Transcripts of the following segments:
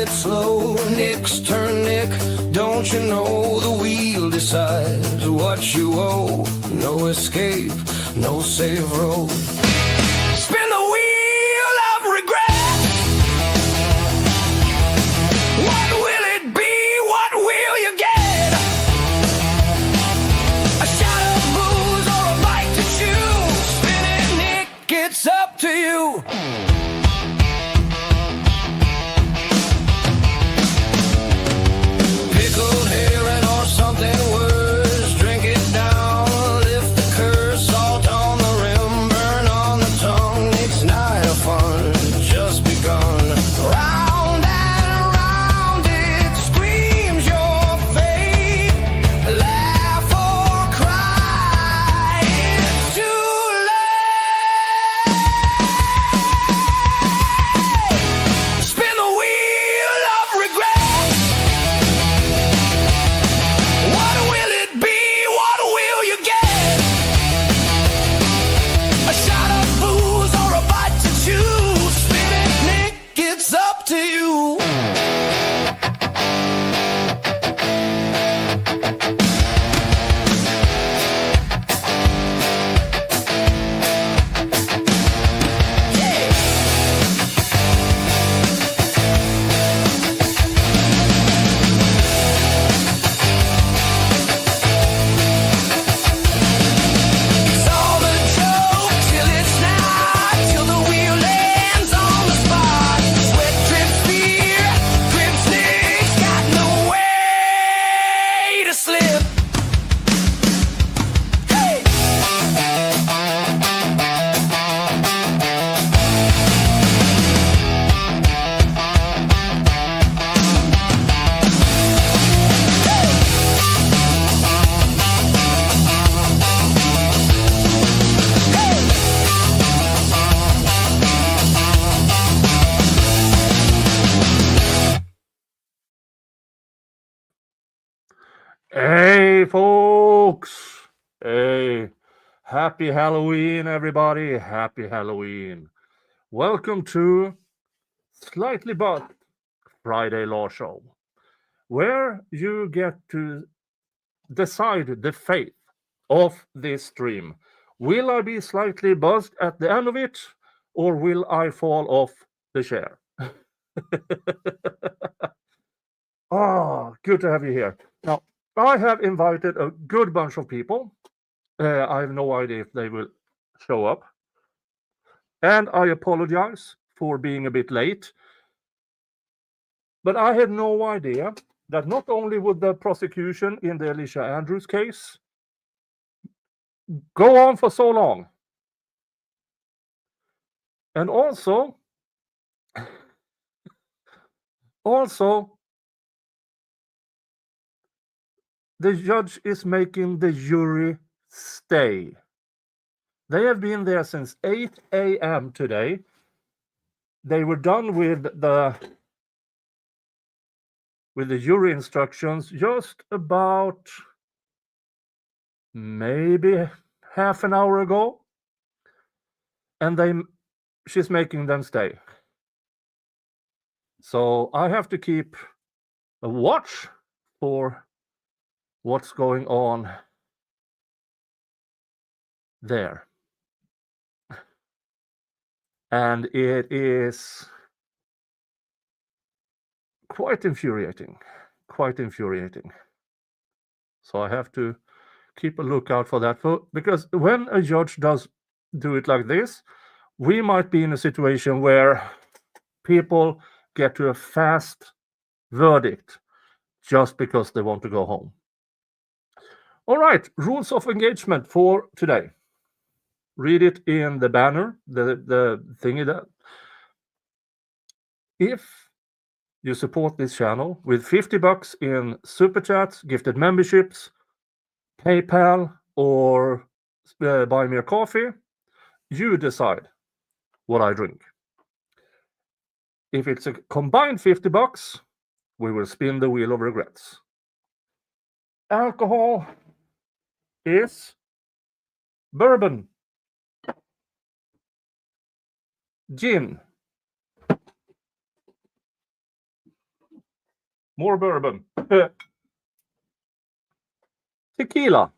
it slow. Nick's turn, Nick. Don't you know the wheel decides what you owe? No escape, no safe road. Spin the wheel of regret. What will it be? What will you get? A shot of booze or a bite to chew? Spin it, Nick, it's up to you. Pickled herring or something worse. Drink it down, lift the curse. Salt on the rim, burn on the tongue. Nick's night of fun just begun. Round and round it screams your fate. Laugh or cry, it's too late. Spin the wheel of regret. What will it be? What will you get? A shot of booze or a bite to chew? Spin it, Nick, it's up to you. It's all a joke till it's not, till the wheel lands on the spot. Sweat drips, fear grips, Nick's got no way to slip. Hey! Hey, folks! Hey, happy Halloween, everybody! Happy Halloween! Welcome to Slightly Buzzed Friday Law Show, where you get to decide the fate of this stream. Will I be slightly buzzed at the end of it, or will I fall off the chair? Good to have you here. Now, I have invited a good bunch of people. I have no idea if they will show up. And I apologize for being a bit late. But I had no idea that not only would the prosecution in the Alicia Andrews case go on for so long, and also the judge is making the jury stay. They have been there since 8 a.m. today. They were done with the jury instructions just about maybe half an hour ago, and she's making them stay. So I have to keep a watch for what's going on there. And it is quite infuriating. So I have to keep a lookout for that. Because when a judge does do it like this, we might be in a situation where people get to a fast verdict just because they want to go home. All right, rules of engagement for today. Read it in the banner, the thingy there. If you support this channel with $50 in super chats, gifted memberships, PayPal, or buy me a coffee, you decide what I drink. If it's a combined $50, we will spin the wheel of regrets. Alcohol is bourbon, gin, More bourbon. Tequila.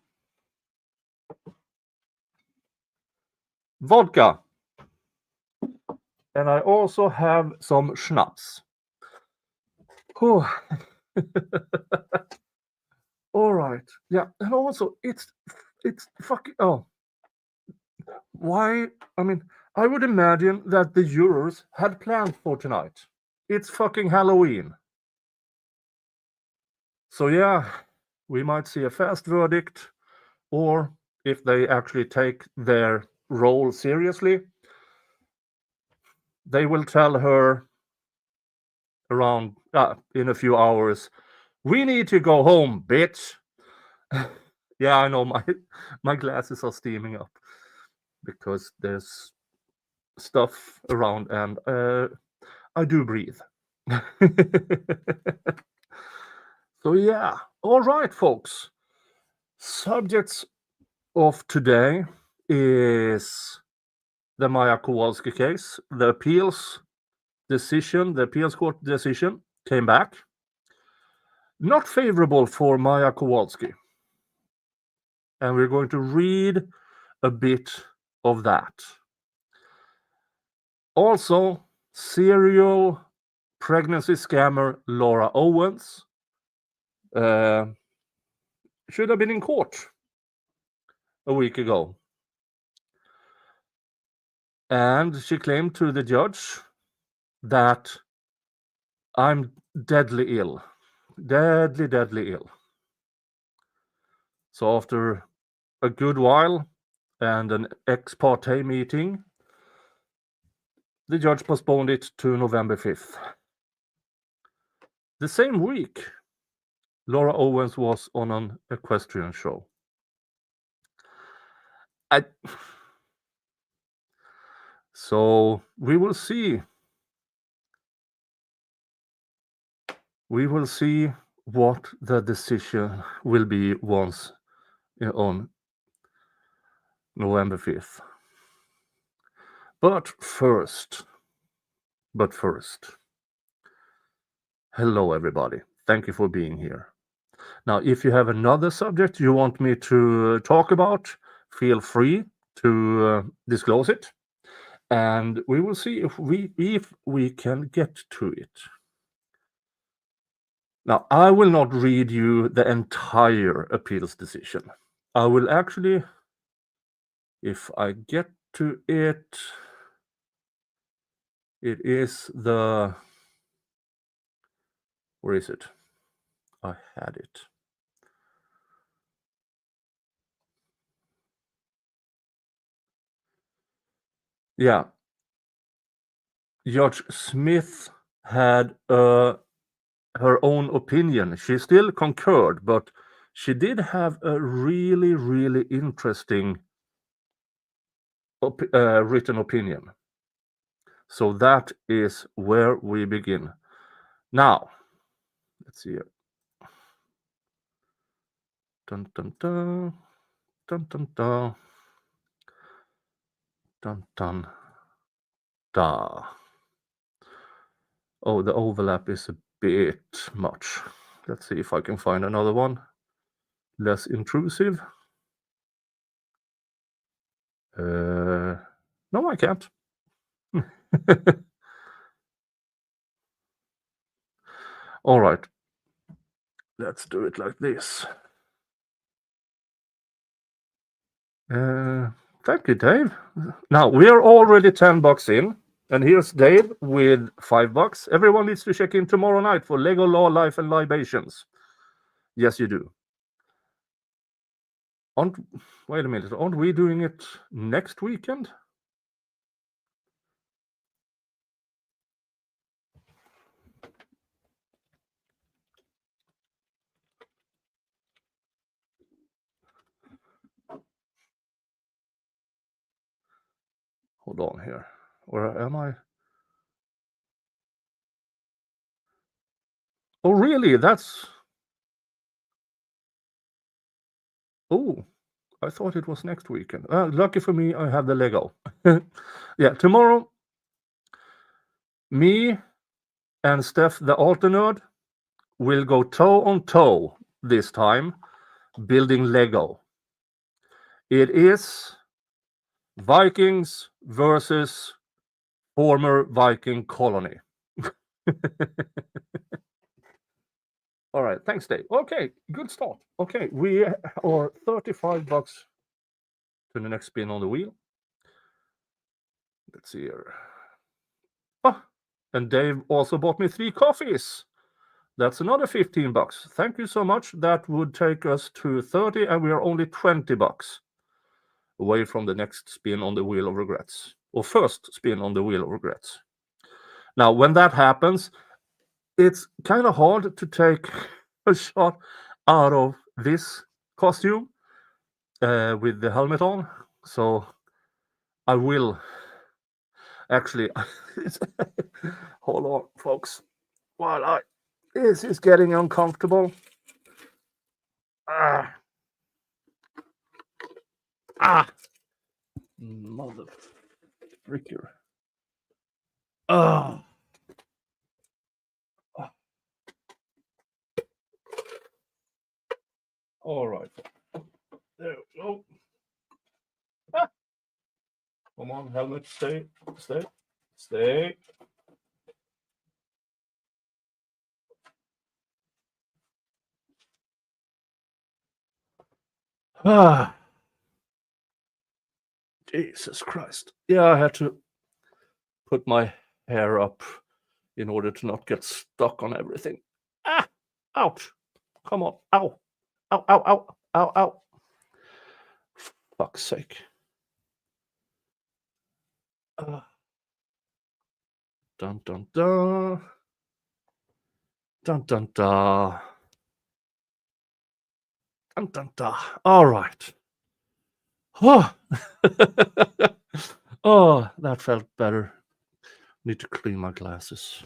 Vodka. And I also have some schnapps. Whew. All right. Yeah. And also it's fucking why? I mean, I would imagine that the jurors had planned for tonight. It's fucking Halloween. So yeah, we might see a fast verdict, or if they actually take their role seriously, they will tell her around in a few hours, we need to go home, bitch. Yeah, I know my glasses are steaming up because there's stuff around and I do breathe. So yeah, all right, folks. Subjects of today is the Maya Kowalski case. The appeals court decision came back. Not favorable for Maya Kowalski. And we're going to read a bit of that. Also, serial pregnancy scammer Laura Owens should have been in court a week ago. And she claimed to the judge that I'm deadly ill. Deadly ill. So after a good while and an ex parte meeting, the judge postponed it to November 5th. The same week, Laura Owens was on an equestrian show. So we will see. We will see what the decision will be once on November 5th. But first, hello everybody. Thank you for being here. Now, if you have another subject you want me to talk about, feel free to disclose it. And we will see if we can get to it. Now, I will not read you the entire appeals decision. I will actually, if I get to it, it is the, where is it? I had it. Yeah. Judge Smith had her own opinion. She still concurred, but she did have a really interesting written opinion. So that is where we begin. Now, let's see here. Dun dun dun. Dun dun dun. Dun dun da. Oh, the overlap is a bit much. Let's see if I can find another one. Less intrusive. No, I can't. All right. Let's do it like this. Thank you, Dave. Now, we are already $10 in. And here's Dave with $5. Everyone needs to check in tomorrow night for Lego Law, Life, and Libations. Yes, you do. Wait a minute. Aren't we doing it next weekend? Hold on here. Where am I? Oh, really? Oh, I thought it was next weekend. Lucky for me, I have the Lego. Yeah, tomorrow, me and Steph, the Alter Nerd, will go toe on toe this time, building Lego. It is Vikings versus former Viking colony. All right, thanks, Dave. Okay, good start. Okay, we are $35 to the next spin on the wheel. Let's see here. Oh, and Dave also bought me 3 coffees. That's another $15. Thank you so much. That would take us to 30, and we are only $20 away from the next spin on the wheel of regrets, or first spin on the wheel of regrets. Now, when that happens, it's kind of hard to take a shot out of this costume with the helmet on. So I will actually hold on, folks, while this is getting uncomfortable. Mother fricker. All right. There we go. Come on, helmet, stay. Jesus Christ. Yeah, I had to put my hair up in order to not get stuck on everything. Ouch. Come on. Ow. Ow. Fuck's sake. Dun dun dun. Dun dun dun. Dun dun dun. All right. Oh. Oh, that felt better. Need to clean my glasses.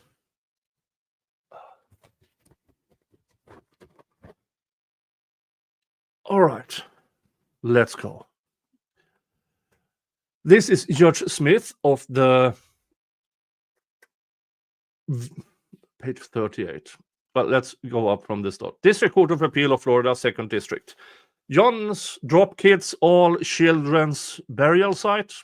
All right. Let's go. This is Judge Smith of the page 38. But let's go up from the start. District Court of Appeal of Florida, 2nd District. John's Drop Kids All Children's Burial Site.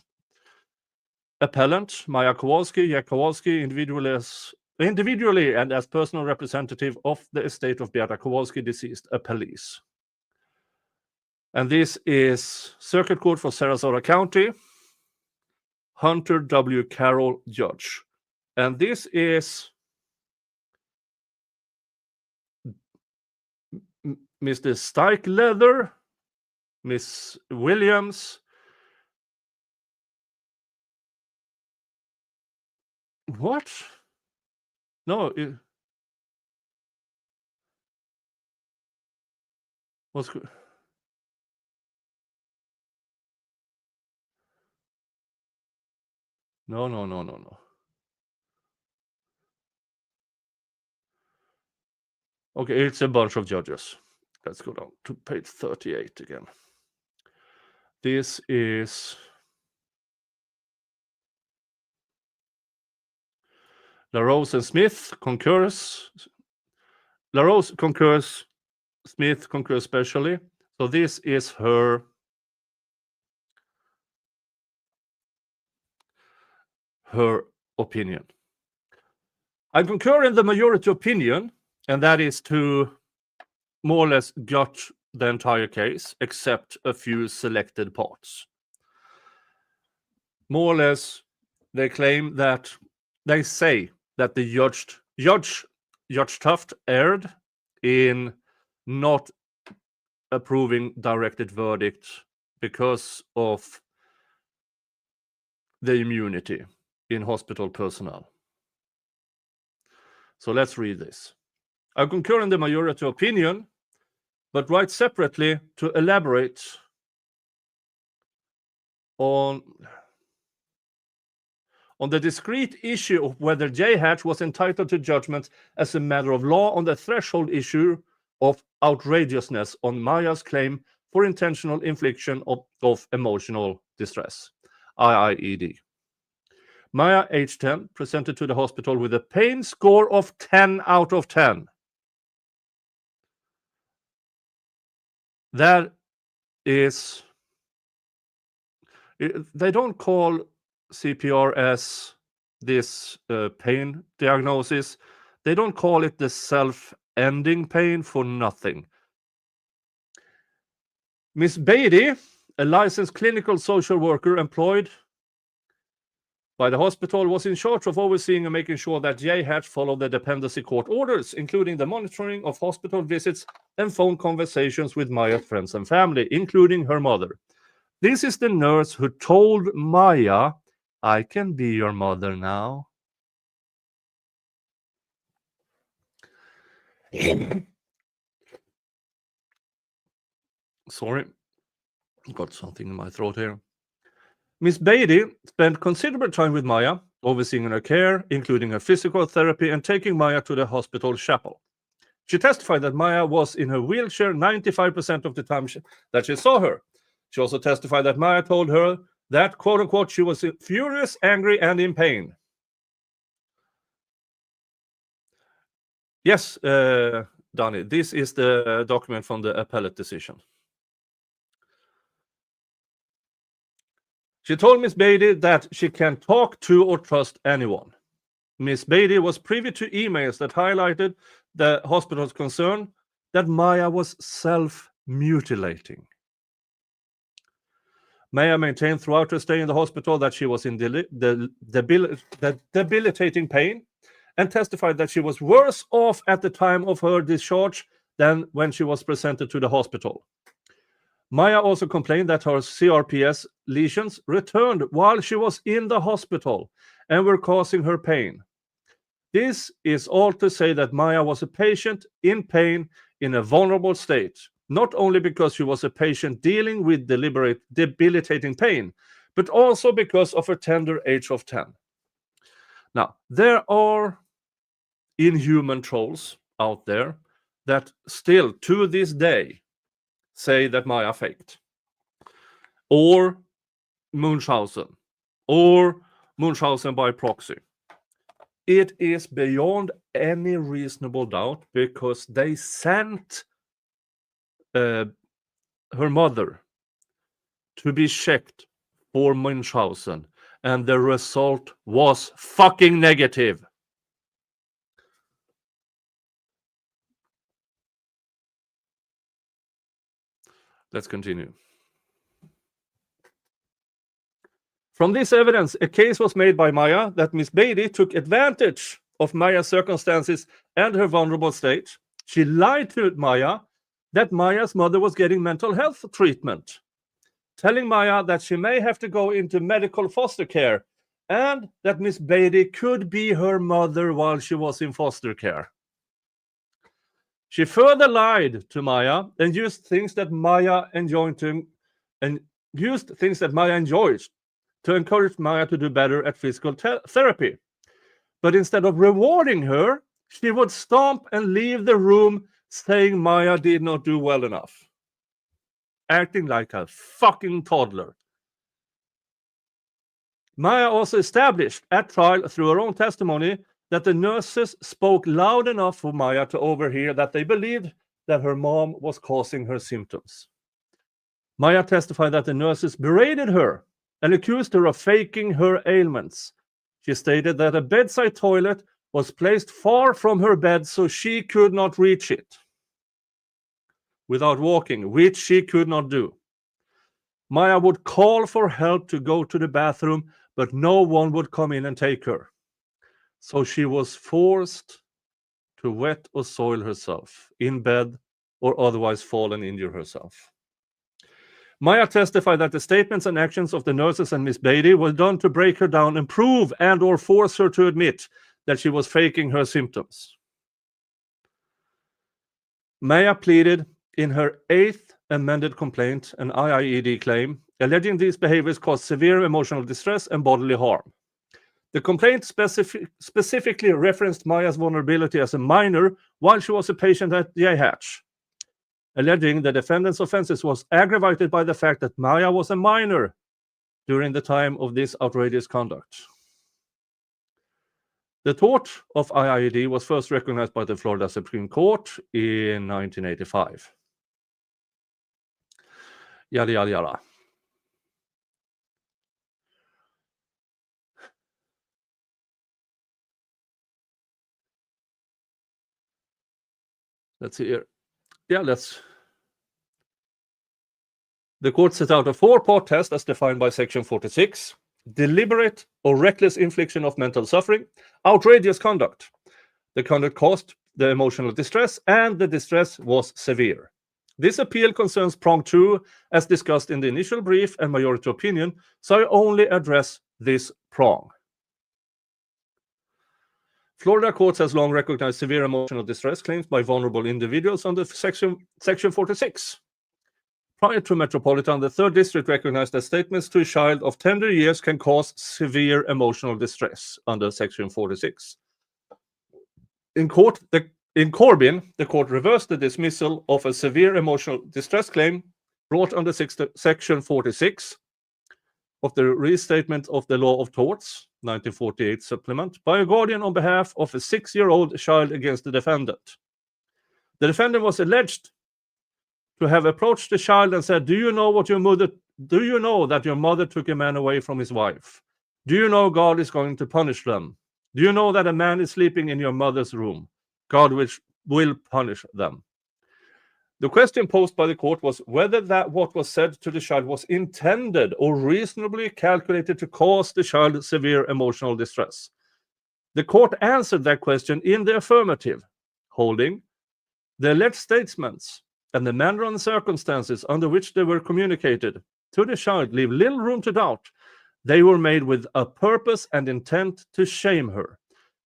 Appellant Maya Kowalski, Jack Kowalski, individually and as personal representative of the estate of Beata Kowalski, deceased, appellees. And this is Circuit Court for Sarasota County, Hunter W. Carroll, Judge. And this is Mr. Steichleather, Miss Williams. What? No. What's good? No. Okay, it's a bunch of judges. Let's go down to page 38 again. This is LaRose and Smith concurs. LaRose concurs. Smith concurs specially. So this is her opinion. I concur in the majority opinion, and that is to more or less gut the entire case, except a few selected parts. More or less, they say that the Judge Tuft erred in not approving directed verdict because of the immunity in hospital personnel. So let's read this. I concur in the majority opinion, but write separately to elaborate on the discrete issue of whether J. Hatch was entitled to judgment as a matter of law on the threshold issue of outrageousness on Maya's claim for intentional infliction of emotional distress, IIED. Maya, age 10, presented to the hospital with a pain score of 10 out of 10. That is, they don't call CPR as this pain diagnosis. They don't call it the self-ending pain for nothing. Miss Beatty, a licensed clinical social worker employed by the hospital, was in charge of overseeing and making sure that J. Hatch followed the dependency court orders, including the monitoring of hospital visits and phone conversations with Maya's friends and family, including her mother. This is the nurse who told Maya, "I can be your mother now." Sorry, got something in my throat here. Miss Beatty spent considerable time with Maya, overseeing her care, including her physical therapy and taking Maya to the hospital chapel. She testified that Maya was in her wheelchair 95% of the time that she saw her. She also testified that Maya told her that, quote unquote, she was furious, angry, and in pain. Yes, Danny, this is the document from the appellate decision. She told Miss Beatty that she can talk to or trust anyone. Miss Beatty was privy to emails that highlighted the hospital's concern that Maya was self-mutilating. Maya maintained throughout her stay in the hospital that she was in debilitating pain and testified that she was worse off at the time of her discharge than when she was presented to the hospital. Maya also complained that her CRPS lesions returned while she was in the hospital and were causing her pain. This is all to say that Maya was a patient in pain in a vulnerable state, not only because she was a patient dealing with debilitating pain, but also because of her tender age of 10. Now, there are inhuman trolls out there that still, to this day, say that Maya faked, or Munchausen, or Munchausen by proxy. It is beyond any reasonable doubt because they sent her mother to be checked for Munchausen, and the result was fucking negative. Let's continue. From this evidence, a case was made by Maya that Miss Beatty took advantage of Maya's circumstances and her vulnerable state. She lied to Maya that Maya's mother was getting mental health treatment, telling Maya that she may have to go into medical foster care and that Miss Beatty could be her mother while she was in foster care. She further lied to Maya and used things that Maya enjoyed to encourage Maya to do better at physical therapy. But instead of rewarding her, she would stomp and leave the room saying Maya did not do well enough. Acting like a fucking toddler. Maya also established at trial through her own testimony that the nurses spoke loud enough for Maya to overhear that they believed that her mom was causing her symptoms. Maya testified that the nurses berated her and accused her of faking her ailments. She stated that a bedside toilet was placed far from her bed so she could not reach it without walking, which she could not do. Maya would call for help to go to the bathroom, but no one would come in and take her. So she was forced to wet or soil herself in bed or otherwise fall and injure herself. Maya testified that the statements and actions of the nurses and Miss Beatty were done to break her down and prove and or force her to admit that she was faking her symptoms. Maya pleaded in her 8th amended complaint an IIED claim, alleging these behaviors caused severe emotional distress and bodily harm. The complaint specifically referenced Maya's vulnerability as a minor while she was a patient at Hatch, alleging the defendant's offenses was aggravated by the fact that Maya was a minor during the time of this outrageous conduct. The tort of IIED was first recognized by the Florida Supreme Court in 1985. Yada, yada, yada. Let's see here. Yeah, let's. The court set out a 4-part test as defined by Section 46. Deliberate or reckless infliction of mental suffering, outrageous conduct. The conduct caused the emotional distress, and the distress was severe. This appeal concerns prong 2, as discussed in the initial brief and majority opinion, so I only address this prong. Florida courts has long recognized severe emotional distress claims by vulnerable individuals under Section 46. Prior to Metropolitan, the 3rd District recognized that statements to a child of tender years can cause severe emotional distress under Section 46. In Corbin, the court reversed the dismissal of a severe emotional distress claim brought under Section 46 of the Restatement of the Law of Torts, 1948 supplement, by a guardian on behalf of a 6-year-old child against the defendant. The defendant was alleged to have approached the child and said, do you know that your mother took a man away from his wife? Do you know God is going to punish them? Do you know that a man is sleeping in your mother's room? God will punish them. The question posed by the court was whether that what was said to the child was intended or reasonably calculated to cause the child severe emotional distress. The court answered that question in the affirmative, holding the alleged statements and the manner and circumstances under which they were communicated to the child leave little room to doubt. They were made with a purpose and intent to shame her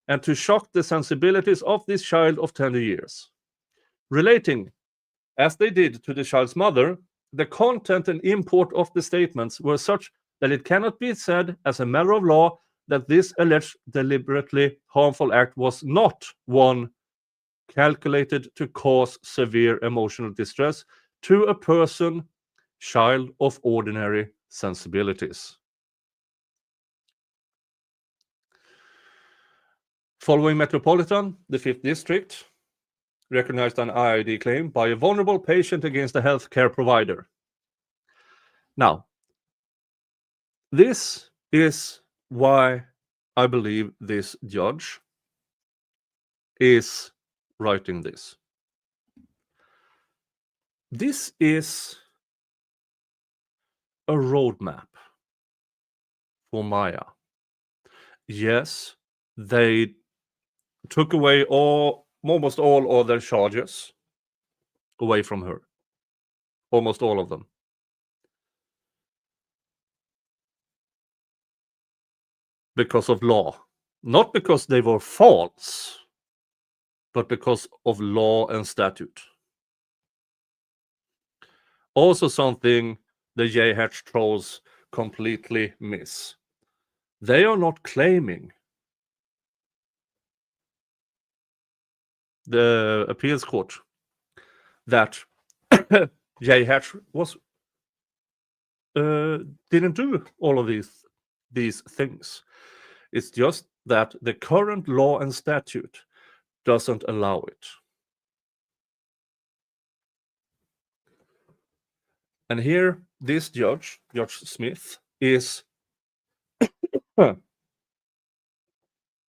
and to shock the sensibilities of this child of tender years. Relating, as they did to the child's mother, the content and import of the statements were such that it cannot be said as a matter of law that this alleged deliberately harmful act was not one calculated to cause severe emotional distress to a person, child of ordinary sensibilities. Following Metropolitan, the 5th District recognized an IID claim by a vulnerable patient against a healthcare provider. Now, this is why I believe this judge is writing this. This is a roadmap for Maya. Yes, they took away almost all other charges away from her. Almost all of them. Because of law. Not because they were false, but because of law and statute. Also something the JH trolls completely miss. They are not claiming, the appeals court, that JH was didn't do all of these things. It's just that the current law and statute doesn't allow it. And here, this Judge Smith, is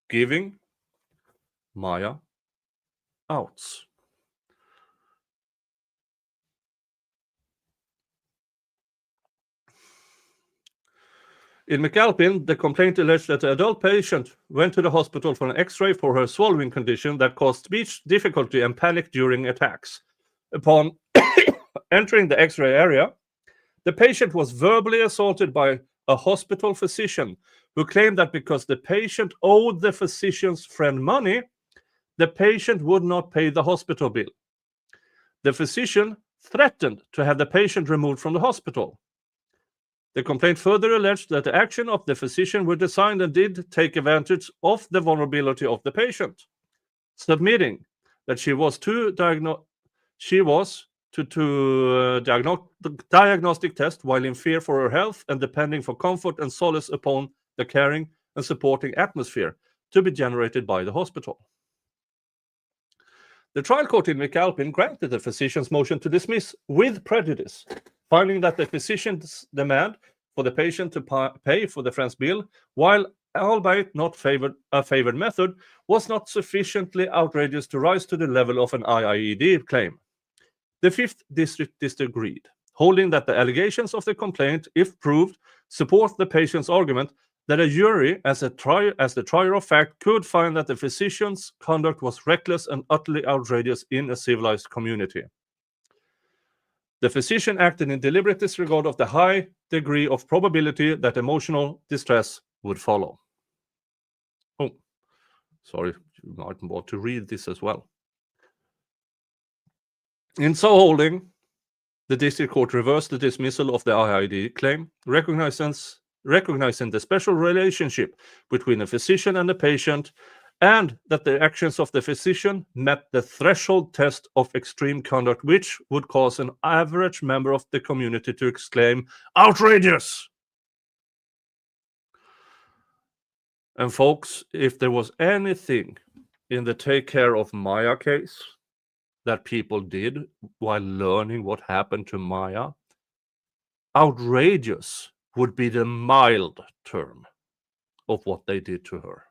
giving Maya outs. In McAlpin, the complaint alleged that the adult patient went to the hospital for an X-ray for her swallowing condition that caused speech difficulty and panic during attacks. Upon entering the X-ray area, the patient was verbally assaulted by a hospital physician who claimed that because the patient owed the physician's friend money, the patient would not pay the hospital bill. The physician threatened to have the patient removed from the hospital. The complaint further alleged that the action of the physician were designed and did take advantage of the vulnerability of the patient, submitting that she was to diagnostic test while in fear for her health and depending for comfort and solace upon the caring and supporting atmosphere to be generated by the hospital. The trial court in McAlpin granted the physician's motion to dismiss with prejudice, finding that the physician's demand for the patient to pay for the friend's bill, while albeit not a favored method, was not sufficiently outrageous to rise to the level of an IIED claim. The Fifth District disagreed, holding that the allegations of the complaint, if proved, support the patient's argument that a jury, as the trier of fact, could find that the physician's conduct was reckless and utterly outrageous in a civilized community. The physician acted in deliberate disregard of the high degree of probability that emotional distress would follow. Oh, sorry, you might want to read this as well. In so holding, the district court reversed the dismissal of the IID claim, recognizing the special relationship between the physician and the patient, and that the actions of the physician met the threshold test of extreme conduct, which would cause an average member of the community to exclaim, "Outrageous!" And folks, if there was anything in the Take Care of Maya case that people did while learning what happened to Maya, outrageous would be the mild term of what they did to her.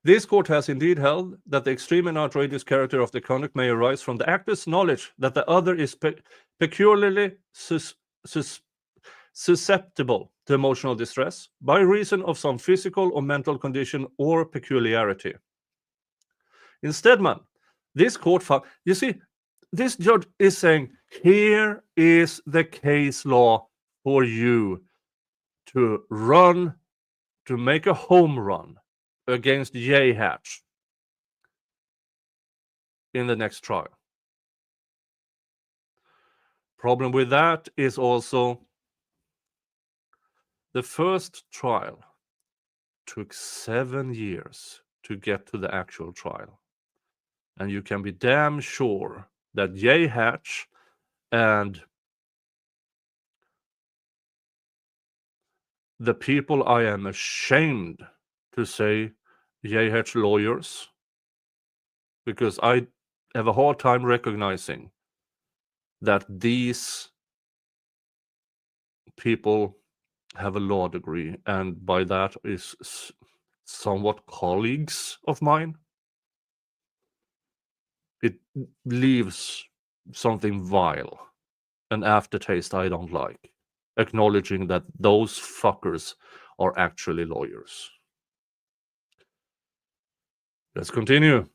This court has indeed held that the extreme and outrageous character of the conduct may arise from the actor's knowledge that the other is peculiarly susceptible to emotional distress by reason of some physical or mental condition or peculiarity. In Stedman, this court found, you see, this judge is saying, here is the case law for you to run, to make a home run against J. Hatch in the next trial. Problem with that is also the first trial took 7 years to get to the actual trial. And you can be damn sure that J. Hatch and the people I am ashamed to say J. Hatch lawyers, because I have a hard time recognizing that these people have a law degree, and by that is somewhat colleagues of mine. It leaves something vile, an aftertaste I don't like, acknowledging that those fuckers are actually lawyers. Let's continue.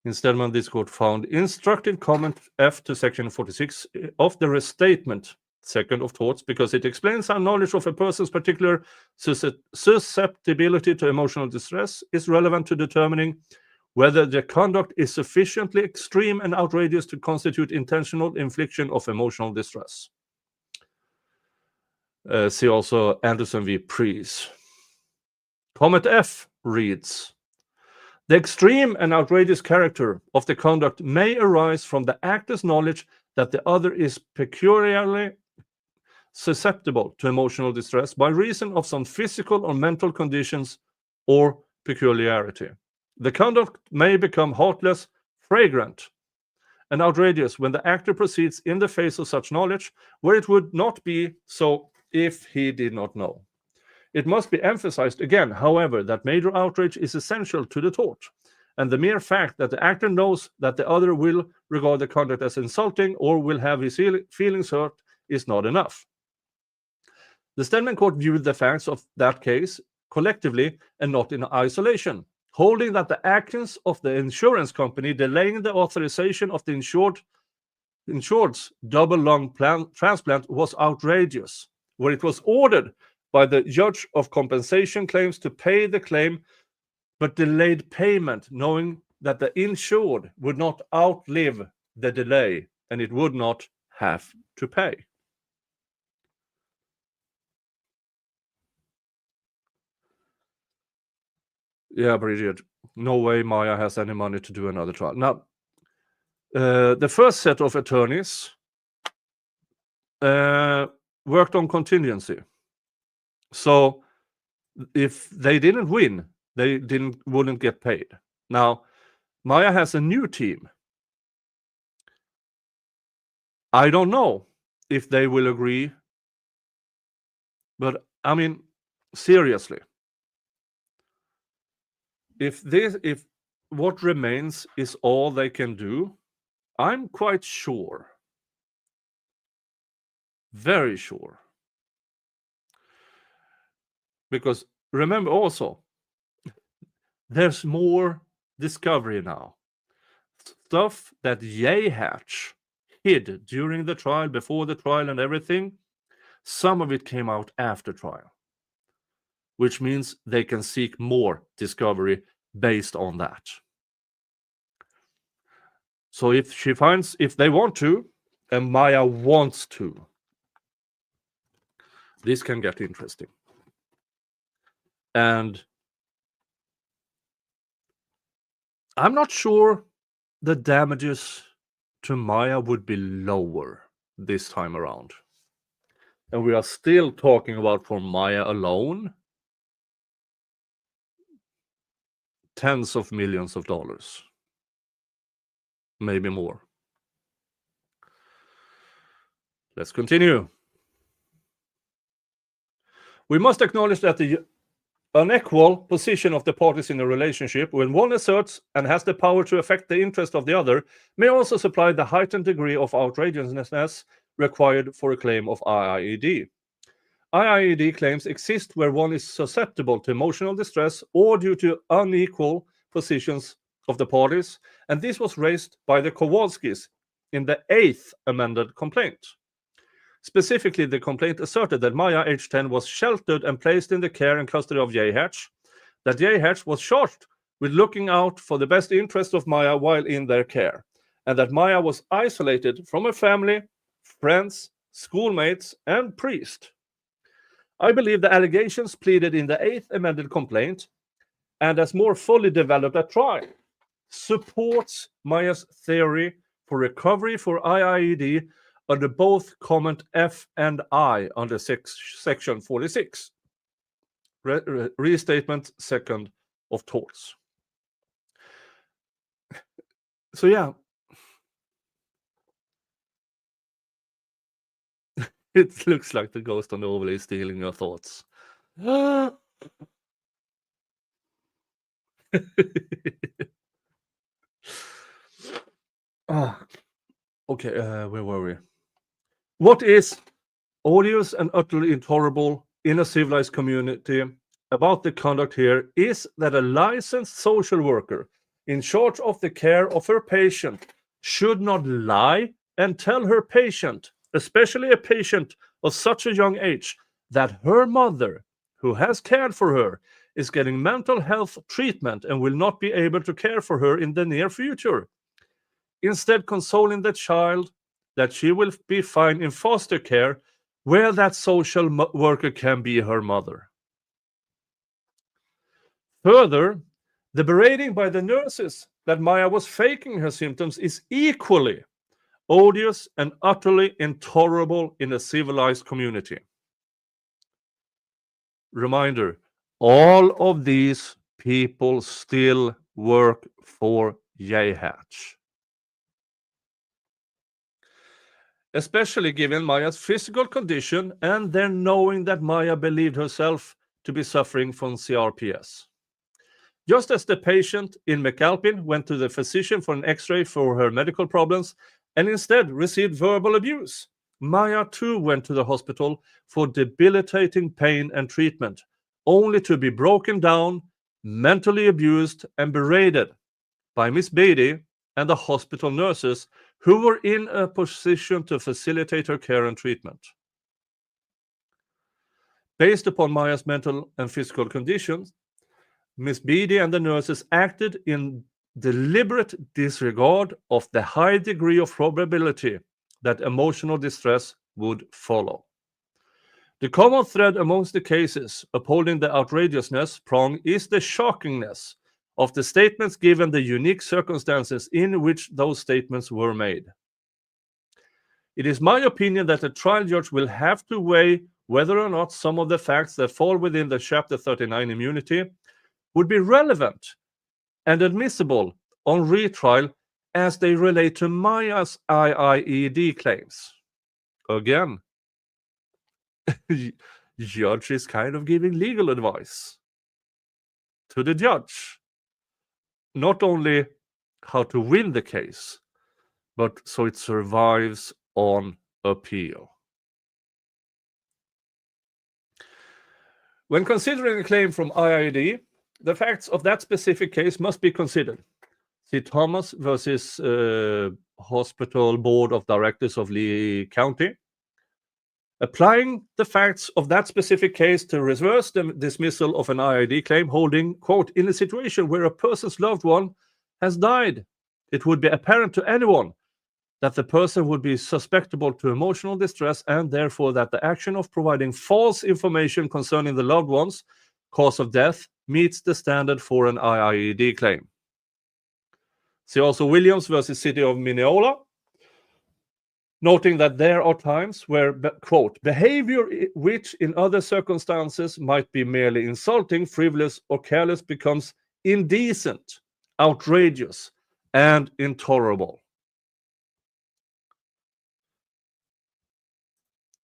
Instead, this court found instructive comment F to section 46 of the restatement, second of torts, because it explains how knowledge of a person's particular susceptibility to emotional distress is relevant to determining whether the conduct is sufficiently extreme and outrageous to constitute intentional infliction of emotional distress. See also Anderson v. Preece. Comment F reads, the extreme and outrageous character of the conduct may arise from the actor's knowledge that the other is peculiarly susceptible to emotional distress by reason of some physical or mental conditions or peculiarity. The conduct may become heartless, fragrant, and outrageous when the actor proceeds in the face of such knowledge, where it would not be so if he did not know. It must be emphasized again, however, that major outrage is essential to the tort, and the mere fact that the actor knows that the other will regard the conduct as insulting or will have his feelings hurt is not enough. The Stedman court viewed the facts of that case collectively and not in isolation, holding that the actions of the insurance company delaying the authorization of the insured's double lung transplant was outrageous, where it was ordered by the judge of compensation claims to pay the claim, but delayed payment, knowing that the insured would not outlive the delay and it would not have to pay. Yeah, Bridget, no way Maya has any money to do another trial. Now, the first set of attorneys worked on contingency. So if they didn't win, they wouldn't get paid. Now, Maya has a new team. I don't know if they will agree, but I mean, seriously, if what remains is all they can do, I'm quite sure, very sure. Because remember also, there's more discovery now. Stuff that Hatch hid during the trial, before the trial, and everything. Some of it came out after trial, which means they can seek more discovery based on that. So if they want to, and Maya wants to, this can get interesting. And I'm not sure the damages to Maya would be lower this time around. And we are still talking about, for Maya alone, tens of millions of dollars. Maybe more. Let's continue. We must acknowledge that the unequal position of the parties in a relationship, when one asserts and has the power to affect the interest of the other, may also supply the heightened degree of outrageousness required for a claim of IIED. IIED claims exist where one is susceptible to emotional distress or due to unequal positions of the parties, and this was raised by the Kowalskis in the 8th amended complaint. Specifically, the complaint asserted that Maya, age 10, was sheltered and placed in the care and custody of Hatch, that Hatch was charged with looking out for the best interest of Maya while in their care, and that Maya was isolated from her family, friends, schoolmates, and priest. I believe the allegations pleaded in the 8th amended complaint, and as more fully developed at trial, supports Maya's theory for recovery for IIED under both comment F and I under section 46. Restatement second of torts. So yeah, it looks like the ghost on the overlay is stealing your thoughts. Okay, where were we? What is odious and utterly intolerable in a civilized community about the conduct here is that a licensed social worker in charge of the care of her patient should not lie and tell her patient, especially a patient of such a young age, that her mother, who has cared for her, is getting mental health treatment and will not be able to care for her in the near future. Instead, consoling the child that she will be fine in foster care, where that social worker can be her mother. Further, the berating by the nurses that Maya was faking her symptoms is equally odious and utterly intolerable in a civilized community. Reminder, all of these people still work for Hatch. Especially given Maya's physical condition and their knowing that Maya believed herself to be suffering from CRPS. Just as the patient in McAlpin went to the physician for an x-ray for her medical problems and instead received verbal abuse, Maya too went to the hospital for debilitating pain and treatment, only to be broken down, mentally abused, and berated by Miss Beatty and the hospital nurses who were in a position to facilitate her care and treatment. Based upon Maya's mental and physical conditions, Miss Beatty and the nurses acted in deliberate disregard of the high degree of probability that emotional distress would follow. The common thread amongst the cases upholding the outrageousness prong is the shockingness of the statements given the unique circumstances in which those statements were made. It is my opinion that the trial judge will have to weigh whether or not some of the facts that fall within the Chapter 39 immunity would be relevant and admissible on retrial as they relate to Maya's IIED claims. Again, judge is kind of giving legal advice to the judge. Not only how to win the case, but so it survives on appeal. When considering a claim from IIED, the facts of that specific case must be considered. See Thomas versus Hospital Board of Directors of Lee County. Applying the facts of that specific case to reverse the dismissal of an IID claim, holding, quote, in a situation where a person's loved one has died, it would be apparent to anyone that the person would be susceptible to emotional distress, and therefore that the action of providing false information concerning the loved one's cause of death meets the standard for an IIED claim. See also Williams versus City of Mineola, noting that there are times where, quote, behavior which in other circumstances might be merely insulting, frivolous, or careless becomes indecent, outrageous, and intolerable.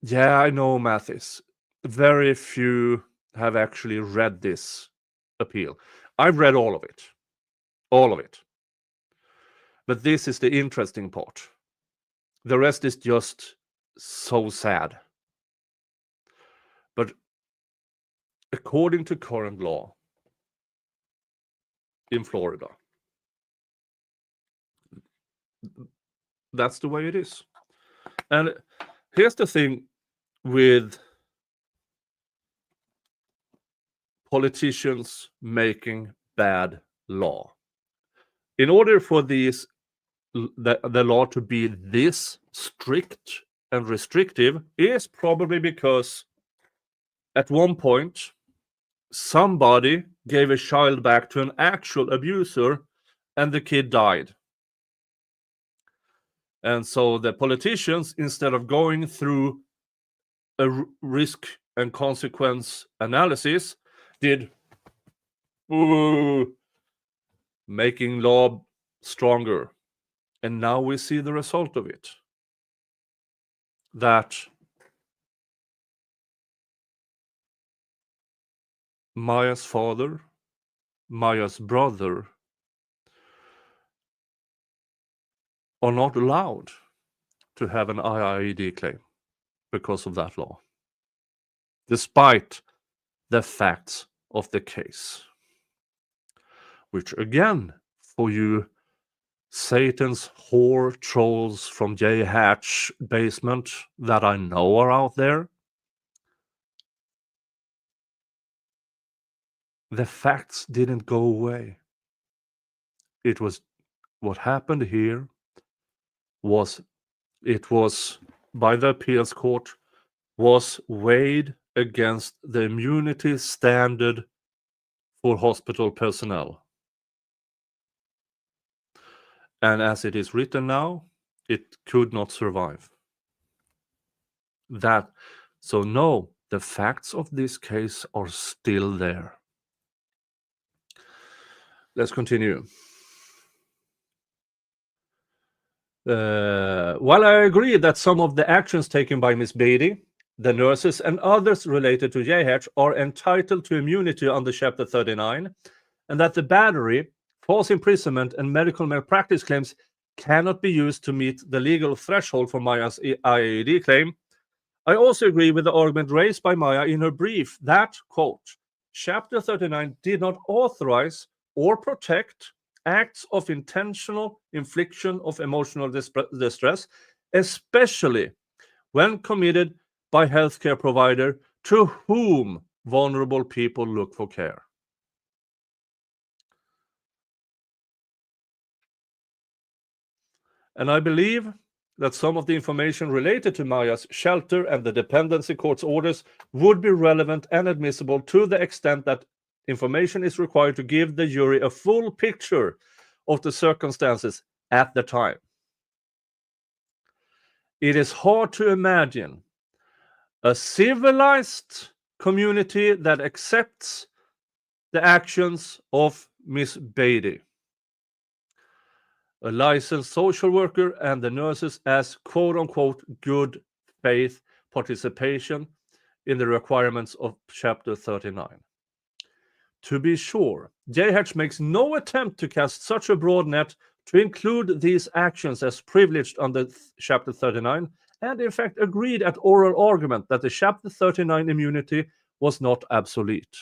Yeah, I know, Mathis. Very few have actually read this appeal. I've read all of it. All of it. But this is the interesting part. The rest is just so sad. But according to current law in Florida, that's the way it is. And here's the thing with politicians making bad law. In order for the law to be this strict and restrictive is probably because at one point somebody gave a child back to an actual abuser and the kid died. And so the politicians, instead of going through a risk and consequence analysis, did making law stronger. And now we see the result of it. That Maya's father, Maya's brother, are not allowed to have an IIED claim because of that law, despite the facts of the case. Which again, for you Satan's whore trolls from J Hatch basement that I know are out there, the facts didn't go away. It was what happened here was by the appeals court was weighed against the immunity standard for hospital personnel. And as it is written now, it could not survive. So no, the facts of this case are still there. Let's continue. While I agree that some of the actions taken by Miss Beatty, the nurses, and others related to JH are entitled to immunity under Chapter 39, and that the battery, false imprisonment, and medical malpractice claims cannot be used to meet the legal threshold for Maya's IAED claim, I also agree with the argument raised by Maya in her brief that, quote, Chapter 39 did not authorize or protect acts of intentional infliction of emotional distress, especially when committed by healthcare provider to whom vulnerable people look for care. And I believe that some of the information related to Maya's shelter and the dependency court's orders would be relevant and admissible to the extent that information is required to give the jury a full picture of the circumstances at the time. It is hard to imagine a civilized community that accepts the actions of Miss Beatty a licensed social worker, and the nurses as quote-unquote good faith participation in the requirements of Chapter 39. To be sure, JH makes no attempt to cast such a broad net to include these actions as privileged under Chapter 39, and in fact agreed at oral argument that the Chapter 39 immunity was not obsolete.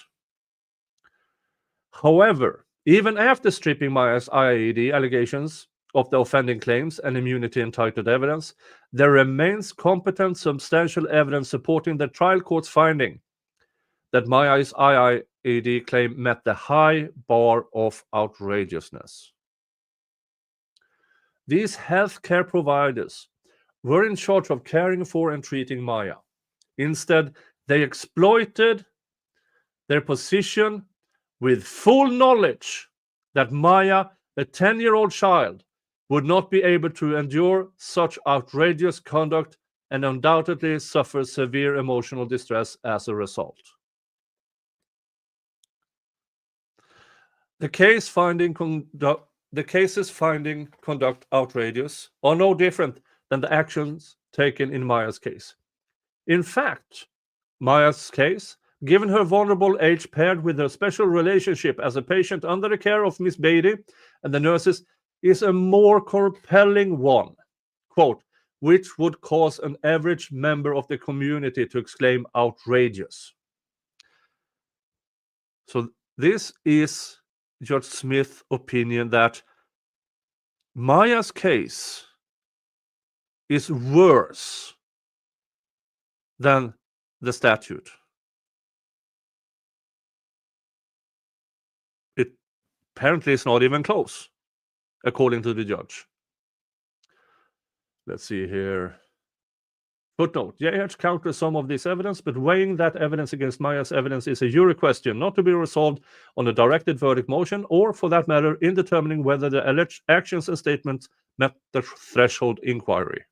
However, even after stripping Maya's IAED allegations of the offending claims and immunity entitled evidence, there remains competent substantial evidence supporting the trial court's finding that Maya's IAED claim met the high bar of outrageousness. These healthcare providers were in charge of caring for and treating Maya. Instead, they exploited their position with full knowledge that Maya, a 10-year-old child, would not be able to endure such outrageous conduct and undoubtedly suffer severe emotional distress as a result. The cases finding conduct outrageous are no different than the actions taken in Maya's case. In fact, Maya's case, given her vulnerable age paired with her special relationship as a patient under the care of Miss Beatty and the nurses, is a more compelling one, quote, which would cause an average member of the community to exclaim outrageous. So this is Judge Smith's opinion that Maya's case is worse than the statute. It apparently is not even close, according to the judge. Let's see here. Footnote: JH counters some of this evidence, but weighing that evidence against Maya's evidence is a jury question, not to be resolved on a directed verdict motion, or for that matter, in determining whether the alleged actions and statements met the threshold inquiry.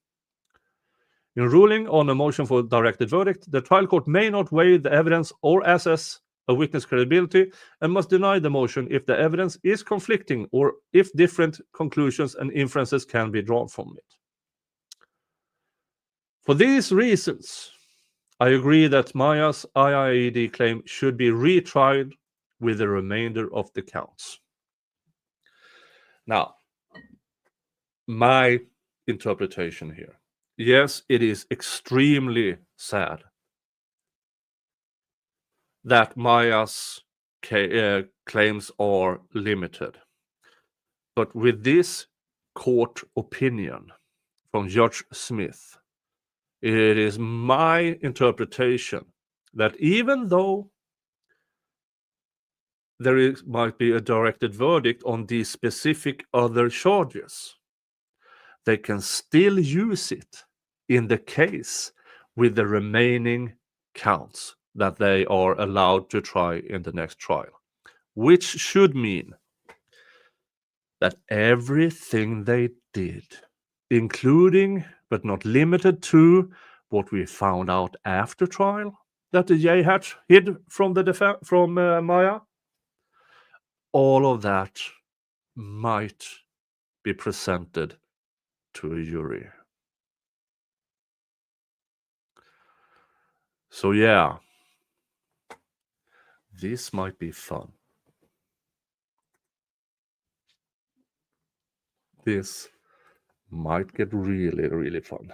In ruling on a motion for directed verdict, the trial court may not weigh the evidence or assess a witness credibility and must deny the motion if the evidence is conflicting or if different conclusions and inferences can be drawn from it. For these reasons, I agree that Maya's IAED claim should be retried with the remainder of the counts. Now, my interpretation here. Yes, it is extremely sad that Maya's claims are limited. But with this court opinion from Judge Smith, it is my interpretation that even though might be a directed verdict on these specific other charges, they can still use it in the case with the remaining counts that they are allowed to try in the next trial, which should mean that everything they did, including but not limited to what we found out after trial that the JH hid from Maya, all of that might be presented to a jury. So yeah, this might be fun. This might get really, really fun.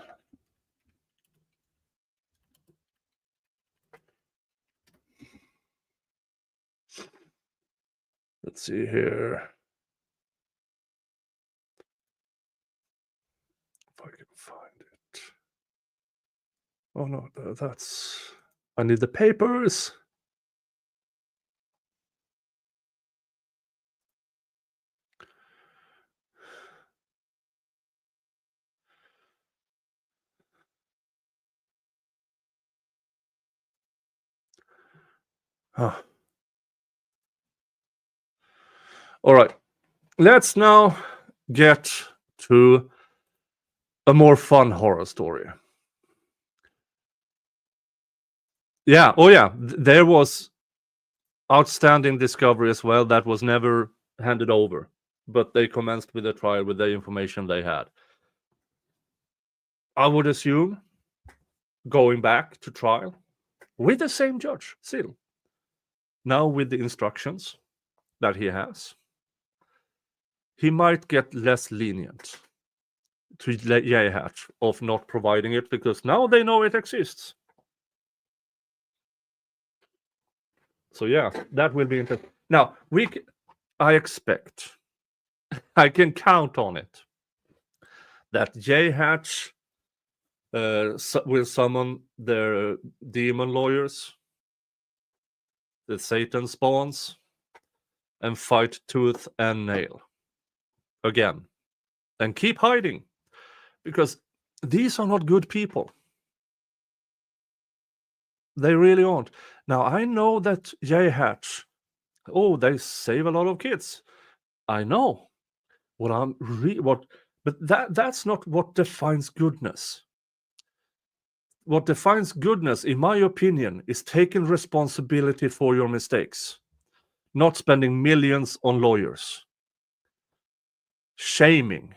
Let's see here. If I can find it. Oh no, that's... I need the papers. Huh. All right, let's now get to a more fun horror story. Yeah, oh yeah, there was outstanding discovery as well that was never handed over. but they commenced with the trial with the information they had. I would assume going back to trial with the same judge still. Now with the instructions that he has, he might get less lenient to Hatch of not providing it because now they know it exists. So yeah, that will be interesting. Now I expect, I can count on it, that Hatch will summon their demon lawyers, the Satan spawns, and fight tooth and nail again, and keep hiding, because these are not good people. They really aren't. Now I know that Hatch, they save a lot of kids. I know. But that's not what defines goodness. What defines goodness, in my opinion, is taking responsibility for your mistakes, not spending millions on lawyers, shaming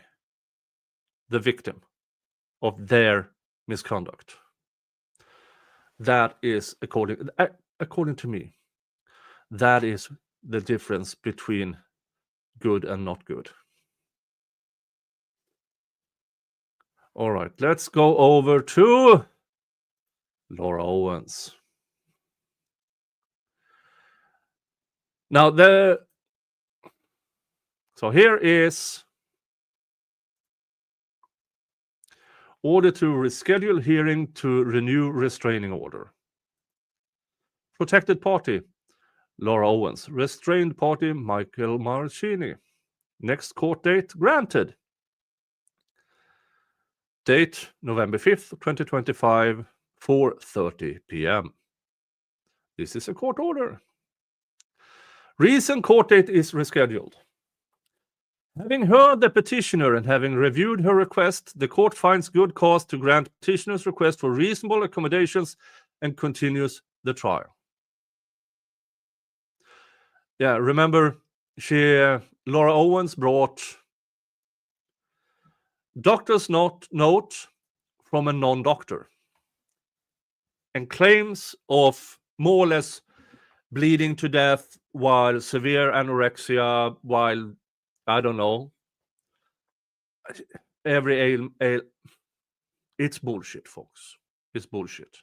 the victim of their misconduct. That is, according to me, that is the difference between good and not good. All right, let's go over to Laura Owens. Now so here is order to reschedule hearing to renew restraining order. Protected party, Laura Owens. Restrained party, Michael Marcini. Next court date granted. Date November 5th, 2025, 4:30 p.m. This is a court order. Reason court date is rescheduled. Having heard the petitioner and having reviewed her request, the court finds good cause to grant petitioner's request for reasonable accommodations and continues the trial. Yeah, remember, Laura Owens brought doctor's note from a non-doctor and claims of more or less bleeding to death while severe anorexia, while, I don't know, every it's bullshit, folks. It's bullshit.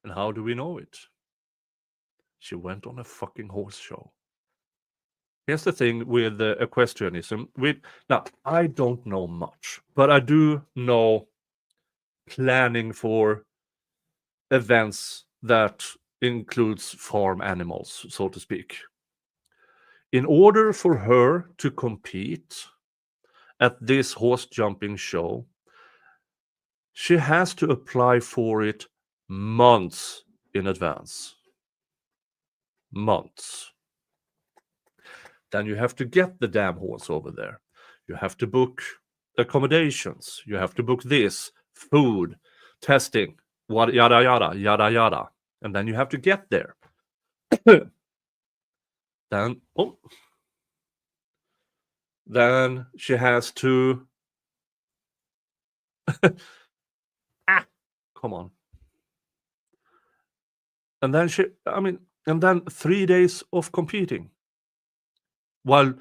And how do we know it? She went on a fucking horse show. Here's the thing with equestrianism. Now, I don't know much, but I do know planning for events that includes farm animals, so to speak. In order for her to compete at this horse jumping show, she has to apply for it months in advance. Months. Then you have to get the damn horse over there. You have to book accommodations. You have to book this, food, testing, yada, yada, yada, yada. And then you have to get there. Then she has to come on. And then and then 3 days of competing. While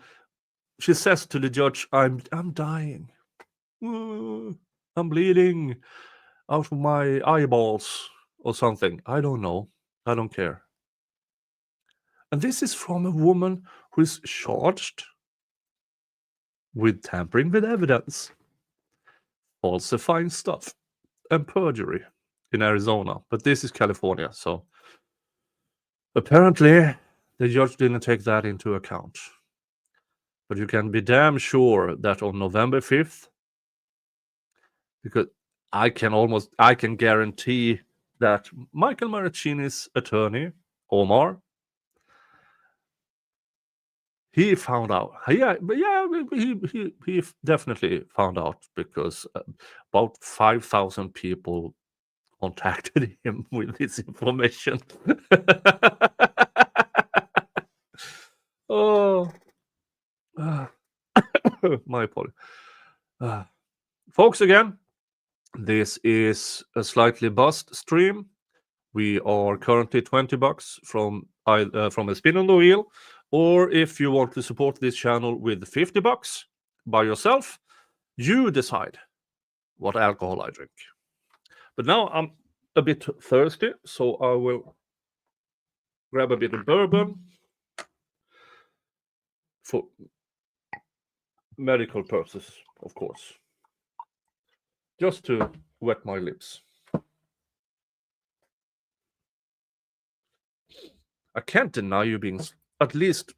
she says to the judge, I'm dying. I'm bleeding out of my eyeballs or something. I don't know. I don't care. And this is from a woman who is charged with tampering with evidence, falsifying stuff, and perjury in Arizona. But this is California, so apparently the judge didn't take that into account. But you can be damn sure that on November 5th, because I can guarantee that Michael Maracini's attorney, Omar, he found out. He definitely found out, because about 5,000 people contacted him with this information. Oh, my apologies. Folks, again, this is a slightly bust stream. We are currently $20 from a spin on the wheel, or if you want to support this channel with $50 by yourself, you decide what alcohol I drink. But now I'm a bit thirsty, so I will grab a bit of bourbon for medical purposes, of course, just to wet my lips. I can't deny you being at least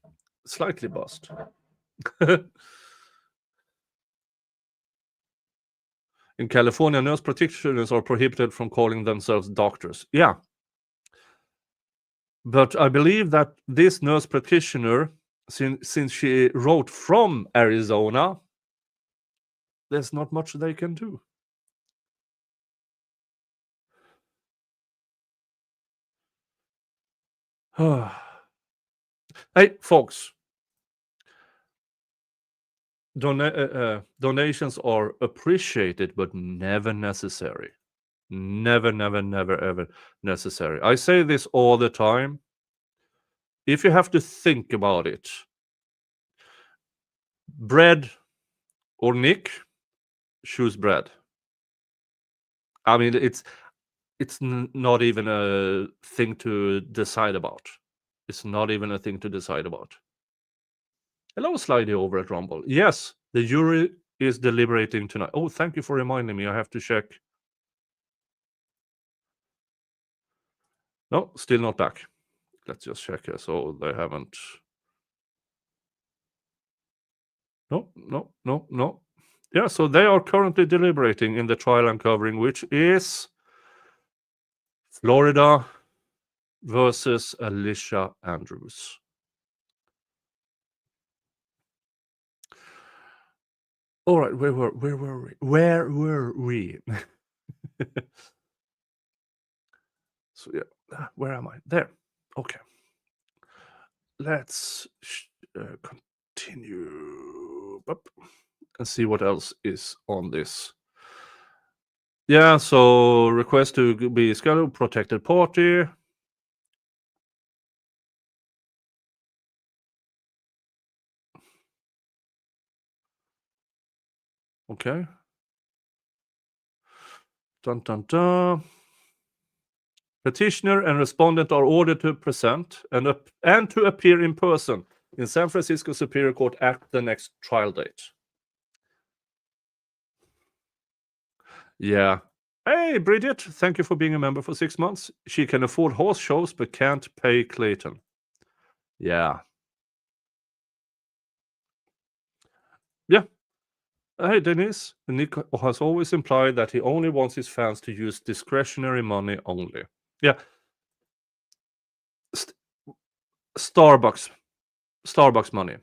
slightly buzzed. In California, nurse practitioners are prohibited from calling themselves doctors. Yeah. But I believe that this nurse practitioner, since she wrote from Arizona, there's not much they can do. Hey, folks. Donations are appreciated, but never necessary. Never, never, never, ever necessary. I say this all the time. If you have to think about it, bread or Nick, choose bread. I mean, it's not even a thing to decide about. It's not even a thing to decide about. Hello, Slidey over at Rumble. Yes, the jury is deliberating tonight. Oh, thank you for reminding me. I have to check. No, still not back. Let's just check here. So they haven't. No. Yeah, so they are currently deliberating in the trial I'm covering, which is Florida versus Alicia Andrews. All right, where were we? So yeah, where am I? There. Okay. Let's continue up and see what else is on this. Yeah, so request to be scheduled protected party. Okay. Dun dun dun. Petitioner and respondent are ordered to present and to appear in person in San Francisco Superior Court at the next trial date. Yeah. Hey, Bridget, thank you for being a member for 6 months. She can afford horse shows but can't pay Clayton. Yeah. Yeah. Hey, Denise. Nick has always implied that he only wants his fans to use discretionary money only. Yeah. Starbucks money.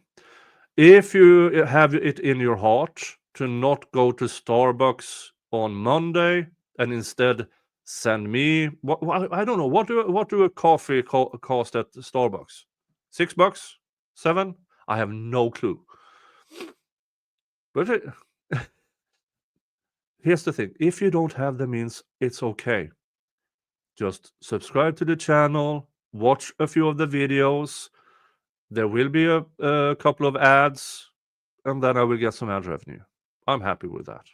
If you have it in your heart to not go to Starbucks on Monday and instead send me I don't know what do a coffee cost at Starbucks? $6? $7? I have no clue. But here's the thing: if you don't have the means, it's okay. Just subscribe to the channel, watch a few of the videos. There will be a couple of ads, and then I will get some ad revenue. I'm happy with that.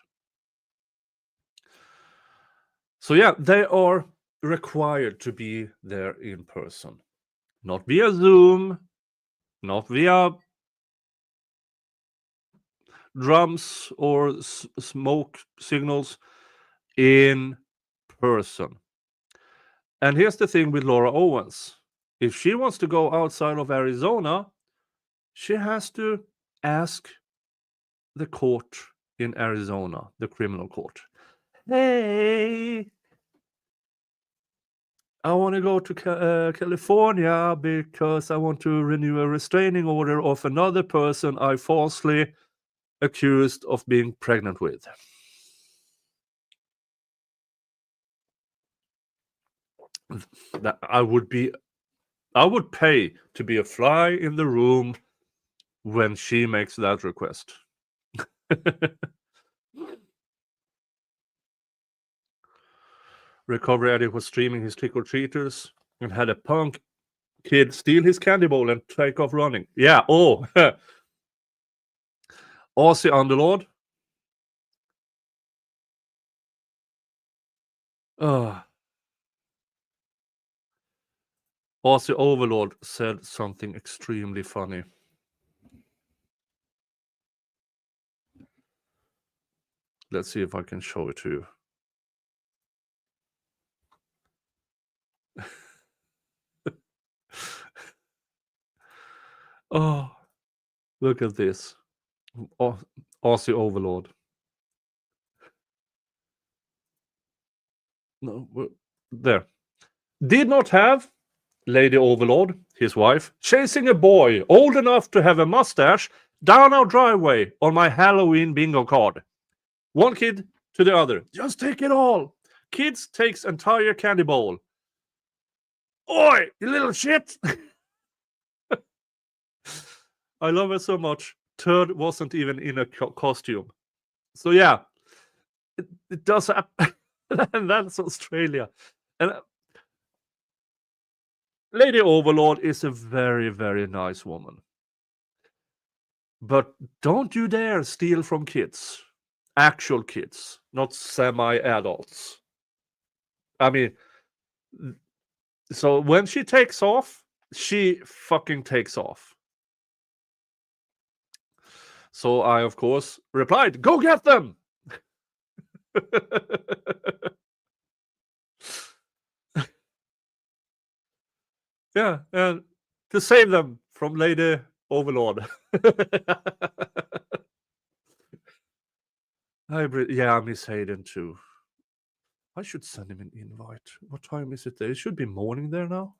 So yeah, they are required to be there in person, not via Zoom, not via drums or smoke signals, in person. And here's the thing with Laura Owens: if she wants to go outside of Arizona, she has to ask the court in Arizona, the criminal court, hey, I want to go to California because I want to renew a restraining order of another person I falsely accused of being pregnant with. That I would pay to be a fly in the room when she makes that request. Recovery addict was streaming his trick-or-treaters and had a punk kid steal his candy bowl and take off running. Yeah, oh. Aussie Underlord. Aussie Overlord said something extremely funny. Let's see if I can show it to you. Oh, look at this. Aussie Overlord. No, there. Did not have Lady Overlord, his wife, chasing a boy old enough to have a mustache down our driveway on my Halloween bingo card. One kid to the other. Just take it all. Kids takes entire candy bowl. Oi, you little shit. I love it so much. Turd wasn't even in a costume. So yeah, it does happen. And that's Australia. And Lady Overlord is a very, very nice woman. But don't you dare steal from kids. Actual kids, not semi-adults. I mean, so when she takes off, she fucking takes off. So I, of course, replied, go get them! Yeah, and to save them from Lady Overlord. I miss Hayden too. I should send him an invite. What time is it there? It should be morning there now.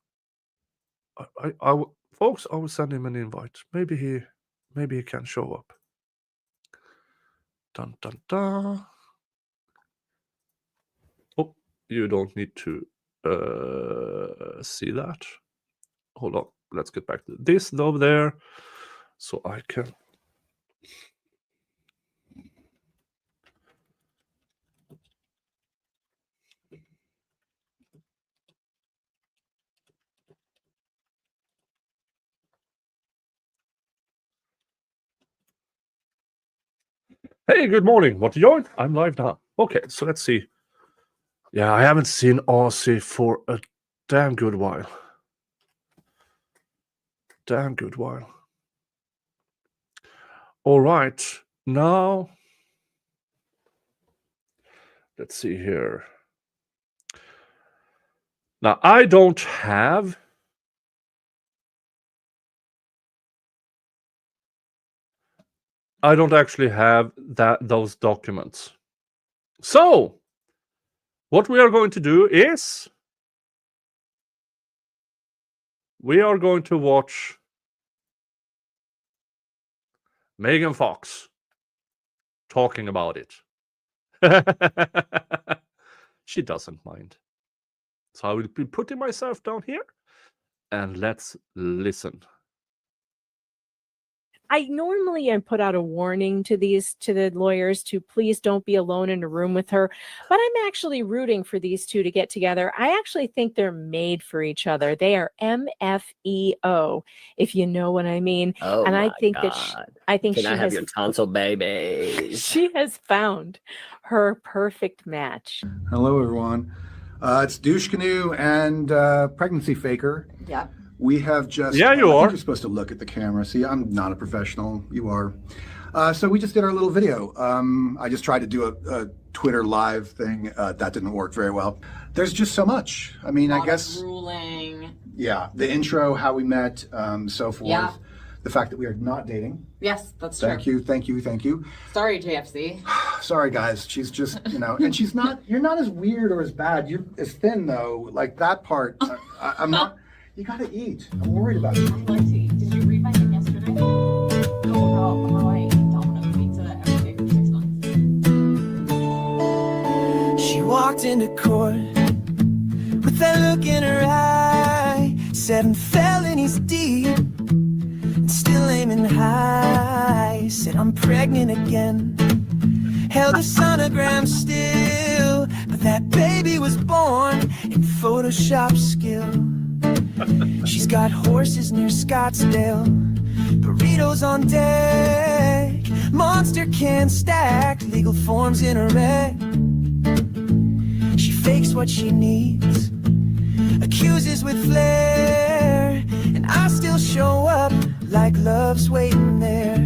Folks, I will send him an invite. Maybe he can show up. Dun dun dun. Oh, you don't need to see that. Hold on. Let's get back to this over there, so I can. Hey, good morning. Want to join? I'm live now. Okay, so let's see. Yeah, I haven't seen Aussie for a damn good while. All right, now let's see here. Now I don't actually have those documents. So what we are going to do is we are going to watch Megan Fox talking about it. She doesn't mind. So I will be putting myself down here and let's listen. I normally put out a warning to the lawyers to please don't be alone in a room with her, but I'm actually rooting for these two to get together. I actually think they're made for each other. They are MFEO, if you know what I mean. Oh, and I my think God. that I have your tonsil baby? She has found her perfect match. Hello, everyone. It's Douche Canoe and Pregnancy Faker. Yeah. We have just... Yeah, you I are. think you're supposed to look at the camera. See, I'm not a professional. You are. So we just did our little video. I just tried to do a Twitter live thing. That didn't work very well. There's just so much. I mean, I guess... Ruling. Yeah, the intro, how we met, so forth. Yeah. The fact that we are not dating. Yes, that's true. Thank you. Sorry, JFC. Sorry, guys. She's just, and she's not, you're not as weird or as bad. You're as thin, though. Like that part, I'm not, you gotta eat. I'm worried about you. Let's see. Did you read my thing yesterday? How I ate Domino's pizza every day for 6 months. She walked into court with that look in her eye, 7 felonies deep, and still aiming high. Said I'm pregnant again. Held a sonogram still, but that baby was born in Photoshop skill. She's got horses near Scottsdale, burritos on deck, monster can stack, legal forms in her egg. She fakes what she needs, accuses with flair, and I still show up like love's waiting there.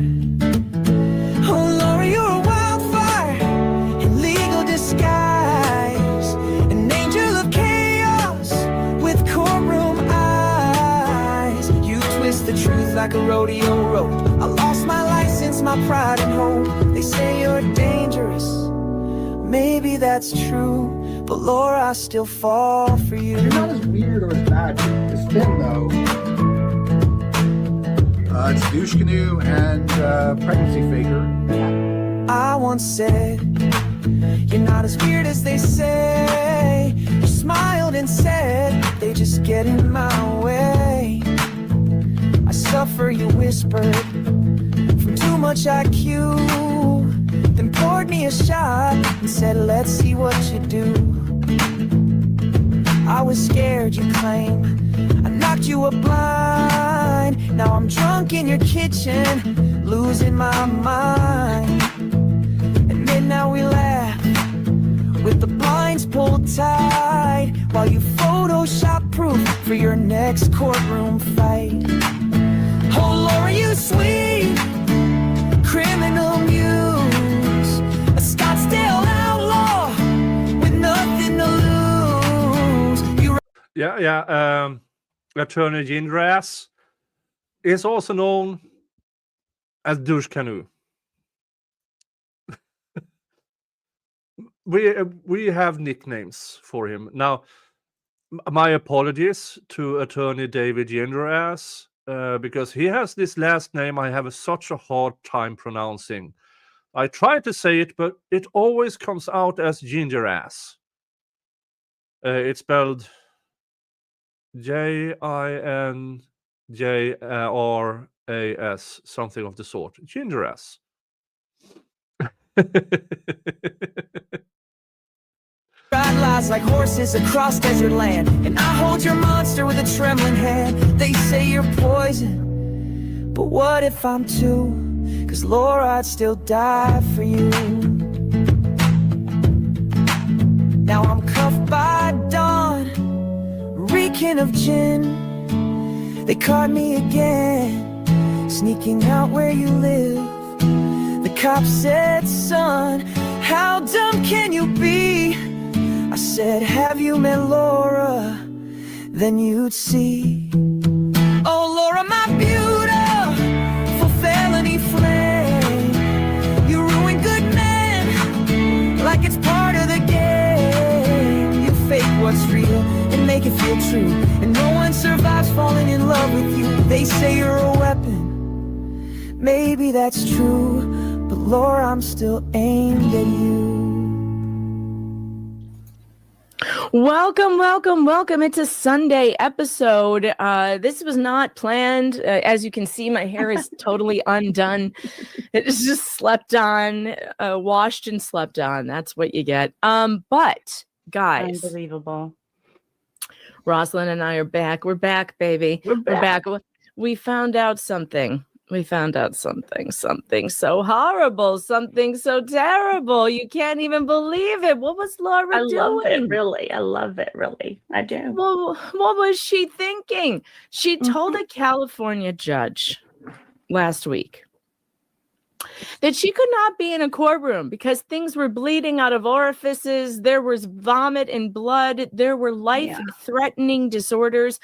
Oh Laura, you're a wildfire in legal disguise, an angel of chaos with courtroom eyes. You twist the truth like a rodeo rope. I lost my license, my pride and hope. They say you're dangerous, maybe that's true, but Laura, I still fall for you. You're not as weird or as bad as Finn, though. It's douche canoe and pregnancy faker. I once said, you're not as weird as they say. You smiled and said, they just get in my way. I suffer, you whispered, from too much IQ. Then poured me a shot and said, let's see what you do. I was scared, you claim, I knocked you up blind. Now I'm drunk in your kitchen, losing my mind. At midnight we laugh, with the blinds pulled tight, while you Photoshop proof for your next courtroom fight. Oh Laura, you sweet criminal muse, a Scottsdale outlaw with nothing to lose. You Attorney Gindrass is also known as douche canoe. We have nicknames for him. Now, my apologies to Attorney David Gindrass, because he has this last name I have such a hard time pronouncing. I try to say it, but it always comes out as Gingerass. It's spelled Jinjras, something of the sort. Gingerass. ride lies like horses across desert land, and I hold your monster with a trembling hand. They say you're poison, but what if I'm too? 'Cause Laura, I'd still die for you. Now I'm cuffed by dawn, reeking of gin. They caught me again, sneaking out where you live. The cop said, son, how dumb can you be? I said, have you met Laura? Then you'd see. Oh, Laura, my beautiful felony flame. You ruin good men like it's part of the game. You fake what's real and make it feel true, and no one survives falling in love with you. They say you're a weapon, maybe that's true, but Laura, I'm still aimed at you. Welcome. It's a Sunday episode. This was not planned. As you can see, my hair is totally undone. It is just slept on, washed and slept on. That's what you get. But guys, Unbelievable. Rosalind and I are back. We're back, baby. We're back. We found out something. Something so horrible, something so terrible. You can't even believe it. What was Laura doing? I love it, really. I do. Well, what was she thinking? She told a California judge last week that she could not be in a courtroom because things were bleeding out of orifices. There was vomit and blood. There were life-threatening disorders.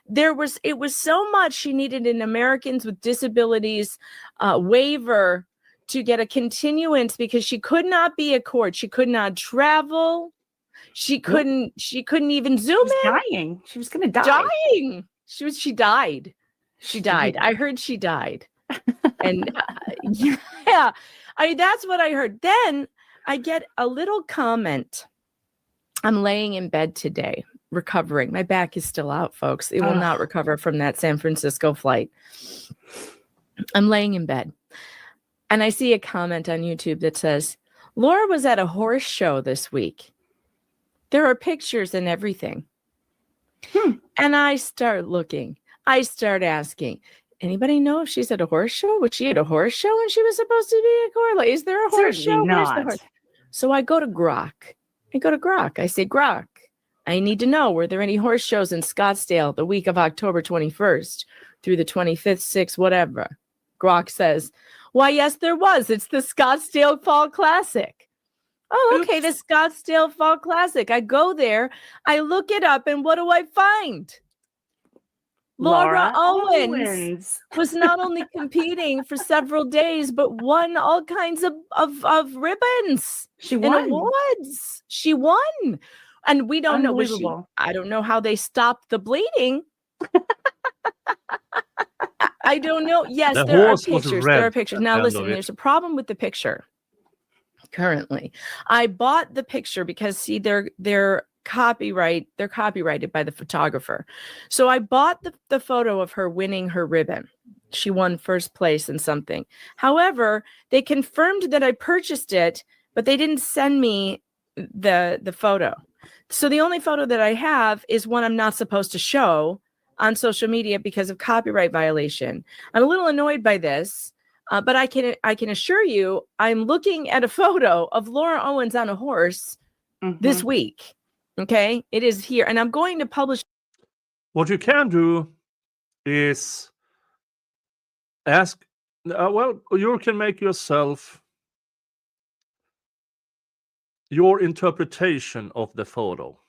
It was so much she needed an Americans with Disabilities waiver to get a continuance because she could not be at court. She could not travel. She couldn't even zoom in. Dying. She was going to die. Dying. She died. She died. I heard she died. And that's what I heard. Then I get a little comment. I'm laying in bed today, recovering. My back is still out, folks. It will not recover from that San Francisco flight. I'm laying in bed and I see a comment on YouTube that says, Laura was at a horse show this week. There are pictures and everything. And I start looking. I start asking, anybody know if she's at a horse show? Was she at a horse show and she was supposed to be at Corla? Is there a horse show? Certainly Where's the not. horse? So I go to Grok. I say, Grok, I need to know, were there any horse shows in Scottsdale the week of October 21st through the 25th, 6th, whatever? Grok says, why, yes, there was. It's the Scottsdale Fall Classic. Oh, okay, the Scottsdale Fall Classic. I go there, I look it up, and what do I find? Laura Owens was not only competing for several days, but won all kinds of ribbons She and won. awards. She won. And we don't know. Unbelievable. I don't know how they stopped the bleeding. I don't know. Yes, The there are horse was pictures. red There are pictures. at the Now, end listen, of it. there's a problem with the picture currently. I bought the picture because, see, they're copyrighted by the photographer. So I bought the photo of her winning her ribbon. She won first place in something. However, they confirmed that I purchased it, but they didn't send me the photo. So the only photo that I have is one I'm not supposed to show on social media because of copyright violation. I'm a little annoyed by this, but I can assure you I'm looking at a photo of Laura Owens on a horse this week. Okay, it is here, and I'm going to publish. What you can do is ask. Well, you can make yourself your interpretation of the photo.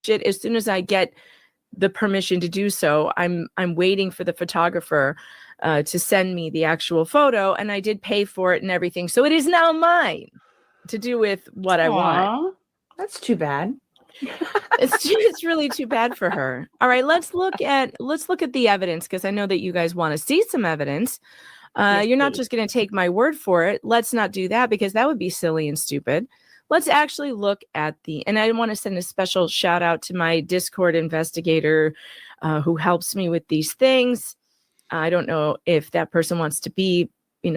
It as soon as I get the permission to do so. I'm waiting for the photographer to send me the actual photo, and I did pay for it and everything, so it is now mine to do with what I want. Aw, that's too bad. It's really too bad for her. All right, let's look at the evidence, because I know that you guys want to see some evidence. Yes, You're not please. just going to take my word for it. Let's not do that, because that would be silly and stupid. Let's actually look at and I want to send a special shout out to my Discord investigator who helps me with these things. I don't know if that person wants to be,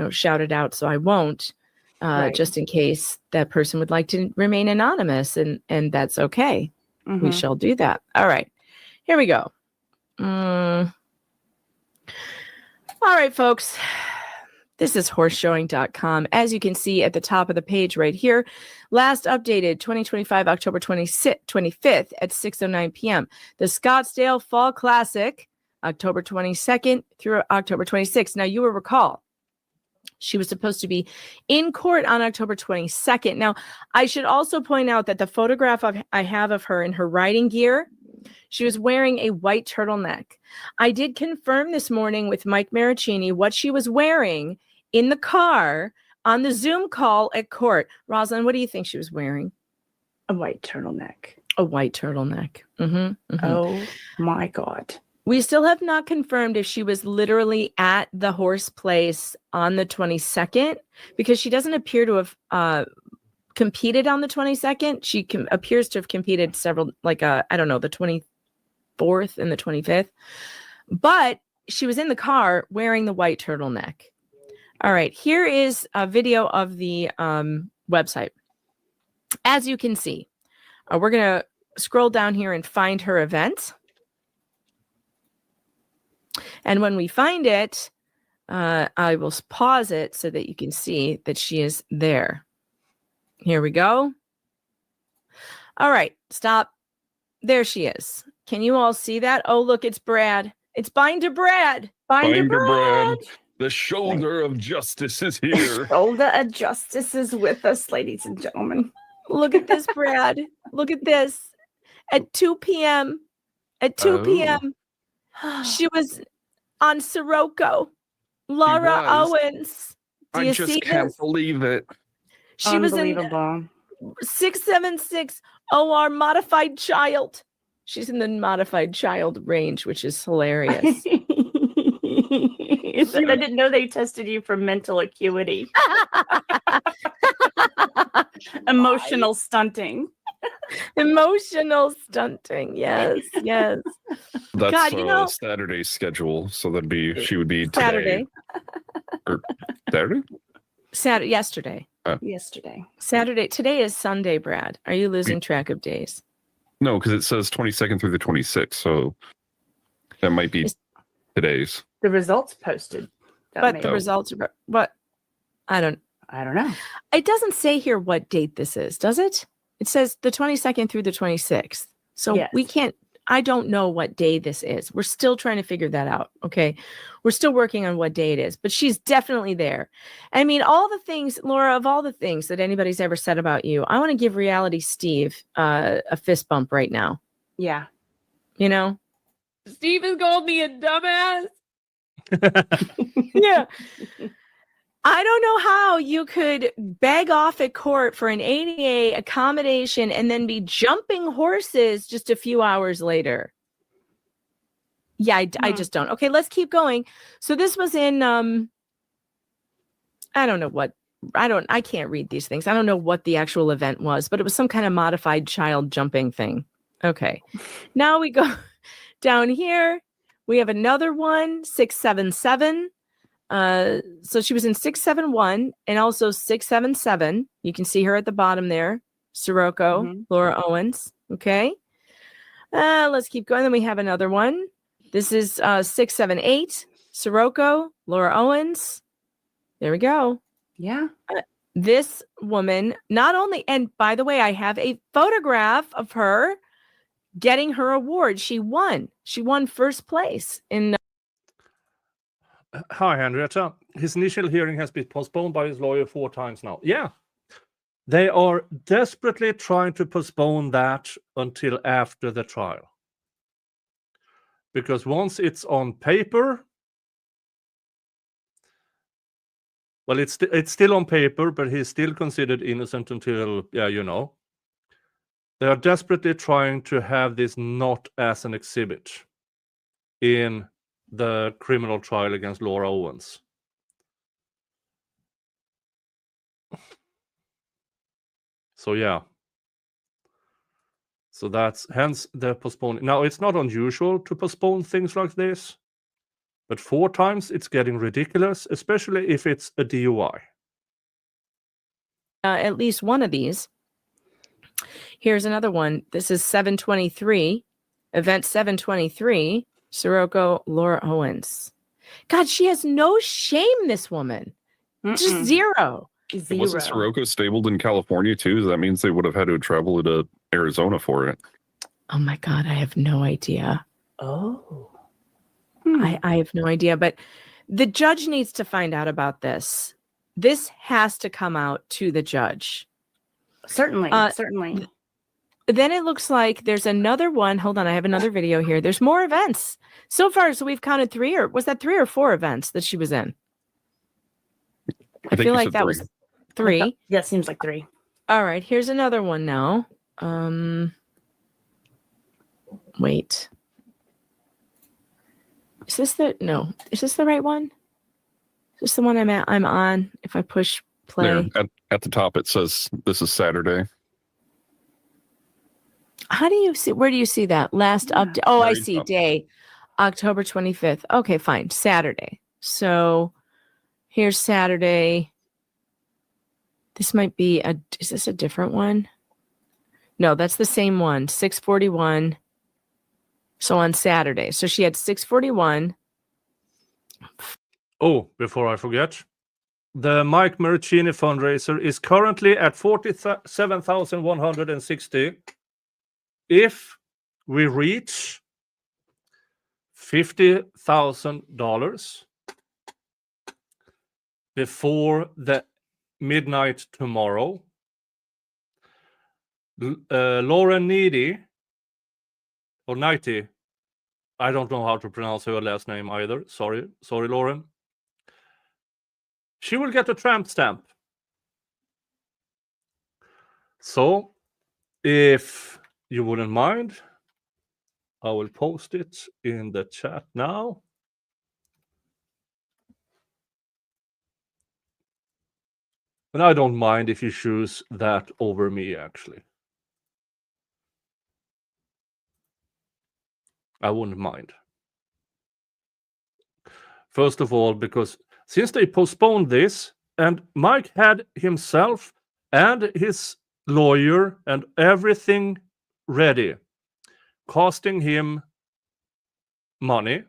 shouted out, so I won't. Right. Just in case that person would like to remain anonymous, and that's okay. We shall do that. All right, here we go. All right, folks. This is horseshowing.com. As you can see at the top of the page right here, last updated 2025, October 25th at 6:09 p.m. The Scottsdale Fall Classic, October 22nd through October 26th. Now, you will recall, she was supposed to be in court on October 22nd. Now, I should also point out that the photograph I have of her in her riding gear, she was wearing a white turtleneck. I did confirm this morning with Mike Maricini what she was wearing in the car on the Zoom call at court. Rosalind, what do you think she was wearing? A white turtleneck. A white turtleneck. Oh my God. We still have not confirmed if she was literally at the horse place on the 22nd, because she doesn't appear to have competed on the 22nd. She appears to have competed several, the 24th and the 25th. But she was in the car wearing the white turtleneck. All right, here is a video of the website. As you can see, we're going to scroll down here and find her event. And when we find it, I will pause it so that you can see that she is there. Here we go. All right, stop. There she is. Can you all see that? Oh, look, it's Brad. It's Binder Brad. Binder Brad. The shoulder of justice is here. Shoulder of justice is with us, ladies and gentlemen. Look at this, Brad. Look at this. At 2 p.m. At 2 p.m. She was on Sirocco. Laura was. Owens. Do you I see just can't this? believe it. She was in Unbelievable. 676 OR modified child. She's in the modified child range, which is hilarious. I didn't know they tested you for mental acuity. Emotional stunting. Emotional stunting. Yes, yes. That's God, you know, Saturday's schedule. So that'd be she would be Saturday. today or Saturday. Saturday, yesterday. Yesterday. Saturday. Today is Sunday, Brad. Are you losing track of days? No, because it says 22nd through the 26th. So that might be today's. The results posted. But the results are what? I don't know. It doesn't say here what date this is, does it? It says the 22nd through the 26th. So Yes. we can't, I don't know what day this is. We're still trying to figure that out. Okay. We're still working on what day it is, but she's definitely there. I mean, all the things, Laura, of all the things that anybody's ever said about you, I want to give Reality Steve a fist bump right now. Yeah. You know, Steve has called me a dumbass. Yeah. I don't know how you could beg off at court for an ADA accommodation and then be jumping horses just a few hours later. Yeah, I just don't. Okay, let's keep going. So this was in I don't know what. I can't read these things. I don't know what the actual event was, but it was some kind of modified child jumping thing. Okay. Now we go down here. We have another one, 677. So she was in 671 and also 677. You can see her at the bottom there. Sirocco, Laura Owens. Okay. Let's keep going. Then we have another one. This is 678. Sirocco, Laura Owens. There we go. Yeah. This woman not only, and by the way, I have a photograph of her getting her award. She won. She won first place in. Hi, Henrietta. His initial hearing has been postponed by his lawyer 4 times now. Yeah. They are desperately trying to postpone that until after the trial. Because once it's on paper, well, it's still on paper, but he's still considered innocent until, yeah, you know. They are desperately trying to have this not as an exhibit in the criminal trial against Laura Owens. So yeah. So that's hence the postponing. Now, it's not unusual to postpone things like this, but 4 times it's getting ridiculous, especially if it's a DUI. At least one of these. Here's another one. This is 723, event 723, Sirocco, Laura Owens. God, she has no shame, this woman. Just zero. Wasn't Sirocco stabled in California too? That means they would have had to travel to Arizona for it. Oh my God, I have no idea. Oh. I have no idea, but the judge needs to find out about this. This has to come out to the judge. Certainly, certainly. Then it looks like there's another one. Hold on, I have another video here. There's more events. So far, so we've counted 3, or was that 3 or 4 events that she was in? I feel like that was 3. Yeah, seems like 3. All right, here's another one now. Wait. Is this the right one? Is this the one I'm on? If I push play. There, at the top it says this is Saturday. How do you see, where do you see that? Last update. Oh, I see. Top. Day, October 25th. Okay, fine. Saturday. So here's Saturday. This might be is this a different one? No, that's the same one. 641. So on Saturday. So she had 641. Oh, before I forget, the Mike Maricini fundraiser is currently at 47,160. If we reach $50,000 before the midnight tomorrow, Laura Needy, or Nighty, I don't know how to pronounce her last name either. Sorry, Lauren. She will get a tramp stamp. So, if you wouldn't mind, I will post it in the chat now. And I don't mind if you choose that over me, actually. I wouldn't mind. First of all, because since they postponed this, and Mike had himself and his lawyer and everything ready, costing him money,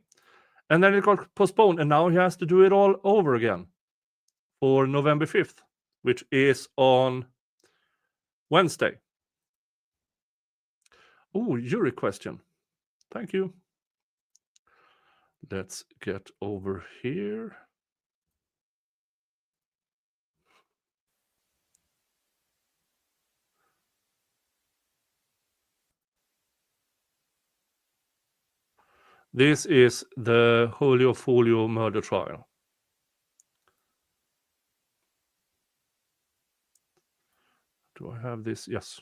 and then it got postponed, and now he has to do it all over again for November 5th, which is on Wednesday. Oh, jury question. Thank you. Let's get over here. This is the Julio Folio murder trial. Do I have this? Yes.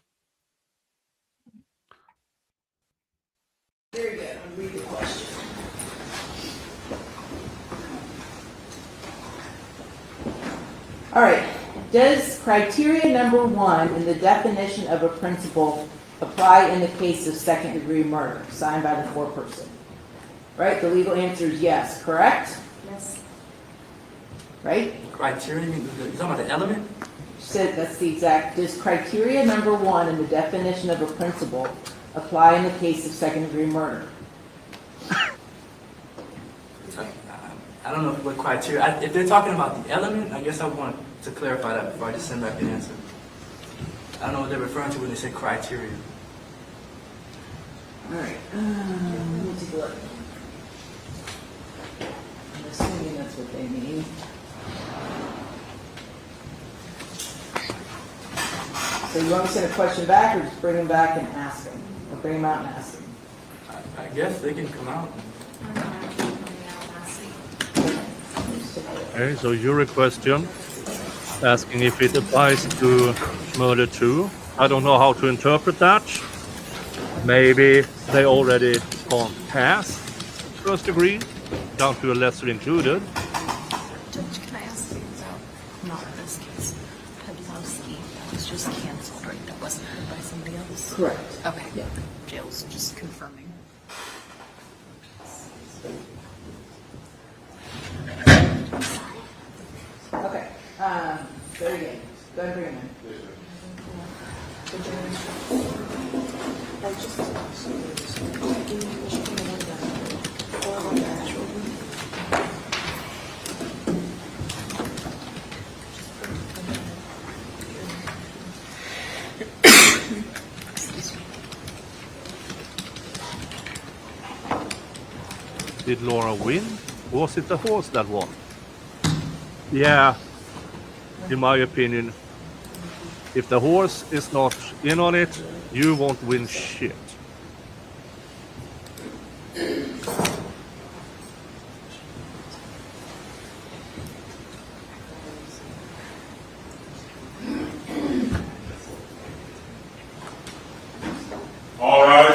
Very good. I'll read the question. All right. Does criteria number 1 in the definition of a principal apply in the case of second-degree murder, signed by the foreperson? Right? The legal answer is yes, correct? Yes. Right? Criteria, you talking about the element? Said that's the exact. Does criteria number 1 in the definition of a principal apply in the case of second-degree murder? I don't know what criteria. If they're talking about the element, I guess I want to clarify that before I just send back the answer. I don't know what they're referring to when they say criteria. All right. Let me take a look. I'm assuming that's what they mean. So you want me to send a question back, or just bring them back and ask them? Or bring them out and ask them? I guess they can come out. Okay, so jury question asking if it applies to murder 2. I don't know how to interpret that. Maybe they already gone past first degree, down to a lesser included. Judge, can I ask you about not this case? Pedlowski was just canceled, right? That wasn't heard by somebody else? Correct. Okay. Yeah. Jail's just confirming. Okay. Very good. Go ahead and bring them in. Did Laura win? Was it the horse that won? Yeah, in my opinion, if the horse is not in on it, you won't win shit. All right.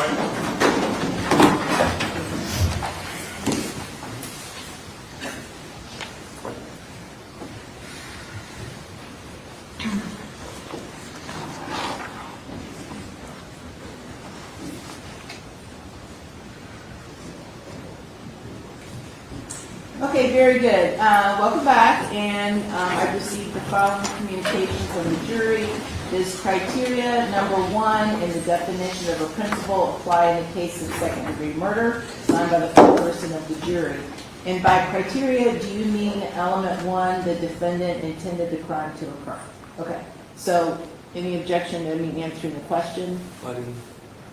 Okay, very good. Welcome back, and I've received the following communication from the jury. Does criteria number 1 in the definition of a principal apply in the case of second-degree murder, signed by the foreperson of the jury? And by criteria, do you mean element 1, the defendant intended the crime to occur? Okay, so any objection to me answering the question?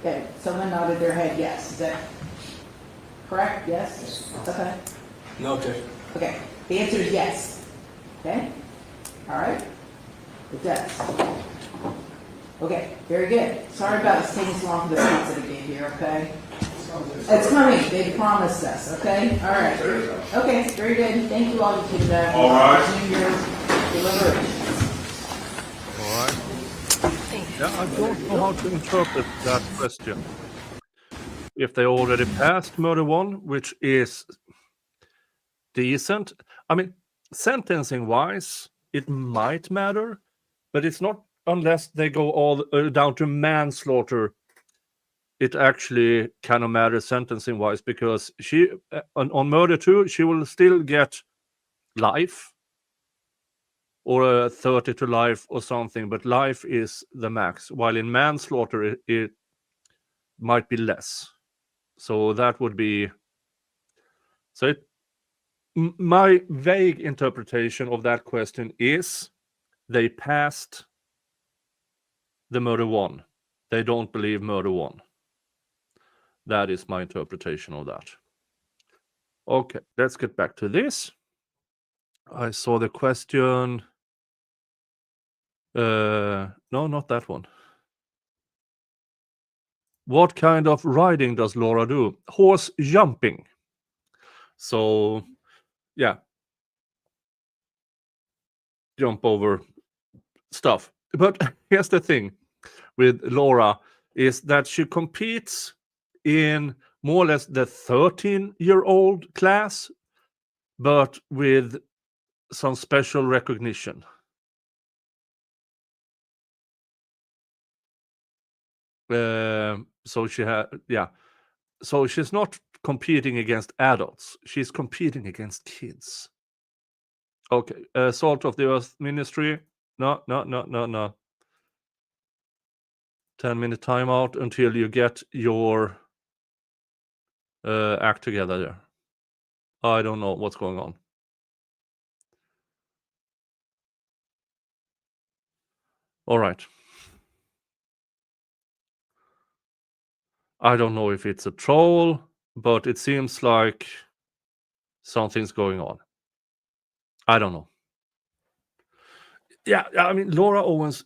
Okay, someone nodded their head yes. Is that correct? Yes? Okay. No objection. Okay, the answer is yes. Okay? All right? It does. Okay, very good. Sorry about this taking so long for the pizza to get here, okay? It's coming. They promised us, okay? All right. Okay, very good. Thank you all. You can All right. continue your deliberations. All right. Yeah, I don't know how to interpret that question. If they already passed murder 1, which is decent. I mean, sentencing wise, it might matter, but it's not unless they go all down to manslaughter it actually kind of matters sentencing wise, because she on murder 2 she will still get life or 30 to life or something, but life is the max, while in manslaughter it might be less. So that would be my vague interpretation of that question is they passed the murder 1. They don't believe murder 1. That is my interpretation of that. Okay, let's get back to this. I saw the question. No, not that one. What kind of riding does Laura do? Horse jumping. So, yeah. Jump over stuff. But here's the thing with Laura is that she competes in more or less the 13-year-old class, but with some special recognition. So she had, yeah. So she's not competing against adults. She's competing against kids. Okay. Salt of the Earth Ministry. No. 10-minute timeout until you get your act together there. I don't know what's going on. All right. I don't know if it's a troll, but it seems like something's going on. I don't know. Yeah, I mean, Laura Owens,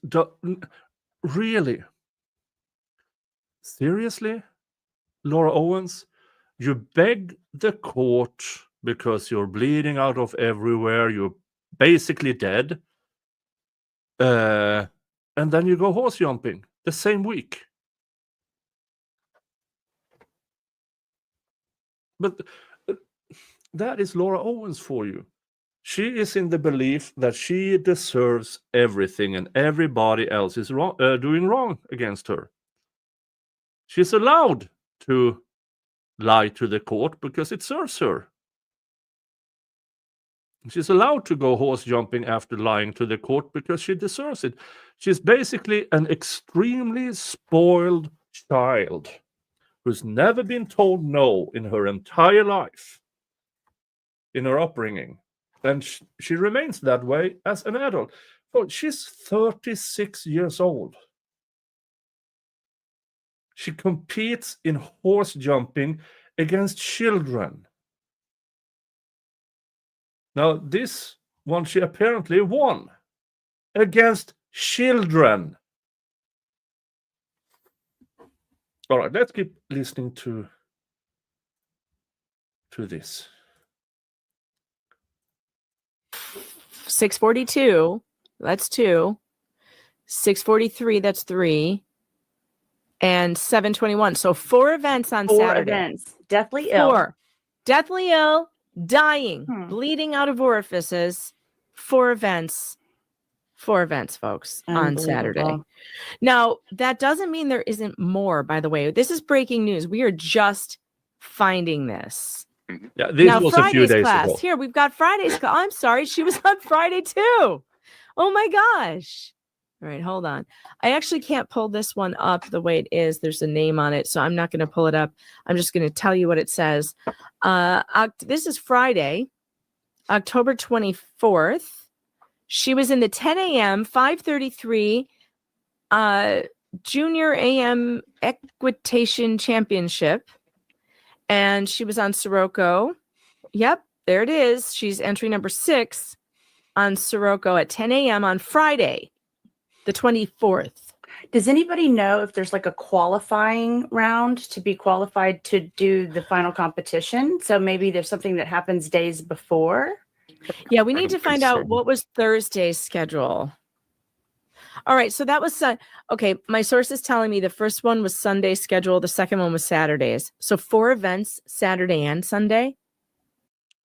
really? Seriously? Laura Owens, you beg the court because you're bleeding out of everywhere, you're basically dead, and then you go horse jumping the same week. But that is Laura Owens for you. She is in the belief that she deserves everything and everybody else is wrong, doing wrong against her. She's allowed to lie to the court because it serves her. She's allowed to go horse jumping after lying to the court because she deserves it. She's basically an extremely spoiled child who's never been told no in her entire life, in her upbringing. And she remains that way as an adult. Oh, she's 36 years old. She competes in horse jumping against children. Now, this one she apparently won against children. All right, let's keep listening to this. 642, that's 2. 643, that's 3. And 721. So 4 events on 4 Saturday. events. Deathly ill. 4. Deathly ill, dying, bleeding out of orifices. 4 events. 4 events, folks, on Saturday. Now, that doesn't mean there isn't more, by the way. This is breaking news. We are just finding this. Yeah, this now, was Friday's a few days class. ago. Here, we've got Friday's class. I'm sorry. She was on Friday, too. Oh, my gosh. All right, hold on. I actually can't pull this one up the way it is. There's a name on it, so I'm not going to pull it up. I'm just going to tell you what it says. This is Friday, October 24th. She was in the 10 a.m., 5:33 Junior AM Equitation Championship, and she was on Sirocco. Yep, there it is. She's entry number 6 on Sirocco at 10 a.m. on Friday, the 24th. Does anybody know if there's like a qualifying round to be qualified to do the final competition? So maybe there's something that happens days before. Yeah, we need to find out what was Thursday's schedule. All right, so that was okay. My source is telling me the first one was Sunday schedule. The second one was Saturdays. So 4 events, Saturday and Sunday.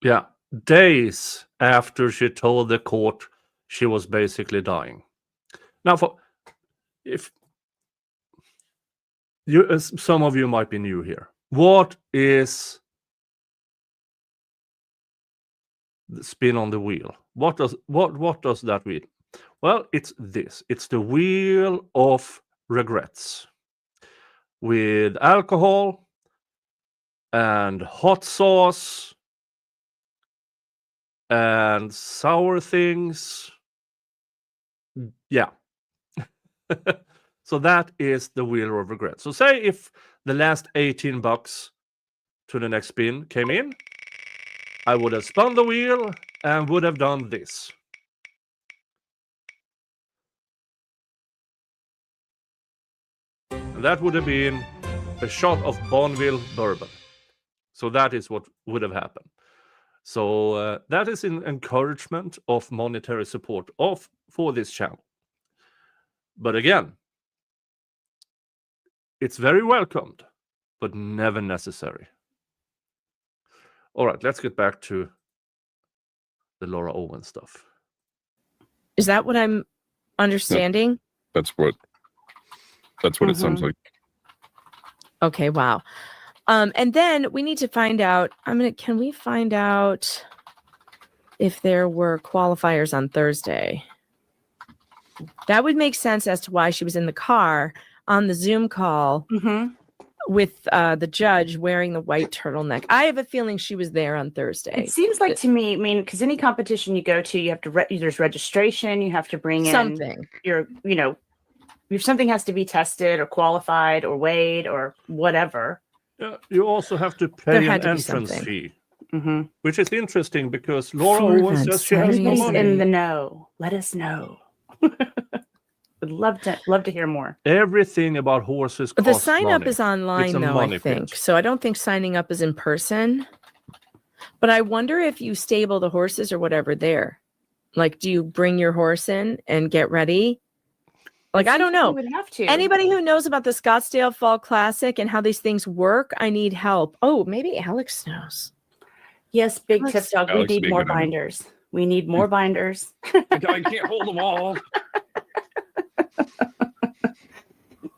Yeah, days after she told the court she was basically dying. Now, if some of you might be new here. What is the spin on the wheel? What does that mean? Well, it's this. It's the wheel of regrets with alcohol and hot sauce and sour things. Yeah. So that is the wheel of regret. So say if the last $18 to the next spin came in, I would have spun the wheel and would have done this. And that would have been a shot of Bonneville bourbon. So that is what would have happened. So that is an encouragement of monetary support for this channel. But again, it's very welcomed, but never necessary. All right, let's get back to the Laura Owens stuff. Is that what I'm understanding? That's what it sounds like. Okay, wow. And then we need to find out, can we find out if there were qualifiers on Thursday? That would make sense as to why she was in the car on the Zoom call with the judge wearing the white turtleneck. I have a feeling she was there on Thursday. It seems like to me, because any competition you go to, you have to, there's registration, you have to bring something. If something has to be tested or qualified or weighed or whatever. Yeah, you also have to pay an entrance fee, which is interesting because Laura Owens says she has no money. In the know. Let us know. Would love to hear more. Everything about horses costs The sign money. up is online, though, I think. Pit. So I don't think signing up is in person. But I wonder if you stable the horses or whatever there. Like, do you bring your horse in and get ready? Like, I don't know. Would have to. Anybody who knows about the Scottsdale Fall Classic and how these things work, I need help. Oh, maybe Alex knows. Yes, Big Tip Dog. We need more binders. We need more binders. I can't hold them all.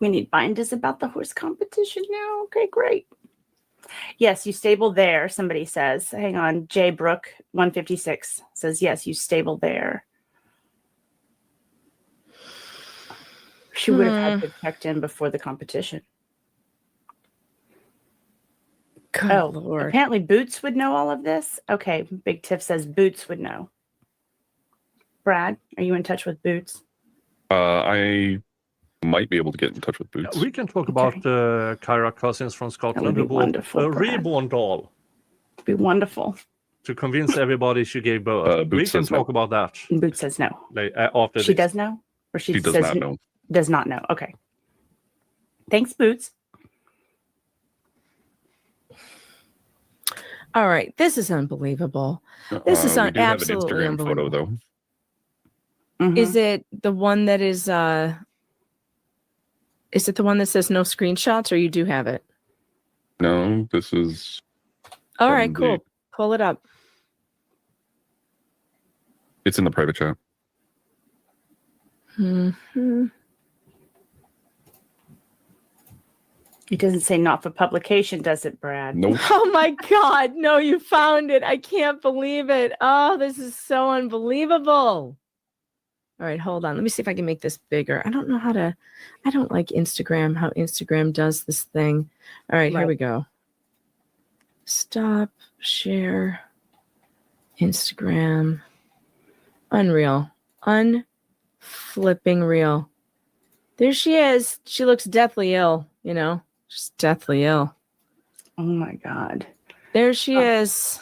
We need binders about the horse competition now. Okay, great. Yes, you stable there, somebody says. Hang on. J. Brook 156 says, yes, you stable there. She would have had to checked in before the competition. Good Lord. Apparently Boots would know all of this. Okay, Big Tiff says Boots would know. Brad, are you in touch with Boots? I might be able to get in touch with Boots. We can talk about Kyra Cousins from Scotland who bought a reborn doll. It'd be wonderful. To convince everybody she gave birth. We can talk about that. Boots says no. After she does know? Or she does says not know. Does not know. Okay. Thanks, Boots. All right. This is unbelievable. This is absolutely have an Instagram unbelievable. photo, though. Is it the one that is it the one that says no screenshots, or you do have it? No, this is. All right, cool. Pull it up. It's in the private chat. It doesn't say not for publication, does it, Brad? Nope. Oh my God. No, you found it. I can't believe it. Oh, this is so unbelievable. All right, hold on. Let me see if I can make this bigger. I don't know how to, I don't like Instagram, how Instagram does this thing. All right, here we go. Stop, share, Instagram. Unreal. Unflipping real. There she is. She looks deathly ill, you know, just deathly ill. Oh my God. There she is.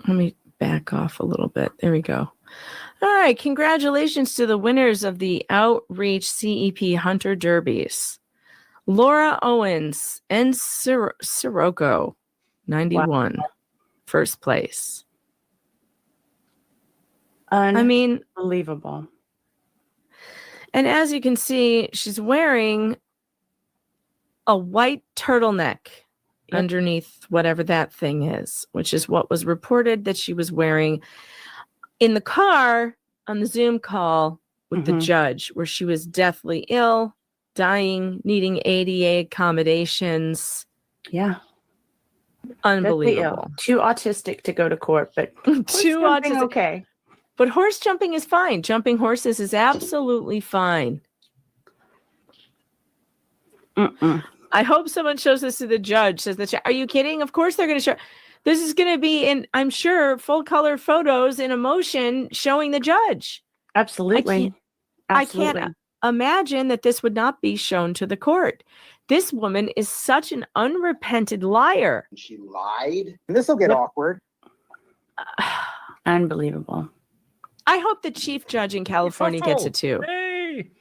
Let me back off a little bit. There we go. All right. Congratulations to the winners of the Outreach CEP Hunter Derbies. Laura Owens and Sirocco, 91, first place. Unbelievable. And as you can see, she's wearing a white turtleneck underneath whatever that thing is, which is what was reported that she was wearing in the car on the Zoom call with the judge, where she was deathly ill, dying, needing ADA accommodations. Yeah. Deathly Unbelievable. ill. Too autistic to go to court, but Too autistic. Okay. But horse jumping is fine. Jumping horses is absolutely fine. I hope someone shows this to the judge. Says the are you kidding? Of course they're going to show. This is going to be in, I'm sure, full color photos in emotion showing the judge. Absolutely. I can't imagine that this would not be shown to the court. This woman is such an unrepented liar. She lied. This will get awkward. Unbelievable. I hope the chief judge in California gets it too. Hey,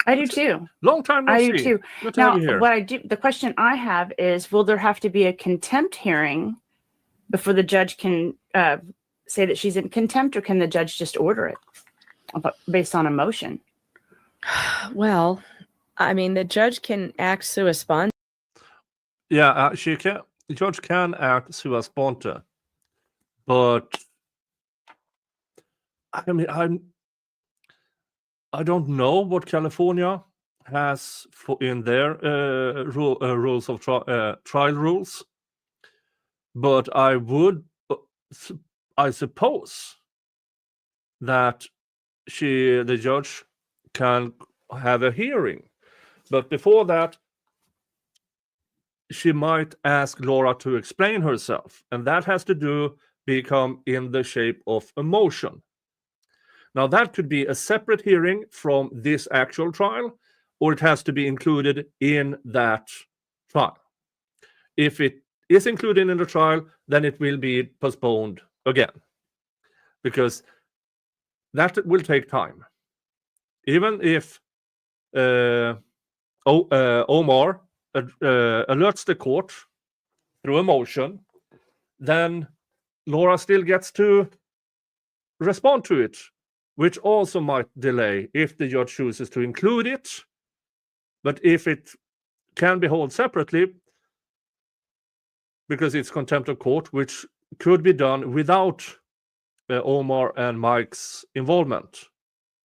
I do too. long time no I see. do too. Good to have Now, you here. what I do, the question I have is, will there have to be a contempt hearing before the judge can say that she's in contempt, or can the judge just order it based on emotion? Well, I mean, the judge can act sua sponte. Yeah, the judge can act sua sponte, but I mean, I don't know what California has in their rules of trial rules, but I suppose that the judge can have a hearing, but before that, she might ask Laura to explain herself, and that has to become in the shape of a motion. Now, that could be a separate hearing from this actual trial, or it has to be included in that trial. If it is included in the trial, then it will be postponed again, because that will take time. Even if Omar alerts the court through a motion, then Laura still gets to respond to it, which also might delay if the judge chooses to include it. But if it can be held separately, because it's contempt of court, which could be done without Omar and Mike's involvement,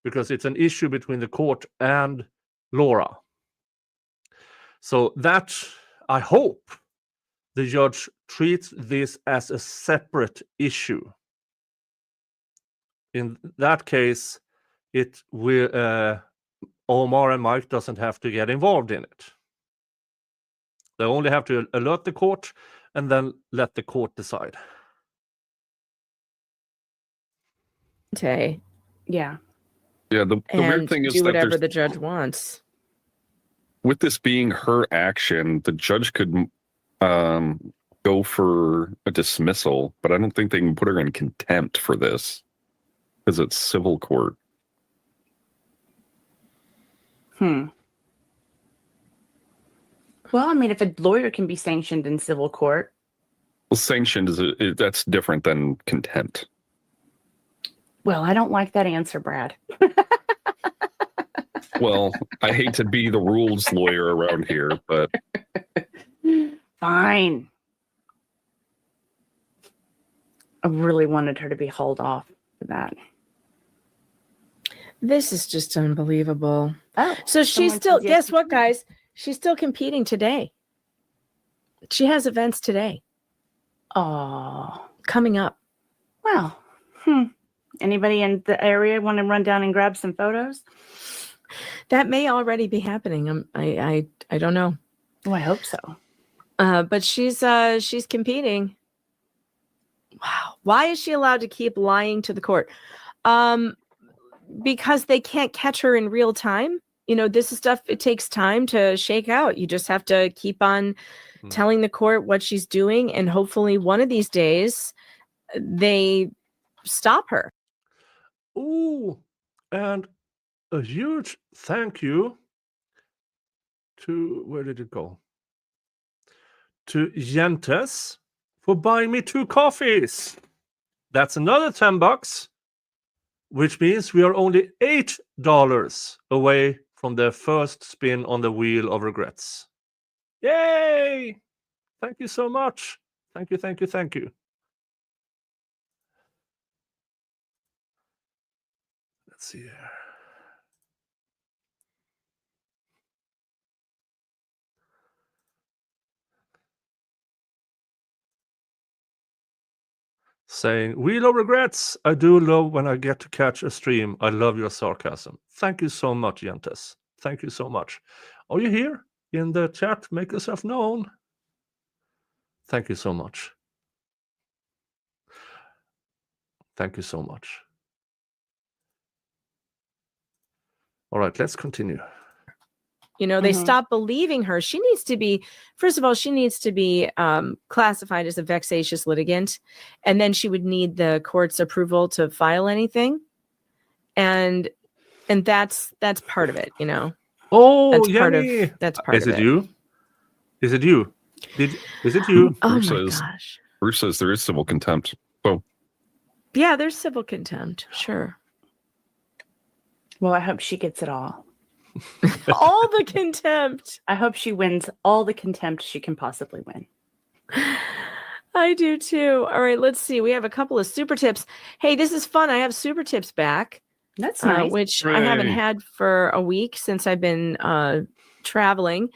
because it's an issue between the court and Laura. So that, I hope, the judge treats this as a separate issue. In that case, it will Omar and Mike doesn't have to get involved in it. They only have to alert the court and then let the court decide. Yeah. Yeah. Yeah, the weird thing is do that whatever the judge wants. with this being her action, the judge could go for a dismissal, but I don't think they can put her in contempt for this because it's civil court. Well, I mean, if a lawyer can be sanctioned in civil court. Well, sanctioned that's different than contempt. Well, I don't like that answer, Brad. Well, I hate to be the rules lawyer around here, but Fine. I really wanted her to be hauled off for that. This is just unbelievable. Oh, so she's someone still, says yes guess what, guys? She's still competing today. She has events today. Oh, coming up. Well, anybody in the area want to run down and grab some photos? That may already be happening. I don't know. Oh, I hope so. But she's competing. Wow. Why is she allowed to keep lying to the court? Because they can't catch her in real time. You know, this is stuff, it takes time to shake out. You just have to keep on telling the court what she's doing, and hopefully one of these days they stop her. Ooh, and a huge thank you to, where did it go? To Jentes for buying me 2 coffees. That's another $10, which means we are only $8 away from the first spin on the wheel of regrets. Yay! Thank you so much. Thank you, thank you, thank you. Let's see here. saying, "Wheel of Regrets. I do love when I get to catch a stream. I love your sarcasm." Thank you so much, Jentes. Thank you so much. Are you here in the chat? Make yourself known. Thank you so much. Thank you so much. All right, let's continue. You know, they stop believing her. She needs to be, first of all, she needs to be classified as a vexatious litigant. And then she would need the court's approval to file anything. And that's part of it, you know. Oh, that's part of Jenny. that's part Is of it it. you? Is it you? Is it you? Oh Bruce my says, gosh. Bruce says there is civil contempt. So Yeah, there's civil contempt. Sure. Well, I hope she gets it all. All the contempt. I hope she wins all the contempt she can possibly win. I do too. All right, let's see. We have a couple of super tips. Hey, this is fun. I have super tips back. That's nice. Which I haven't Hooray. had for a week since I've been traveling.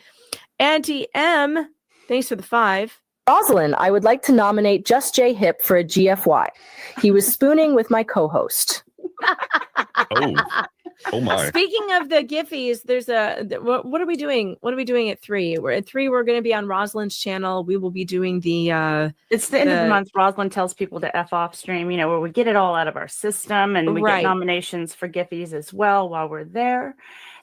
Auntie M, thanks for the 5. Rosalind, I would like to nominate Just J Hip for a GFY. He was spooning with my co-host. Oh my. Speaking of the Giphies, there's what are we doing? What are we doing at 3? We're at 3. We're going to be on Rosalind's channel. We will be doing the it's the end of the month. Rosalind tells people to F off stream, you know, where we get it all out of our system, and we get nominations for Giphies as well while we're there.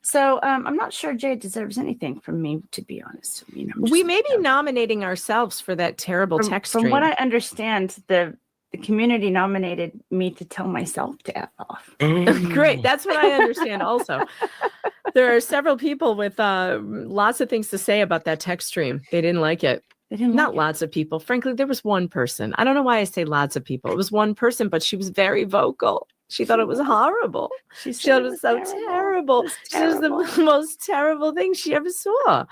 So I'm not sure Jay deserves anything from me, to be honest. You know, we may be nominating ourselves for that terrible text stream. From what I understand, the community nominated me to tell myself to F off. Great. That's what I understand also. There are several people with lots of things to say about that text stream. They didn't like it. Not lots of people. Frankly, there was one person. I don't know why I say lots of people. It was one person, but she was very vocal. She thought it was horrible. She thought it was so terrible. She was the most terrible thing she ever saw.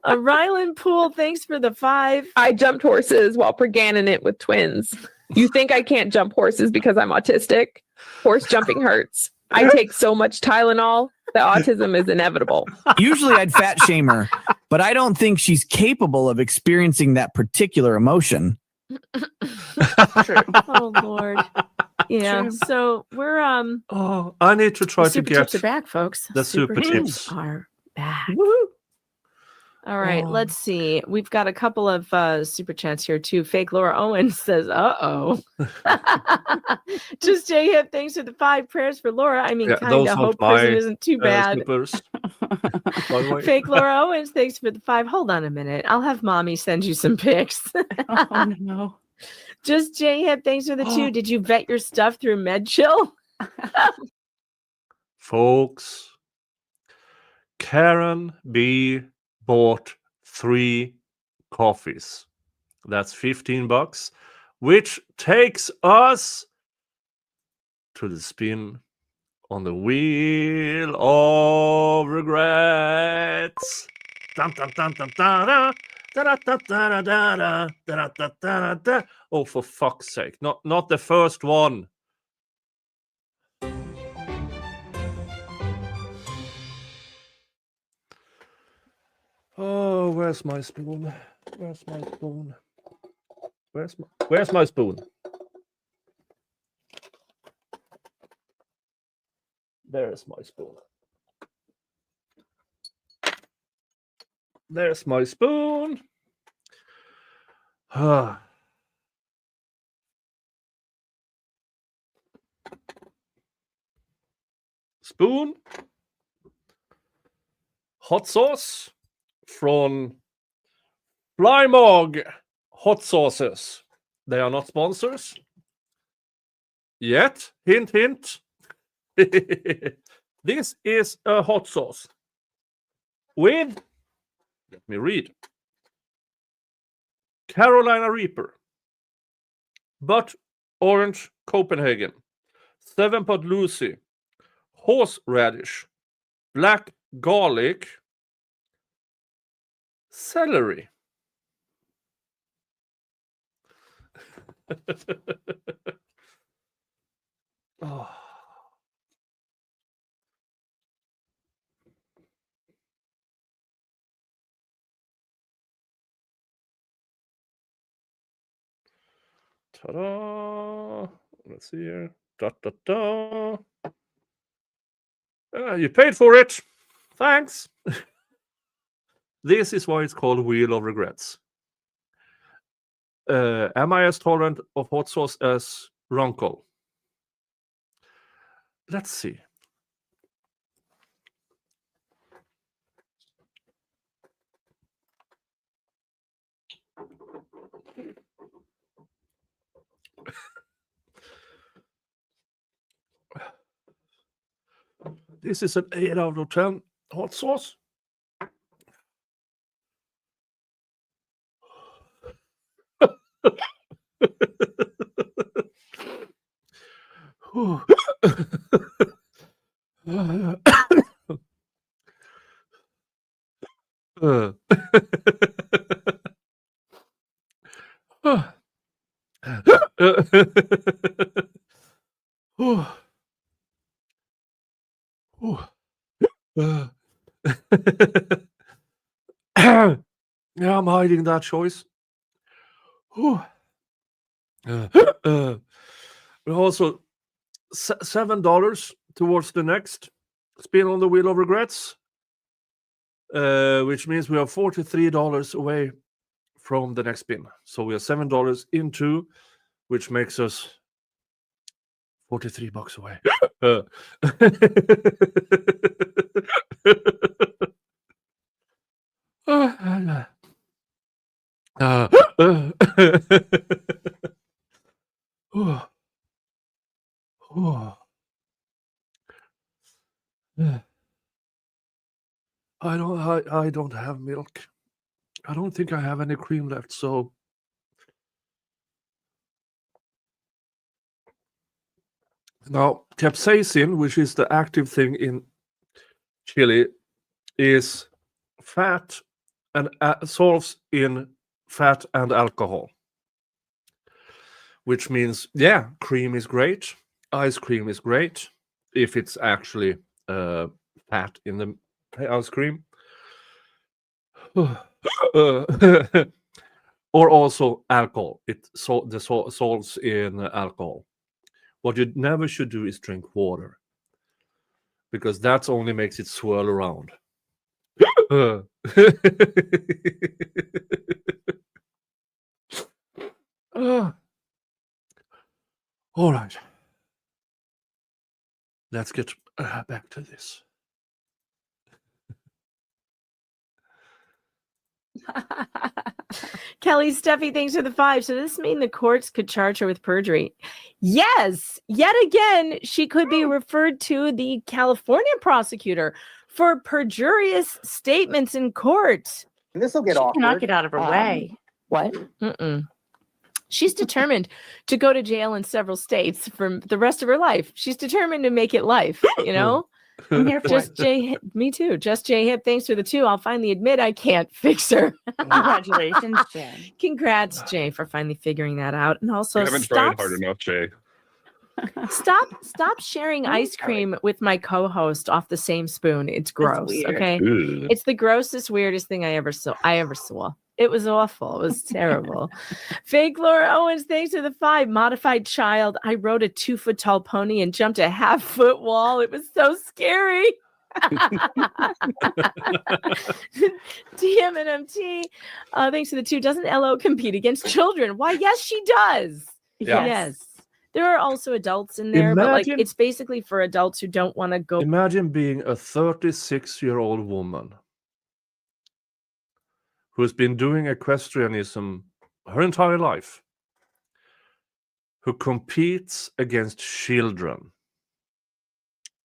Ryland Poole, thanks for the 5. I jumped horses while preganning it with twins. You think I can't jump horses because I'm autistic? Horse jumping hurts. I take so much Tylenol that autism is inevitable. Usually I'd fat shame her, but I don't think she's capable of experiencing that particular emotion. Oh Lord. Yeah. True. So we're Oh, I need to try to super get tips are back, folks. the super tips. Are back. Woohoo. All right, let's see. We've got a couple of super chats here too. Fake Laura Owens says, "Uh-oh." Just J Hip, thanks for the 5 prayers for Laura. I mean, kind of hope prison isn't too bad. Fake Laura Owens, thanks for the 5. Hold on a minute. I'll have mommy send you some pics. Oh no. Just J Hip, thanks for the 2. Did you vet your stuff through MedChill? Folks, Karen B bought 3 coffees. That's $15, which takes us to the spin on the wheel of regrets. Dun, dun, dun, dun, dun, dun. Da-da-da-da-da-da-da-da-da-da-da. Oh, for fuck's sake. Not the first one. Oh, where's my spoon? Where's my spoon? Where's my spoon? There's my spoon. There's my spoon. Spoon. Hot sauce from Flymog Hot Sauces. They are not sponsors yet. Hint, hint. This is a hot sauce with, let me read, Carolina Reaper, but Orange Copenhagen, 7-pot Lucy, horseradish, black garlic, celery. Oh. Ta-da! Let's see here. Da, da, da. You paid for it. Thanks. This is why it's called Wheel of Regrets. Am I as tolerant of hot sauce as Ronco? Let's see. This is an 8 out of 10 hot sauce. Yeah, I'm hiding that choice. Also, $7 towards the next spin on the Wheel of Regrets, which means we are $43 away from the next spin. So we are $7 into, which makes us $43 away. I don't have milk. I don't think I have any cream left, so now capsaicin, which is the active thing in chili, is fat and solves in fat and alcohol, which means, yeah, cream is great, ice cream is great if it's actually fat in the ice cream. Or also alcohol. It salts in alcohol. What you never should do is drink water, because that only makes it swirl around. All right. Let's get back to this. Kelly Steffi, thanks for the 5. So does this mean the courts could charge her with perjury? Yes. Yet again, she could be referred to the California prosecutor for perjurious statements in court. And this will get She awkward. cannot get out of her way. What? She's determined to go to jail in several states for the rest of her life. She's determined to make it life, you know? I'm here for Just it. Jay, me too. Just Jay Hip, thanks for the 2. I'll finally admit I can't fix her. Congratulations, Jay. Congrats, Jay, for finally figuring that out. And also, You haven't tried hard enough, Jay. stop sharing ice cream with my co-host off the same spoon. It's gross. weird. Okay, Ugh. it's the grossest, weirdest thing I ever saw. It was awful. It was terrible. Fake Laura Owens, thanks to the 5. Modified child. I rode a 2-foot tall pony and jumped a half-foot wall. It was so scary. TMNMT, thanks to the 2. Doesn't LO compete against children? Why, yes, she does. Yeah. Yes. There are also adults in there, but like Imagine- it's basically for adults who don't want to go. Imagine being a 36-year-old woman who's been doing equestrianism her entire life, who competes against children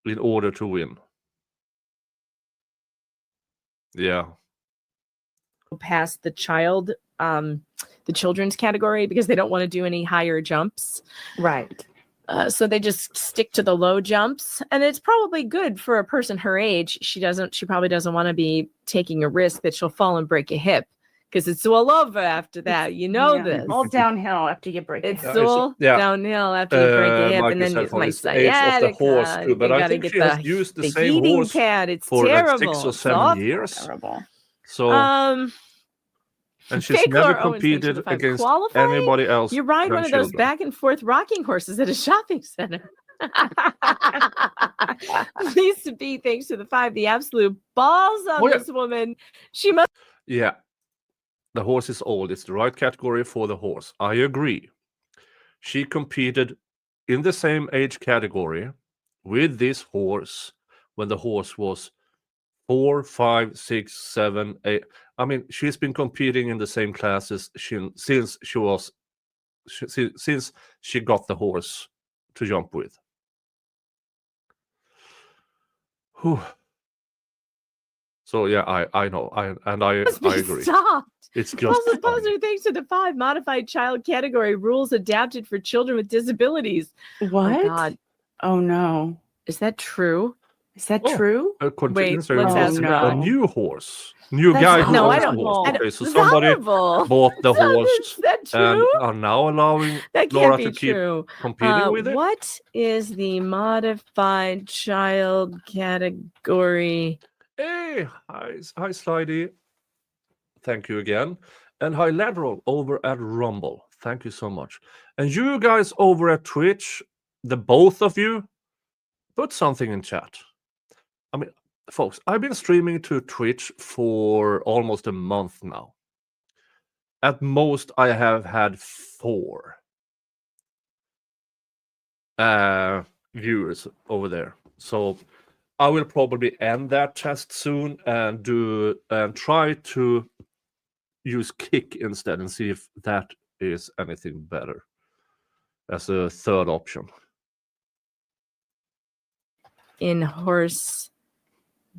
in order to win. Yeah. Past the children's category because they don't want to do any higher jumps. Right. So they just stick to the low jumps, and it's probably good for a person her age. She probably doesn't want to be taking a risk that she'll fall and break a hip, because it's all over after that. You know this. All downhill after you break It's it. all downhill after you break a hip, Like and you then said, it's for my the age of the sciatica. horse too, but You I gotta think get she has used the same heating horse pad. It's for terrible. like 6 or It's 7 awful. years. Terrible. So And she's Fake never Laura Owens, thanks for competed the 5. against Qualifying? anybody else. You ride than one of those children. back and forth rocking horses at a shopping center. Lisa B, thanks to the 5. The absolute balls on Oh, yeah. this woman. She must. Yeah. The horse is old. It's the right category for the horse. I agree. She competed in the same age category with this horse when the horse was 4, 5, 6, 7, 8. I mean, she's been competing in the same classes since she got the horse to jump with. Whew. So yeah, I know. I agree. Stopped. It's just Poser, thanks to the 5. Modified child category rules adapted for children with disabilities. What? Oh, God. Oh no. Is that true? Is that true? Wait, let's ask no. about a new horse. New That's guy who no, I owns don't the horse. know. Okay, so That's somebody horrible. bought the horse Is that and true? are now allowing That Laura can't be to keep true. competing with it. What is the modified child category? Hey, hi Slidey. Thank you again. And hi Lateral over at Rumble. Thank you so much. And you guys over at Twitch, the both of you, put something in chat. I mean, folks, I've been streaming to Twitch for almost a month now. At most, I have had 4 viewers over there. So I will probably end that test soon and try to use Kick instead and see if that is anything better as a third option. In horse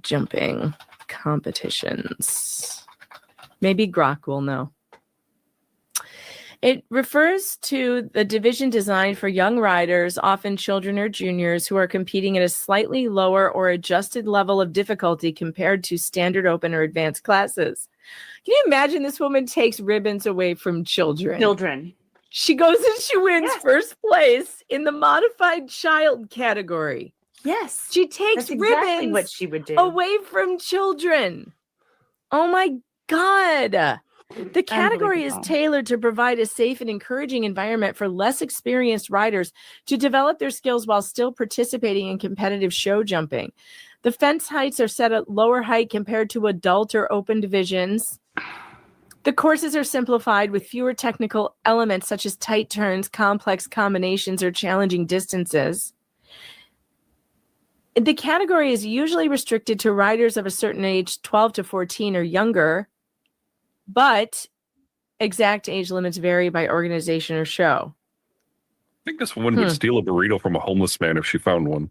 jumping competitions. Maybe Grok will know. It refers to the division designed for young riders, often children or juniors, who are competing at a slightly lower or adjusted level of difficulty compared to standard open or advanced classes. Can you imagine this woman takes ribbons away from children? She goes and she wins first place in the modified child category. Yes. She takes That's exactly ribbons what she would do. away from children. Oh my God. The category is tailored to provide a safe and encouraging environment for less experienced riders to develop their skills while still participating in competitive show jumping. The fence heights are set at lower height compared to adult or open divisions. The courses are simplified with fewer technical elements such as tight turns, complex combinations, or challenging distances. The category is usually restricted to riders of a certain age, 12 to 14 or younger, but exact age limits vary by organization or show. I think this woman would steal a burrito from a homeless man if she found one.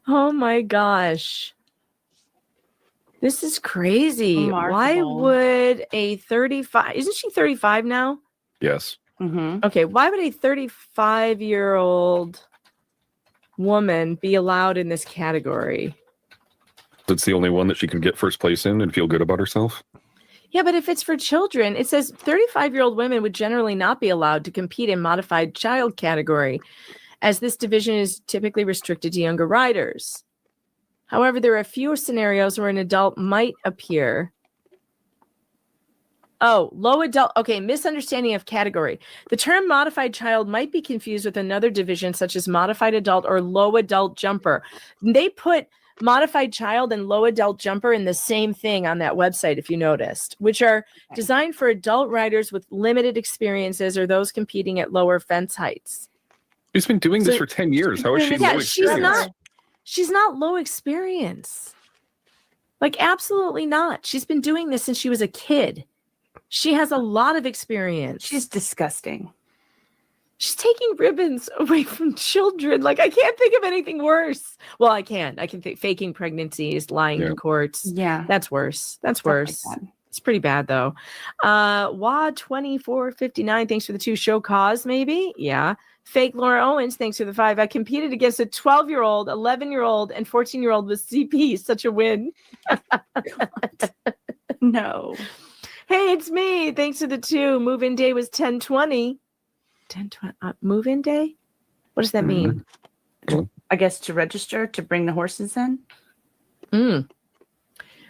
Oh my gosh. This is crazy. Remarkable. Why would a 35, isn't she 35 now? Yes. Mm-hmm. Okay, why would a 35-year-old woman be allowed in this category? It's the only one that she could get first place in and feel good about herself. Yeah, but if it's for children, it says 35-year-old women would generally not be allowed to compete in modified child category, as this division is typically restricted to younger riders. However, there are fewer scenarios where an adult might appear. Oh, low adult. Okay, misunderstanding of category. The term modified child might be confused with another division such as modified adult or low adult jumper. They put modified child and low adult jumper in the same thing on that website, if you noticed, which are designed for adult riders with limited experiences or those competing at lower fence heights. She's been doing this for 10 years. How is she low experience? She's not low experience. Like, absolutely not. She's been doing this since she was a kid. She has a lot of experience. She's disgusting. She's taking ribbons away from children. Like, I can't think of anything worse. Well, I can. I can think faking pregnancies, lying in courts. Yeah. That's worse. That's Stuff like worse. that. It's pretty bad, though. WA2459, thanks for the 2. Show cause, maybe? Yeah. Fake Laura Owens, thanks for the 5. I competed against a 12-year-old, 11-year-old, and 14-year-old with CP. Such a win. No. Hey, it's me. Thanks for the 2. Move-in day was 10:20. 10:20. Move-in day? What does that mean? I guess to register to bring the horses in.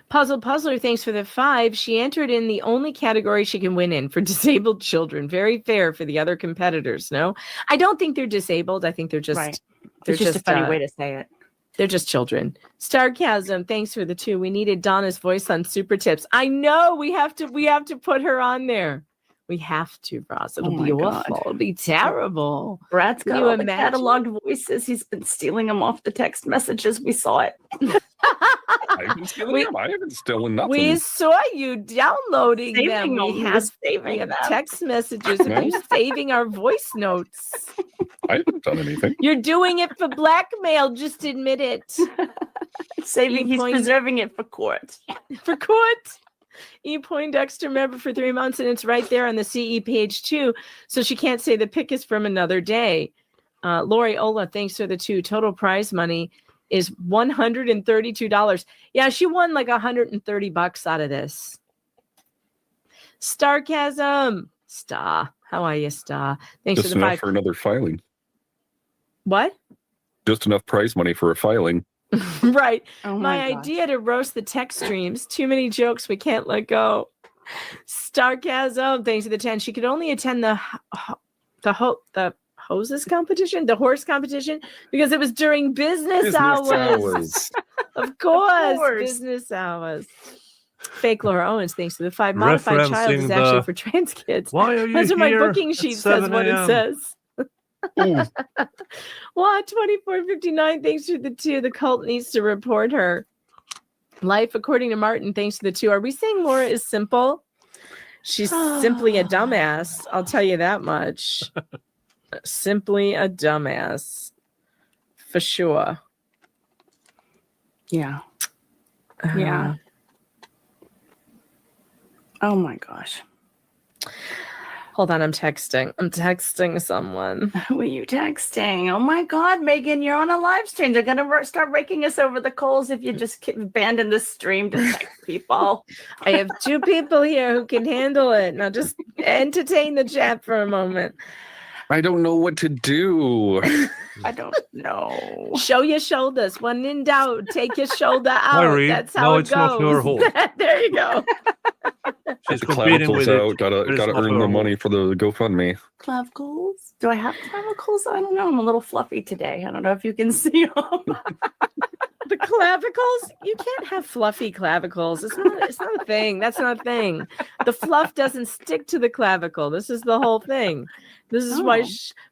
Puzzle Puzzler, thanks for the 5. She entered in the only category she can win in for disabled children. Very fair for the other competitors. No, I don't think they're disabled. I think they're just Right. they're It's just a funny way to say it. They're just children. Sarcasm, thanks for the 2. We needed Donna's voice on Super Tips. I know we have to put her on there. We have to, Ross. It'll be awful. It'll be terrible. Brad's got Can you all the imagine? cataloged voices. He's been stealing them off the text messages. We saw it. I've been stealing them. I haven't stolen nothing. We saw you downloading Saving them. them. We He have, was saving we have them. text messages of you saving our voice notes. I haven't done anything. You're doing it for blackmail. Just admit it. He's preserving it for court. For court. E-Poindexter member for 3 months, and it's right there on the CE page too. So she can't say the pick is from another day. Lori Ola, thanks for the 2. Total prize money is $132. Yeah, she won like $130 out of this. Starcasm. Star. How are you, Star? Thanks Just for the enough 5. for another filing. What? Just enough prize money for a filing. Right. Oh my gosh. idea to roast the text streams. Too many jokes we can't let go. Starcasm, thanks to the 10. She could only attend the hoses competition, the horse competition, because it was during business hours. Of course, business hours. Fake Laura Owens, thanks to the 5. Modified child is actually for trans kids. Why are you That's what my here booking at sheet says. 7 What it a.m.? says. What 2459, thanks to the 2. The cult needs to report her. Life according to Martin, thanks to the 2. Are we saying Laura is simple? She's simply a dumbass. I'll tell you that much. Simply a dumbass. For sure. Yeah. Yeah. Oh my gosh. Hold on, I'm texting. I'm texting someone. Who are you texting? Oh my God, Megan, you're on a live stream. They're gonna start raking us over the coals if you just abandon the stream to text people. I have 2 people here who can handle it. Now just entertain the chat for a moment. I don't know what to do. I don't know. Show your shoulders. When in doubt, take your shoulder out. Irene, That's how it it's not your goes. hole. There you go. She's The competing clavicles with out. it. Gotta It's not earn her the hole. money for the GoFundMe. Clavicles? Do I have clavicles? I don't know. I'm a little fluffy today. I don't know if you can see them. The clavicles? You can't have fluffy clavicles. It's not a thing. That's not a thing. The fluff doesn't stick to the clavicle. This is the whole thing. This is why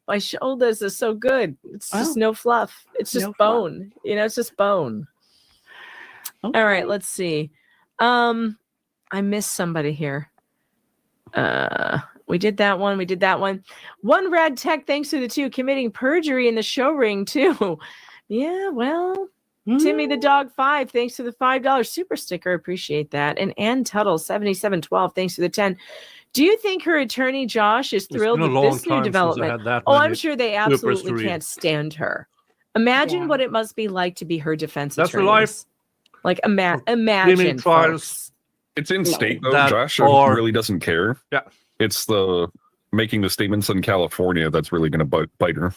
my shoulders are so good. It's just no fluff. It's just No fluff. bone. You know, it's just bone. Okay. All right, let's see. I missed somebody here. We did that one. We did that one. One Rad Tech, thanks to the 2, committing perjury in the show ring too. Yeah, well, Timmy the Dog 5, thanks to the $5 super sticker. Appreciate that. And Ann Tuttle 7712, thanks to the 10. Do you think her attorney Josh is thrilled been a with long this time new since I development? had that Oh, many I'm sure they supers to absolutely read. can't stand her. Imagine what it must be like to be her defense That's her attorney. life. Like imagine. Criminal trials. Folks. It's in state though. That Josh or- really doesn't care. Yeah. It's the making the statements in California that's really going to bite her.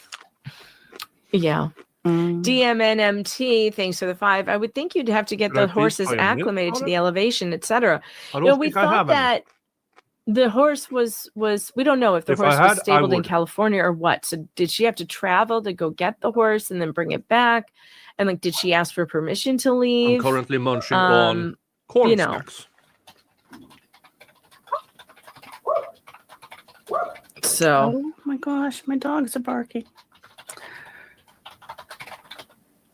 Yeah. DMNMT, thanks for the 5. I would think you'd have to get Did I the please horses try a minute acclimated to on the it? elevation, etc. I You don't know, we think I thought have any. that the horse was we don't know if the If I horse had, was I stabled in would. California or what. So did she have to travel to go get the horse and then bring it back? And like, did she ask for permission to I'm leave? currently munching on corn you know. snacks. So Oh my gosh, my dogs are barking.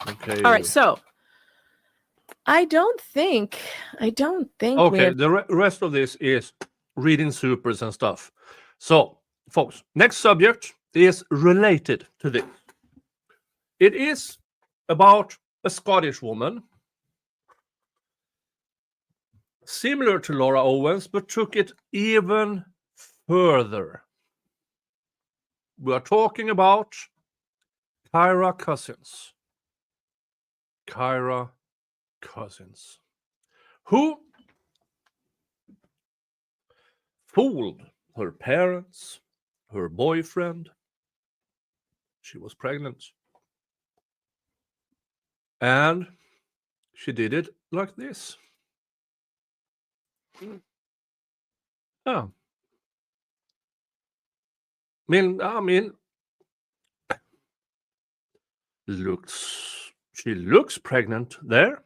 Okay. all right, so I don't think we Okay, have the rest of this is reading supers and stuff. So, folks, next subject is related to this. It is about a Scottish woman, similar to Laura Owens, but took it even further. We are talking about Kyra Cousins. Kyra Cousins, who fooled her parents, her boyfriend. She was pregnant. And she did it like this. Oh. I mean, she looks pregnant there.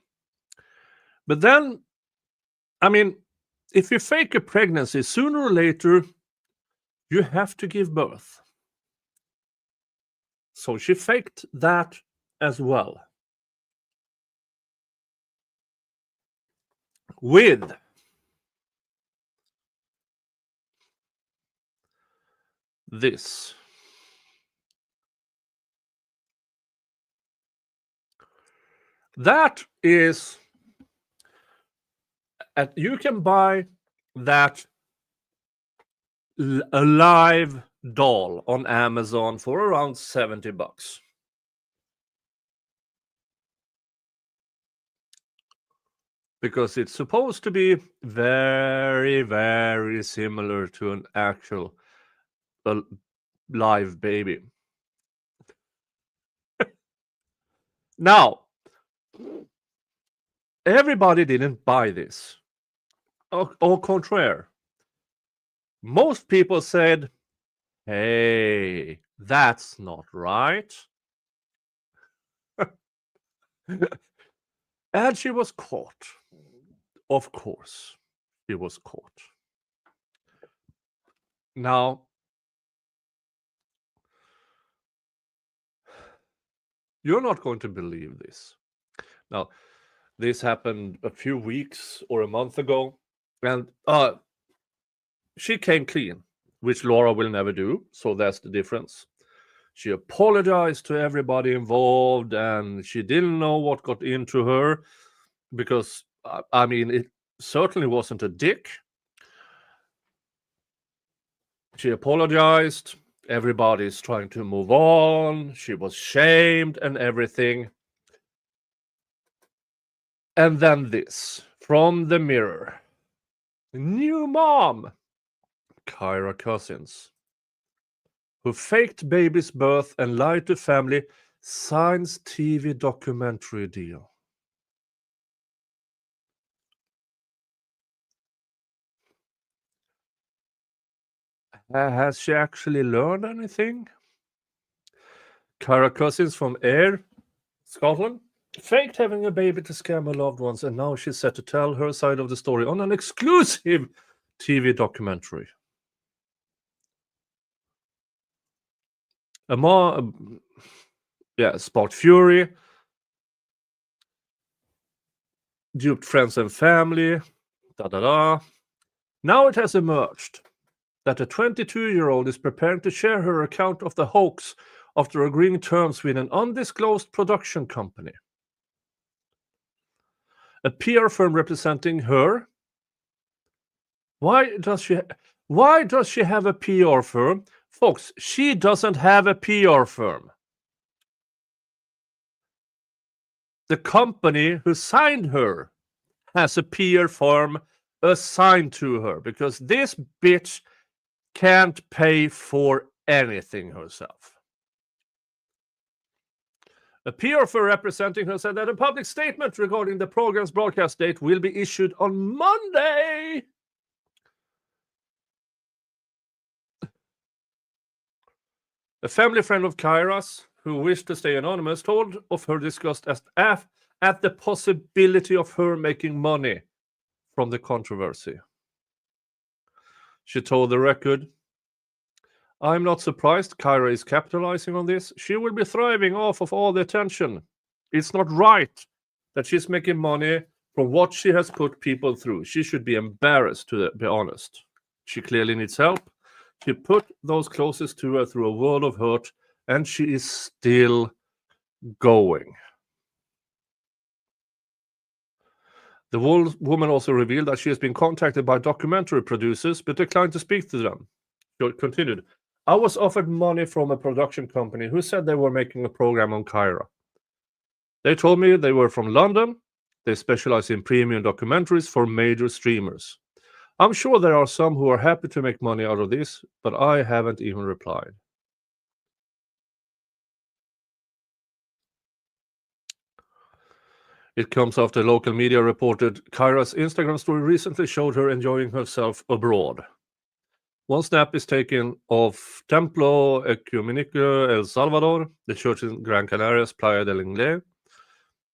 But then, I mean, if you fake a pregnancy, sooner or later, you have to give birth. So she faked that as well. With this. That is, you can buy that a live doll on Amazon for around $70. Because it's supposed to be very, very similar to an actual live baby. Now, everybody didn't buy this. Au contraire. Most people said, hey, that's not right. And she was caught. Of course, she was caught. Now, you're not going to believe this. Now, this happened a few weeks or a month ago, and she came clean, which Laura will never do, so that's the difference. She apologized to everybody involved, and she didn't know what got into her, because, I mean, it certainly wasn't a dick. She apologized. Everybody's trying to move on. She was shamed and everything. And then this, from the Mirror. New mom, Kyra Cousins, who faked baby's birth and lied to family, signs TV documentary deal. Has she actually learned anything? Kyra Cousins from Ayr, Scotland, faked having a baby to scam her loved ones, and now she's set to tell her side of the story on an exclusive TV documentary. Sparked fury, duped friends and family, Now it has emerged that a 22-year-old is preparing to share her account of the hoax after agreeing terms with an undisclosed production company. A PR firm representing her. Why does she have a PR firm? Folks, she doesn't have a PR firm. The company who signed her has a PR firm assigned to her, because this bitch can't pay for anything herself. A PR firm representing her said that a public statement regarding the program's broadcast date will be issued on Monday. A family friend of Kyra's, who wished to stay anonymous, told of her disgust at the possibility of her making money from the controversy. She told the Record, "I'm not surprised Kyra is capitalizing on this. She will be thriving off of all the attention. It's not right that she's making money from what she has put people through. She should be embarrassed, to be honest. She clearly needs help. She put those closest to her through a world of hurt, and she is still going." The woman also revealed that she has been contacted by documentary producers but declined to speak to them. She continued, "I was offered money from a production company who said they were making a program on Kyra. They told me they were from London. They specialize in premium documentaries for major streamers. I'm sure there are some who are happy to make money out of this, but I haven't even replied." It comes after local media reported Kyra's Instagram story recently showed her enjoying herself abroad. One snap is taken of Templo Ecumenico El Salvador, the church in Gran Canaria's Playa del Inglés.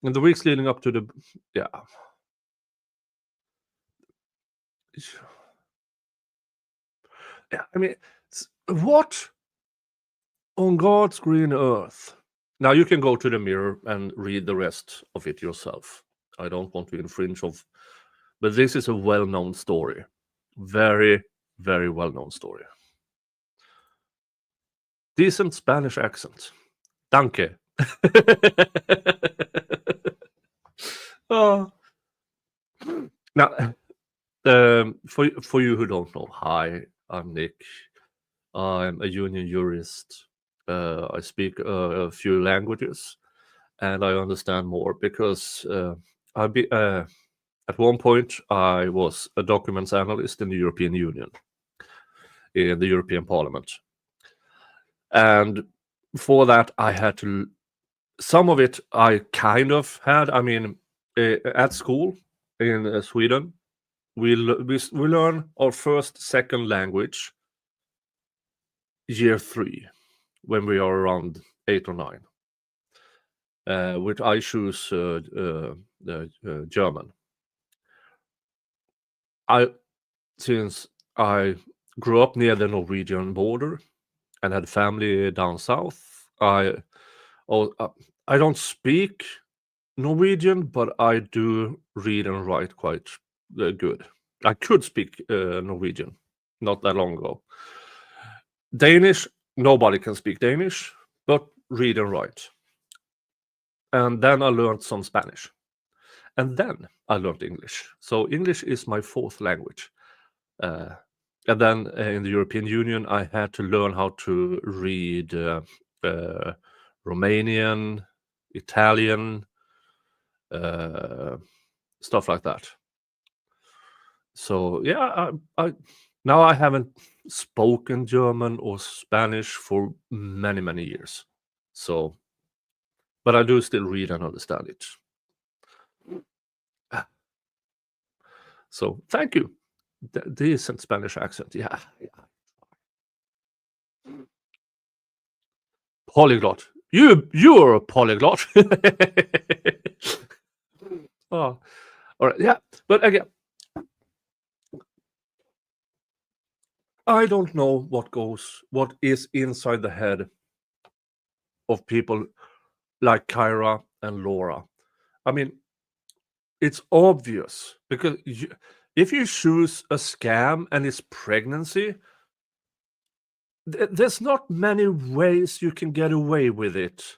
In the weeks leading up to the... Yeah. Yeah, I mean, what on God's green earth? Now you can go to the mirror and read the rest of it yourself. I don't want to infringe of... But this is a well-known story. Very, very well-known story. Decent Spanish accent. Danke. Oh. Now, for you who don't know, hi, I'm Nick. I'm a union jurist. I speak a few languages, and I understand more because at one point I was a documents analyst in the European Union, in the European Parliament. And for that, I had to... Some of it I kind of had. I mean, at school in Sweden, we learn our second language year 3 when we are around 8 or 9, which I choose German. Since I grew up near the Norwegian border and had family down south, I don't speak Norwegian, but I do read and write quite good. I could speak Norwegian not that long ago. Danish, nobody can speak Danish, but read and write. And then I learned some Spanish. And then I learned English. So English is my 4th language. And then in the European Union, I had to learn how to read Romanian, Italian, stuff like that. So yeah, now I haven't spoken German or Spanish for many, many years. So, but I do still read and understand it. So thank you. Decent Spanish accent. Yeah. Polyglot. You're a polyglot. Oh, all right. Yeah, but again, I don't know what is inside the head of people like Kyra and Laura. I mean, it's obvious because if you choose a scam and it's pregnancy, there's not many ways you can get away with it.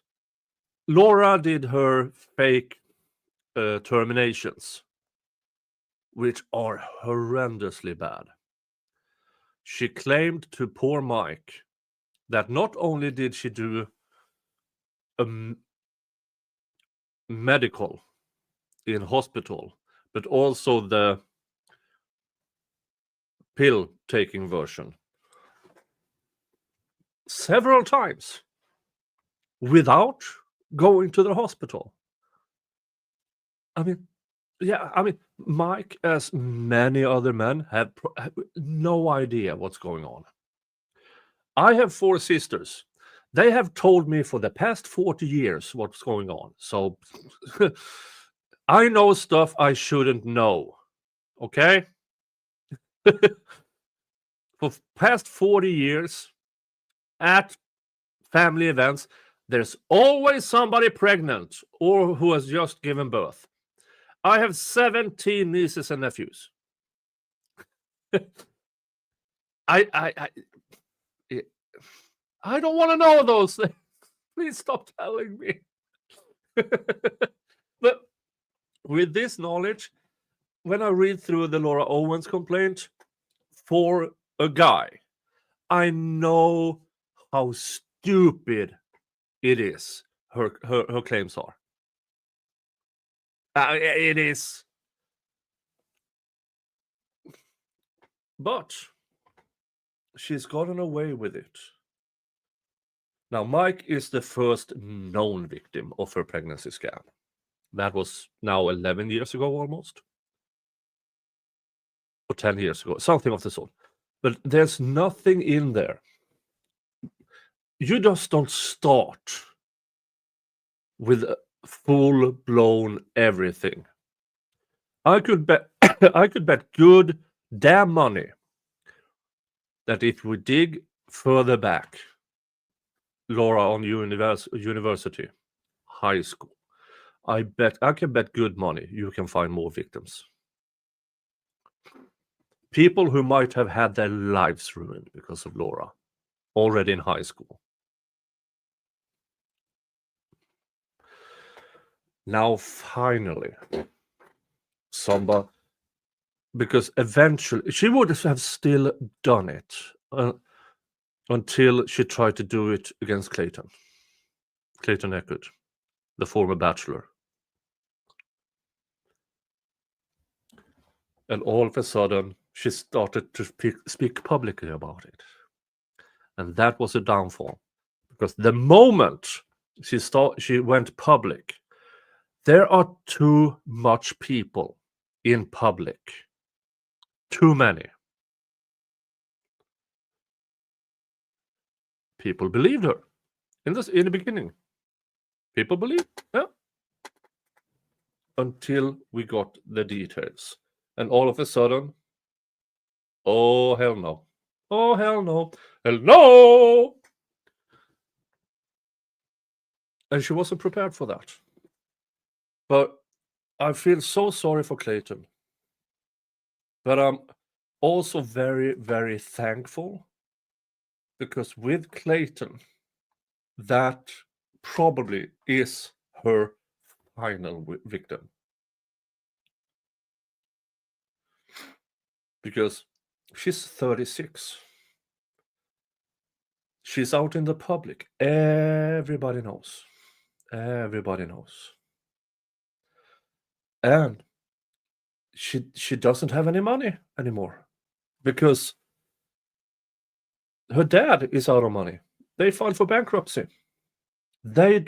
Laura did her fake terminations, which are horrendously bad. She claimed to poor Mike that not only did she do a medical in hospital, but also the pill taking version several times without going to the hospital. I mean, yeah, I mean, Mike, as many other men, have no idea what's going on. I have 4 sisters. They have told me for the past 40 years what's going on. So I know stuff I shouldn't know. Okay? For past 40 years at family events, there's always somebody pregnant or who has just given birth. I have 17 nieces and nephews. I don't want to know those things. Please stop telling me. But with this knowledge, when I read through the Laura Owens complaint, for a guy, I know how stupid it is. Her claims are. It is. But she's gotten away with it. Now, Mike is the first known victim of her pregnancy scam. That was now 11 years ago almost. Or 10 years ago, something of the sort. But there's nothing in there. You just don't start with full-blown everything. I could bet I could bet good damn money that if we dig further back, Laura on university, high school, I can bet good money you can find more victims. People who might have had their lives ruined because of Laura already in high school. Now finally somebody, because eventually she would have still done it until she tried to do it against Clayton Eckert, the former bachelor. And all of a sudden she started to speak publicly about it, and that was a downfall, because the moment she went public, there are too much people in public. Too many. People believed her in the beginning. People believed, yeah. Until we got the details. And all of a sudden, oh hell no. Oh hell no. Hell no! And she wasn't prepared for that. But I feel so sorry for Clayton. But I'm also very, very thankful, because with Clayton, that probably is her final victim. Because she's 36. She's out in the public. Everybody knows. Everybody knows. And she doesn't have any money anymore, because her dad is out of money. They filed for bankruptcy. They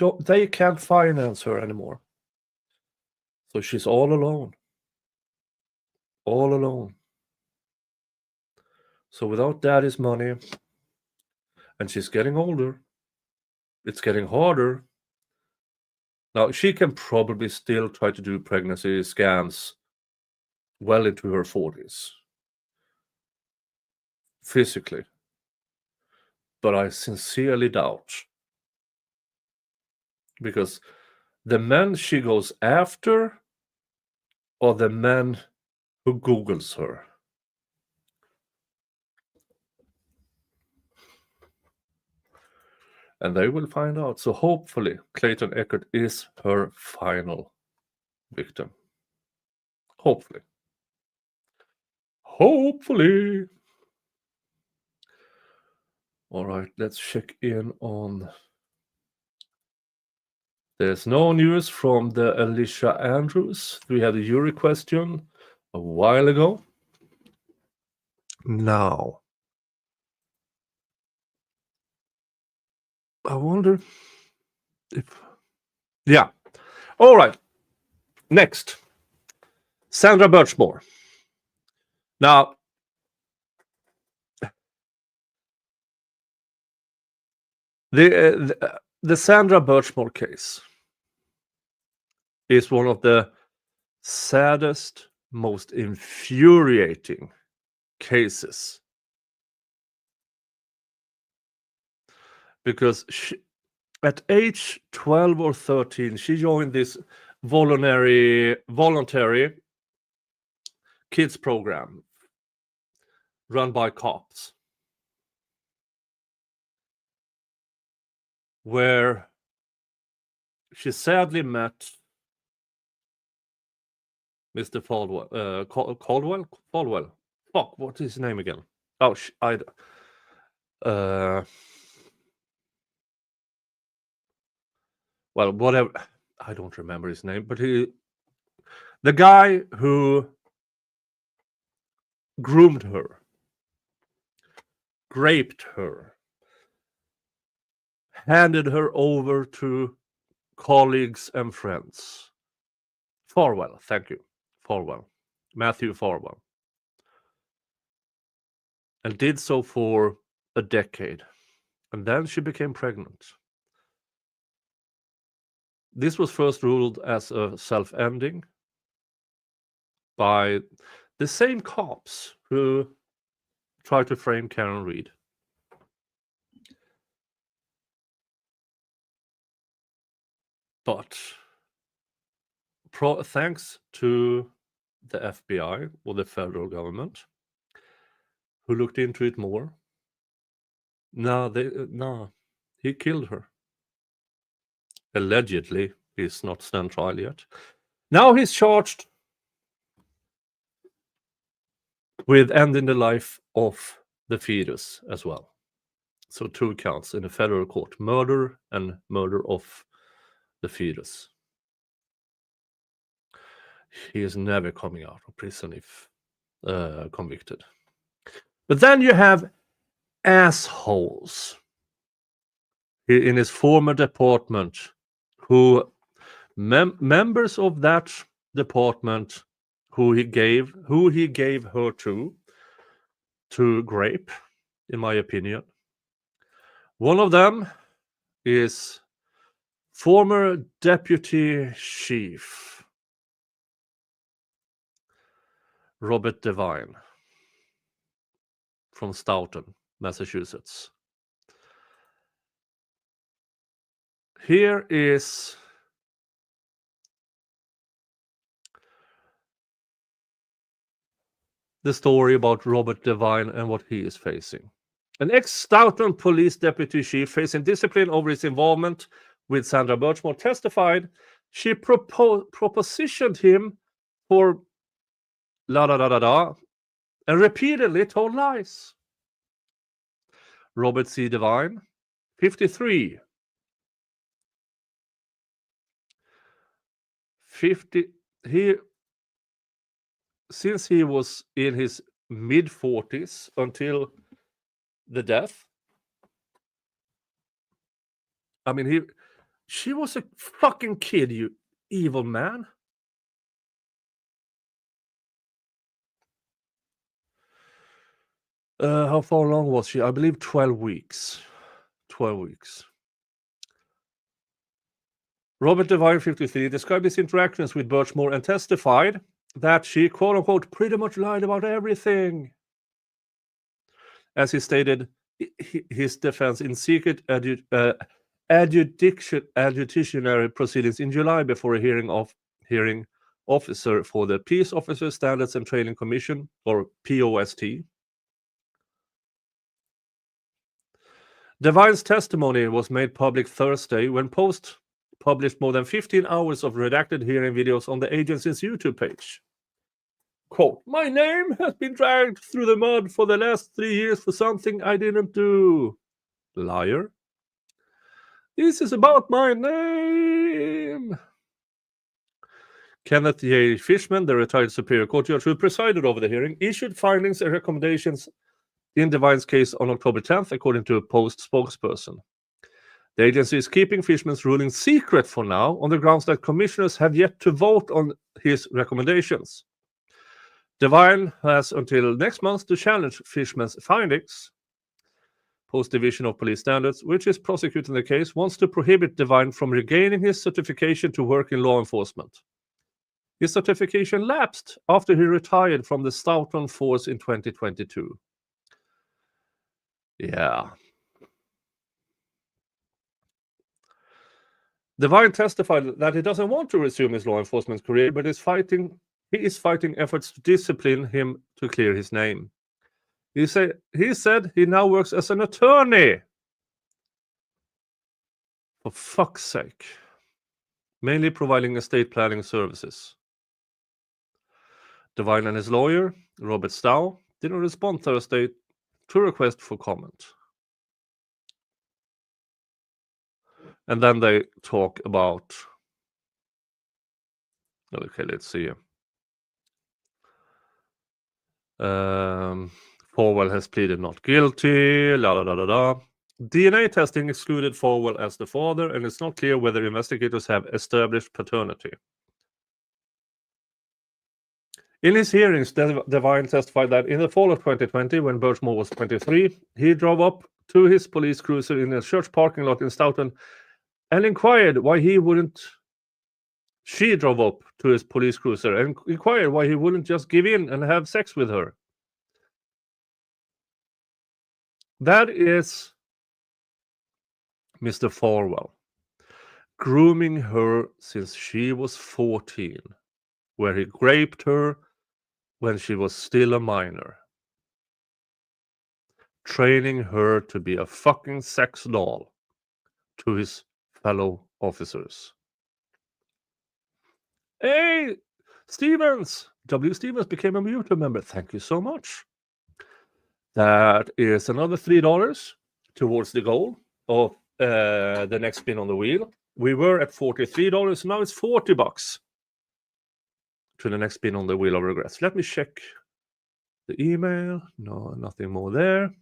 can't finance her anymore. So she's all alone. All alone. So without daddy's money, and she's getting older, it's getting harder. Now, she can probably still try to do pregnancy scans well into her 40s. Physically. But I sincerely doubt. Because the men she goes after are the men who Googles her. And they will find out. So hopefully Clayton Eckert is her final victim. Hopefully. Hopefully. All right, let's check in on... There's no news from the Alicia Andrews. We had a jury question a while ago. Now, I wonder if... Yeah. All right. Next. Sandra Birchmore. Now, the Sandra Birchmore case is one of the saddest, most infuriating cases. Because at age 12 or 13, she joined this voluntary kids program run by cops, where she sadly met Mr. Caldwell. Fuck, what is his name again? Oh, well, whatever. I don't remember his name, but the guy who groomed her, raped her, handed her over to colleagues and friends, Farwell, thank you. Farwell. Matthew Farwell. And did so for a decade. And then she became pregnant. This was first ruled as a self-ending by the same cops who tried to frame Karen Reed. But thanks to the FBI or the federal government, who looked into it more, he killed her. Allegedly, he's not stand trial yet. Now he's charged with ending the life of the fetus as well. So 2 counts in the federal court: murder and murder of the fetus. He is never coming out of prison if convicted. But then you have assholes in his former department who members of that department who he gave her to grape, in my opinion. One of them is former deputy chief Robert Devine from Stoughton, Massachusetts. Here is the story about Robert Devine and what he is facing. An ex-Stoughton police deputy chief facing discipline over his involvement with Sandra Birchmore testified she propositioned him for and repeatedly told lies. Robert C. Devine, 53. Since he was in his mid-40s until the death, I mean, she was a fucking kid, you evil man. How far along was she? I believe 12 weeks. 12 weeks. Robert Devine, 53, described his interactions with Birchmore and testified that she, quote-unquote, pretty much lied about everything. As he stated his defense in secret adjudicationary proceedings in July before a hearing officer for the Peace Officer Standards and Training Commission, or POST. Devine's testimony was made public Thursday when Post published more than 15 hours of redacted hearing videos on the agency's YouTube page. Quote, "My name has been dragged through the mud for the last 3 years for something I didn't do. Liar. This is about my name." Kenneth J. Fishman, the retired Superior Court judge who presided over the hearing, issued findings and recommendations in Devine's case on October 10th, according to a Post spokesperson. The agency is keeping Fishman's ruling secret for now on the grounds that commissioners have yet to vote on his recommendations. Devine has until next month to challenge Fishman's findings. Post Division of Police Standards, which is prosecuting the case, wants to prohibit Devine from regaining his certification to work in law enforcement. His certification lapsed after he retired from the Stoughton Force in 2022. Yeah. Devine testified that he doesn't want to resume his law enforcement career, but he is fighting efforts to discipline him to clear his name. He said he now works as an attorney. For fuck's sake. Mainly providing estate planning services. Devine and his lawyer, Robert Starow, didn't respond Thursday to a request for comment. And then they talk about, okay, let's see. Farwell has pleaded not guilty, DNA testing excluded Farwell as the father, and it's not clear whether investigators have established paternity. In his hearings, Devine testified that in the fall of 2020, when Birchmore was 23, he drove up to his police cruiser in a church parking lot in Stoughton and inquired why he wouldn't. She drove up to his police cruiser and inquired why he wouldn't just give in and have sex with her. That is Mr. Farwell grooming her since she was 14, where he raped her when she was still a minor, training her to be a fucking sex doll to his fellow officers. Hey, Stevens! W. Stevens became a YouTube member. Thank you so much. That is another $3 towards the goal of the next spin on the wheel. We were at $43. Now it's $40 to the next spin on the wheel of regrets. Let me check the email. No, nothing more there.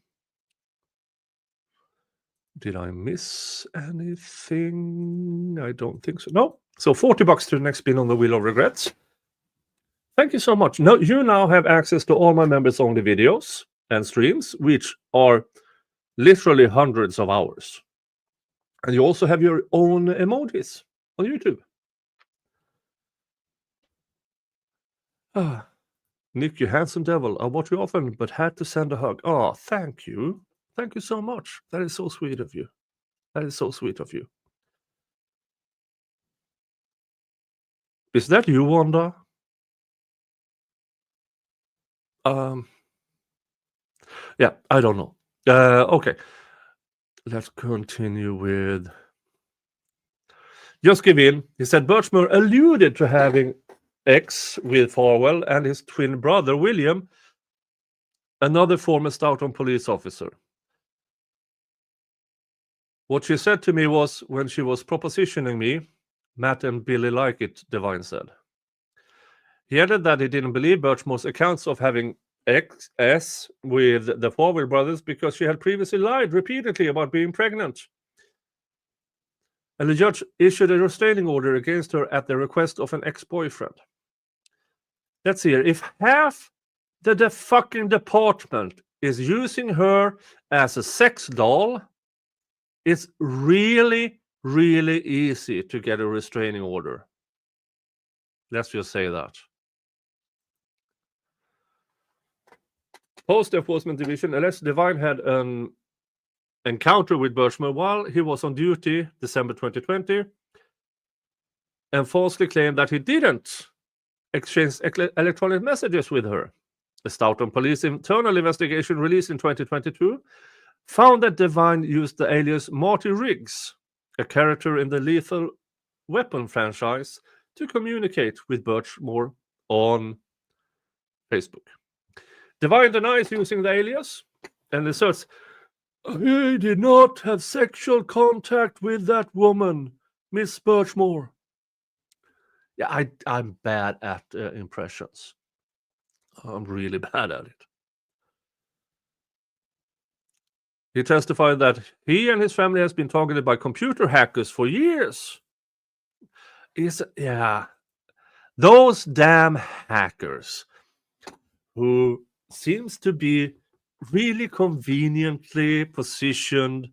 Did I miss anything? I don't think so. No. So $40 to the next spin on the wheel of regrets. Thank you so much. No, you now have access to all my members only videos and streams, which are literally hundreds of hours. And you also have your own emojis on YouTube. Nick, you handsome devil. I watch you often, but had to send a hug. Oh, thank you. Thank you so much. That is so sweet of you. That is so sweet of you. Is that you, Wanda? Yeah, I don't know. Okay. Let's continue with Just Give In. He said Birchmore alluded to having X with Farwell and his twin brother, William, another former Stoughton police officer. What she said to me was, when she was propositioning me, Matt and Billy like it, Devine said. He added that he didn't believe Birchmore's accounts of having XS with the Farwell brothers because she had previously lied repeatedly about being pregnant. And the judge issued a restraining order against her at the request of an ex-boyfriend. Let's see here. If half the fucking department is using her as a sex doll, it's really, really easy to get a restraining order. Let's just say that. Post-Enforcement Division, alleged Devine had an encounter with Birchmore while he was on duty December 2020 and falsely claimed that he didn't exchange electronic messages with her. The Stoughton Police internal investigation released in 2022 found that Devine used the alias Marty Riggs, a character in the Lethal Weapon franchise, to communicate with Birchmore on Facebook. Devine denies using the alias and asserts, "I did not have sexual contact with that woman, Miss Birchmore." Yeah, I'm bad at impressions. I'm really bad at it. He testified that he and his family has been targeted by computer hackers for years. Yeah, those damn hackers who seems to be really conveniently positioned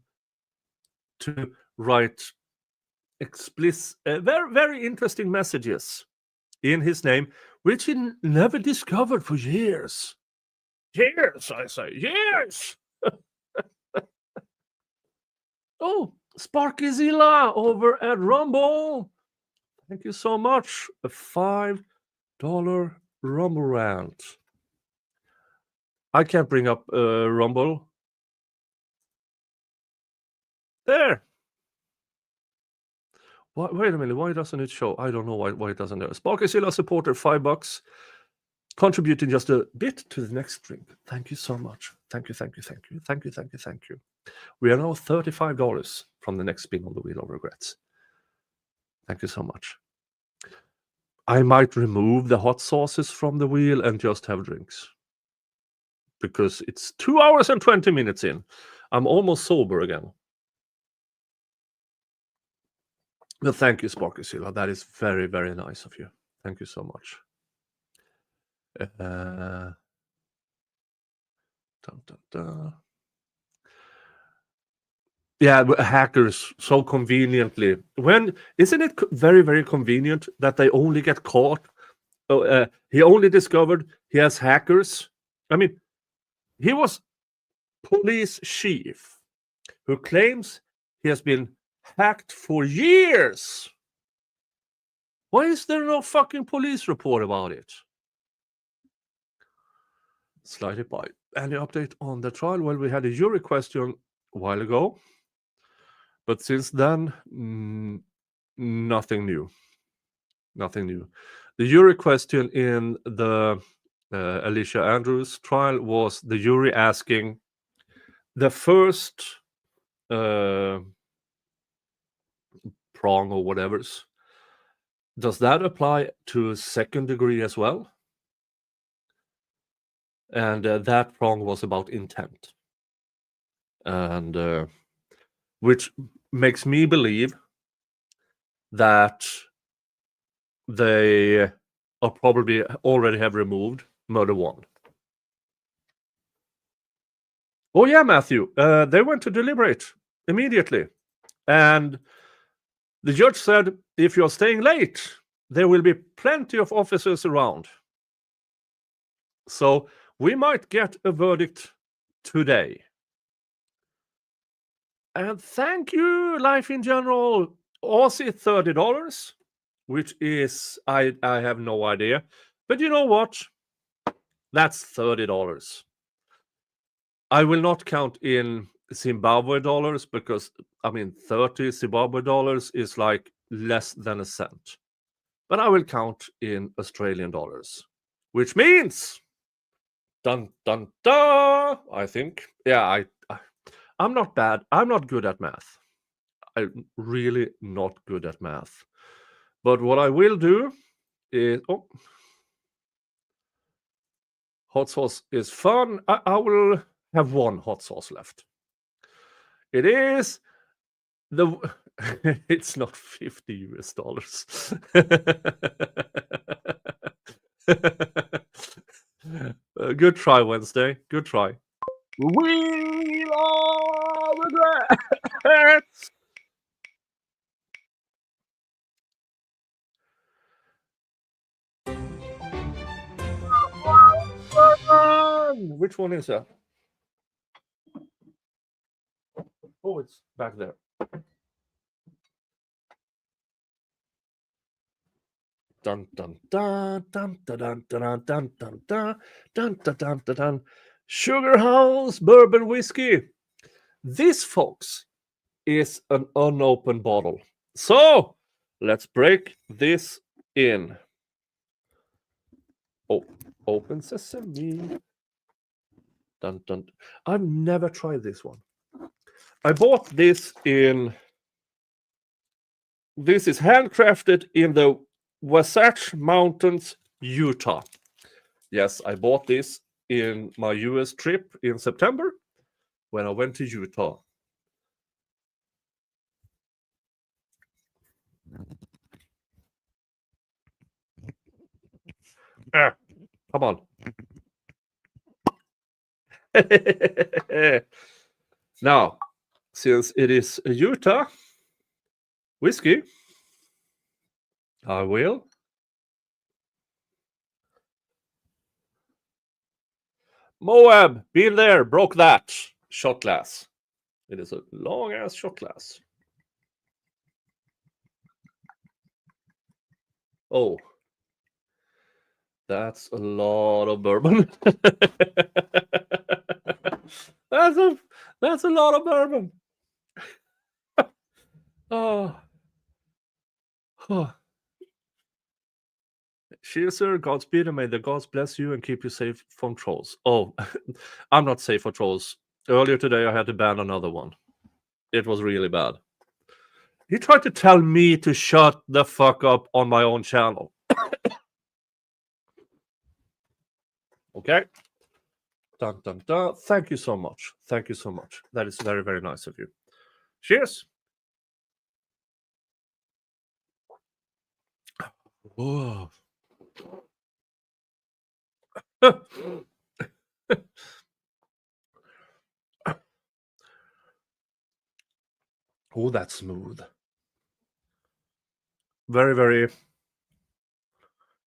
to write explicit, very, very interesting messages in his name, which he never discovered for years. Years, I say, years. Oh, Sparkyzilla over at Rumble. Thank you so much. A $5 Rumble rant. I can't bring up Rumble. There. Wait a minute. Why doesn't it show? I don't know why it doesn't. Sparkyzilla supporter, $5, contributing just a bit to the next stream. Thank you so much. Thank you. We are now $35 from the next spin on the Wheel of Regrets. Thank you so much. I might remove the hot sauces from the wheel and just have drinks, because it's 2 hours and 20 minutes in. I'm almost sober again. But thank you, Sparkyzilla. That is very, very nice of you. Thank you so much. Dun, dun, dun. Yeah, hackers so conveniently. When isn't it very, very convenient that they only get caught? He only discovered he has hackers. I mean, he was police chief who claims he has been hacked for years. Why is there no fucking police report about it? Slightly by. Any update on the trial? Well, we had a jury question a while ago, but since then, nothing new. Nothing new. The jury question in the Alicia Andrews trial was the jury asking the first prong or whatever's. Does that apply to second degree as well? And that prong was about intent. And which makes me believe that they are probably already have removed murder one. Oh yeah, Matthew. They went to deliberate immediately. And the judge said, if you're staying late, there will be plenty of officers around. So we might get a verdict today. And thank you, Life in General. Aussie $30, which is, I have no idea. But you know what? That's $30. I will not count in Zimbabwe dollars because, I mean, 30 Zimbabwe dollars is like less than a cent. But I will count in Australian dollars, which means, dun, dun, dun, I think. Yeah, I'm not bad. I'm not good at math. I'm really not good at math. But what I will do is, hot sauce is fun. I will have one hot sauce left. It is it's not $50. Good try, Wednesday. Good try. We all regret. Which one is that? Oh, it's back there. Dun dun dun dun dun dun dun dun dun dun dun dun dun dun dun. Sugar House Bourbon Whiskey. This, folks, is an unopened bottle. So let's break this in. Oh, open sesame. Dun dun. I've never tried this one. I bought this in. This is handcrafted in the Wasatch Mountains, Utah. Yes, I bought this in my US trip in September when I went to Utah. Come on. Now, since it is a Utah whiskey, I will. Moab, been there, broke that shot glass. It is a long ass shot glass. Oh, that's a lot of bourbon. That's a lot of bourbon. Oh. Cheers, sir. Godspeed, and may the gods bless you and keep you safe from trolls. Oh, I'm not safe for trolls. Earlier today, I had to ban another one. It was really bad. He tried to tell me to shut the fuck up on my own channel. Okay. Dun, dun, dun. Thank you so much. Thank you so much. That is very, very nice of you. Cheers. Oh. Oh, that's smooth. Very, very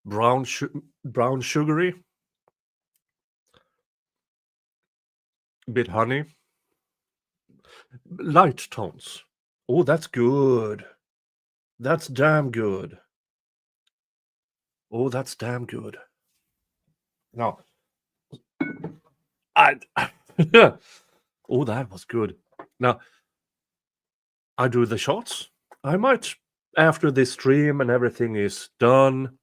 brown sugary. Bit honey. Light tones. Oh, that's good. That's damn good. Oh, that's damn good. Now, oh, that was good. Now, I do the shots. I might, after this stream and everything is done,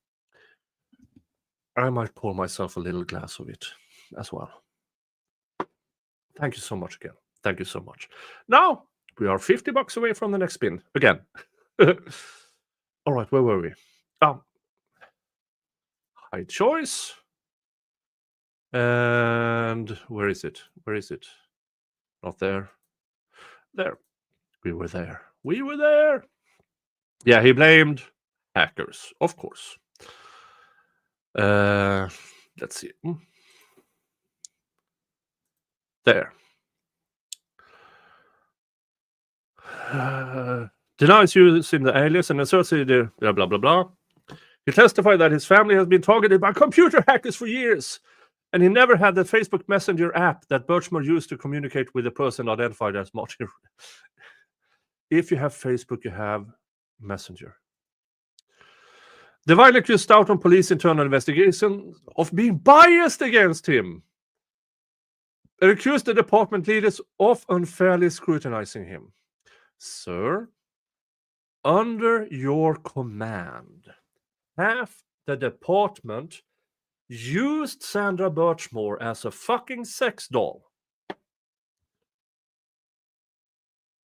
I might pour myself a little glass of it as well. Thank you so much again. Thank you so much. Now, we are $50 away from the next spin again. All right, where were we? High choice. And where is it? Where is it? Not there. There. We were there. We were there. Yeah, he blamed hackers, of course. Let's see. There. Denies using the alias and associated blah blah blah blah. He testified that his family has been targeted by computer hackers for years, and he never had the Facebook Messenger app that Birchmore used to communicate with the person identified as Martin. If you have Facebook, you have Messenger. The violent accused out on police internal investigation of being biased against him. It accused the department leaders of unfairly scrutinizing him. Sir, under your command, half the department used Sandra Birchmore as a fucking sex doll.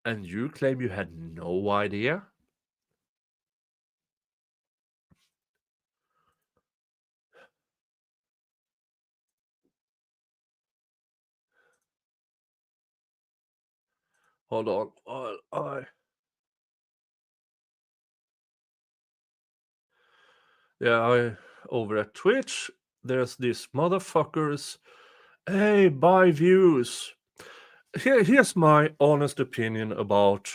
And you claim you had no idea? Hold on. Over at Twitch, there's these motherfuckers. Hey, buy views. Here's my honest opinion about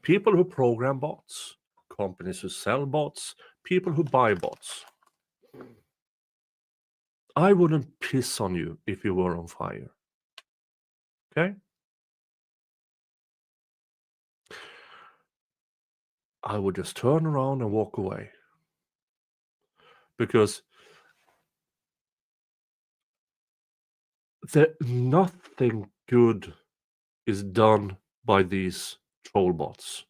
people who program bots, companies who sell bots, people who buy bots. I wouldn't piss on you if you were on fire. Okay? I would just turn around and walk away. Because nothing good is done by these troll bots.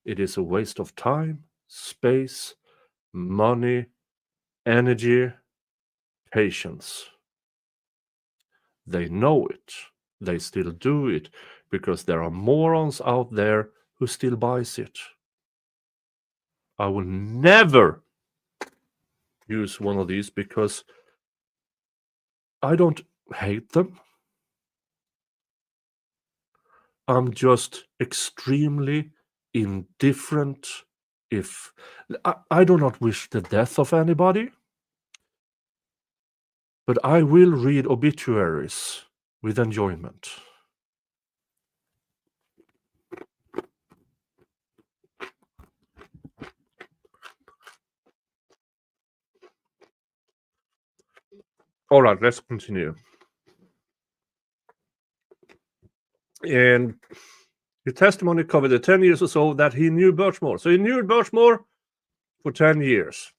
It is a waste of time, space, money, energy, patience. They know it. They still do it because there are morons out there who still buys it. I will never use one of these because I don't hate them. I'm just extremely indifferent. If I do not wish the death of anybody, but I will read obituaries with enjoyment. All right, let's continue. And his testimony covered the 10 years or so that he knew Birchmore. So he knew Birchmore for 10 years.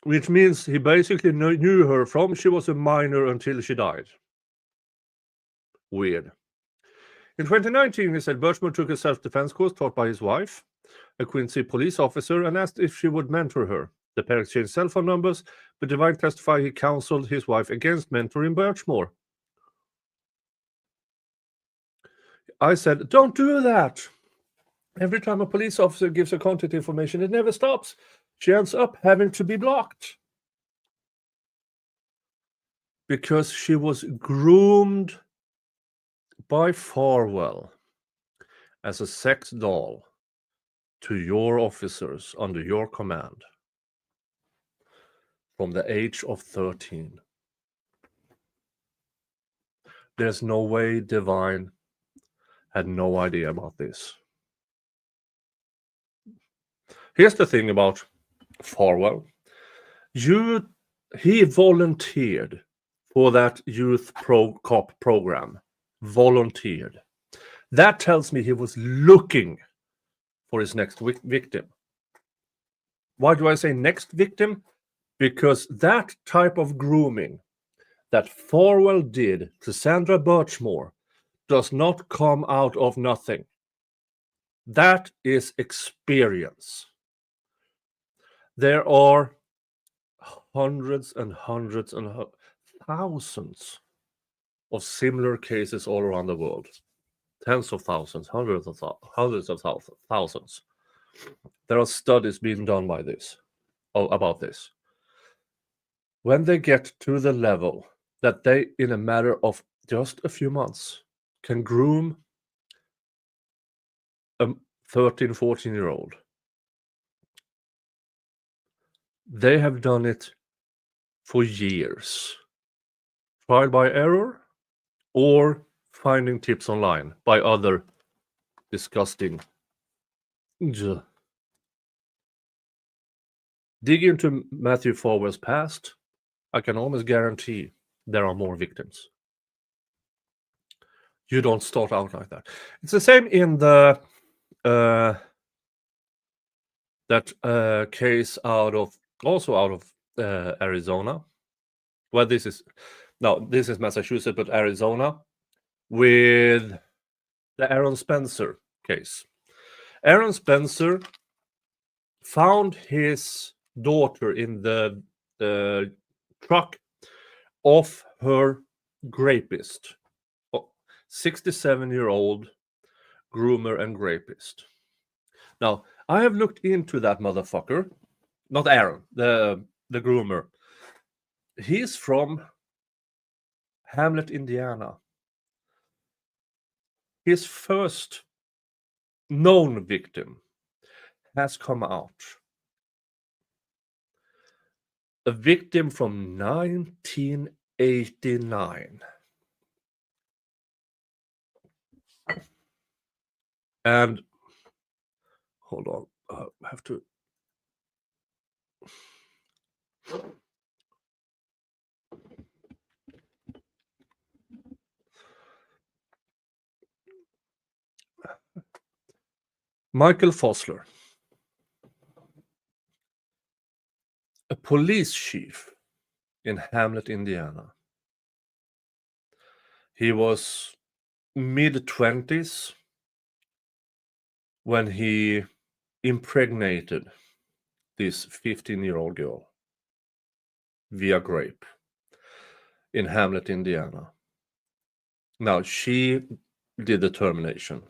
Which means he basically knew her from she was a minor until she died. Weird. In 2019, he said Birchmore took a self-defense course taught by his wife, a Quincy police officer, and asked if she would mentor her. The pair exchanged cell phone numbers, but Devine testified he counseled his wife against mentoring Birchmore. I said, don't do that. Every time a police officer gives her contact information, it never stops. She ends up having to be blocked. Because she was groomed by Farwell as a sex doll to your officers under your command. from the age of 13. There's no way Divine had no idea about this. Here's the thing about Farwell. He volunteered for that youth cop program. Volunteered. That tells me he was looking for his next victim. Why do I say next victim? Because that type of grooming that Farwell did to Sandra Birchmore does not come out of nothing. That is experience. There are hundreds and hundreds and thousands of similar cases all around the world. Tens of thousands, hundreds of thousands. There are studies being done about this. When they get to the level that they, in a matter of just a few months, can groom a 13, 14-year-old, they have done it for years. Trial by error or finding tips online by other disgusting. Dig into Matthew Farwell's past, I can almost guarantee there are more victims. You don't start out like that. It's the same in the case out of Arizona. Well, this is Massachusetts, but Arizona with the Aaron Spencer case. Aaron Spencer found his daughter in the truck of her rapist, 67-year-old groomer and rapist. Now, I have looked into that motherfucker, not Aaron, the groomer. He's from Hamlet, Indiana. His first known victim has come out. A victim from 1989. And hold on, I have to. Michael Fosler, a police chief in Hamlet, Indiana. He was mid-20s when he impregnated this 15-year-old girl via rape in Hamlet, Indiana. Now, she did the termination.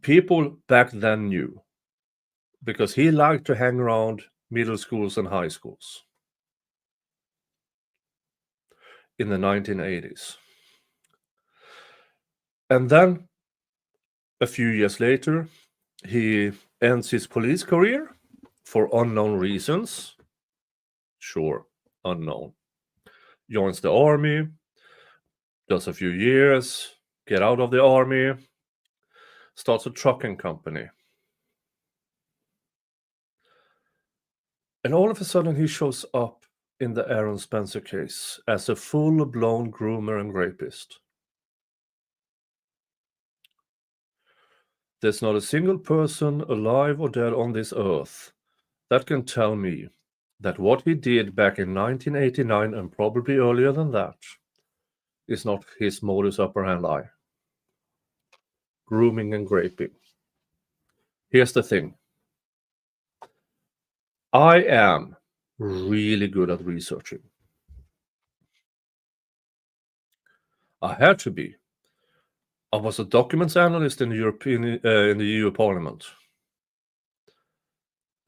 People back then knew, because he liked to hang around middle schools and high schools in the 1980s. And then, a few years later, he ends his police career for unknown reasons. Sure, unknown. Joins the army, does a few years, get out of the army, starts a trucking company. And all of a sudden he shows up in the Aaron Spencer case as a full-blown groomer and rapist. There's not a single person alive or dead on this earth that can tell me that what he did back in 1989 and probably earlier than that is not his modus operandi. Grooming and raping. Here's the thing. I am really good at researching. I had to be. I was a documents analyst in the EU Parliament.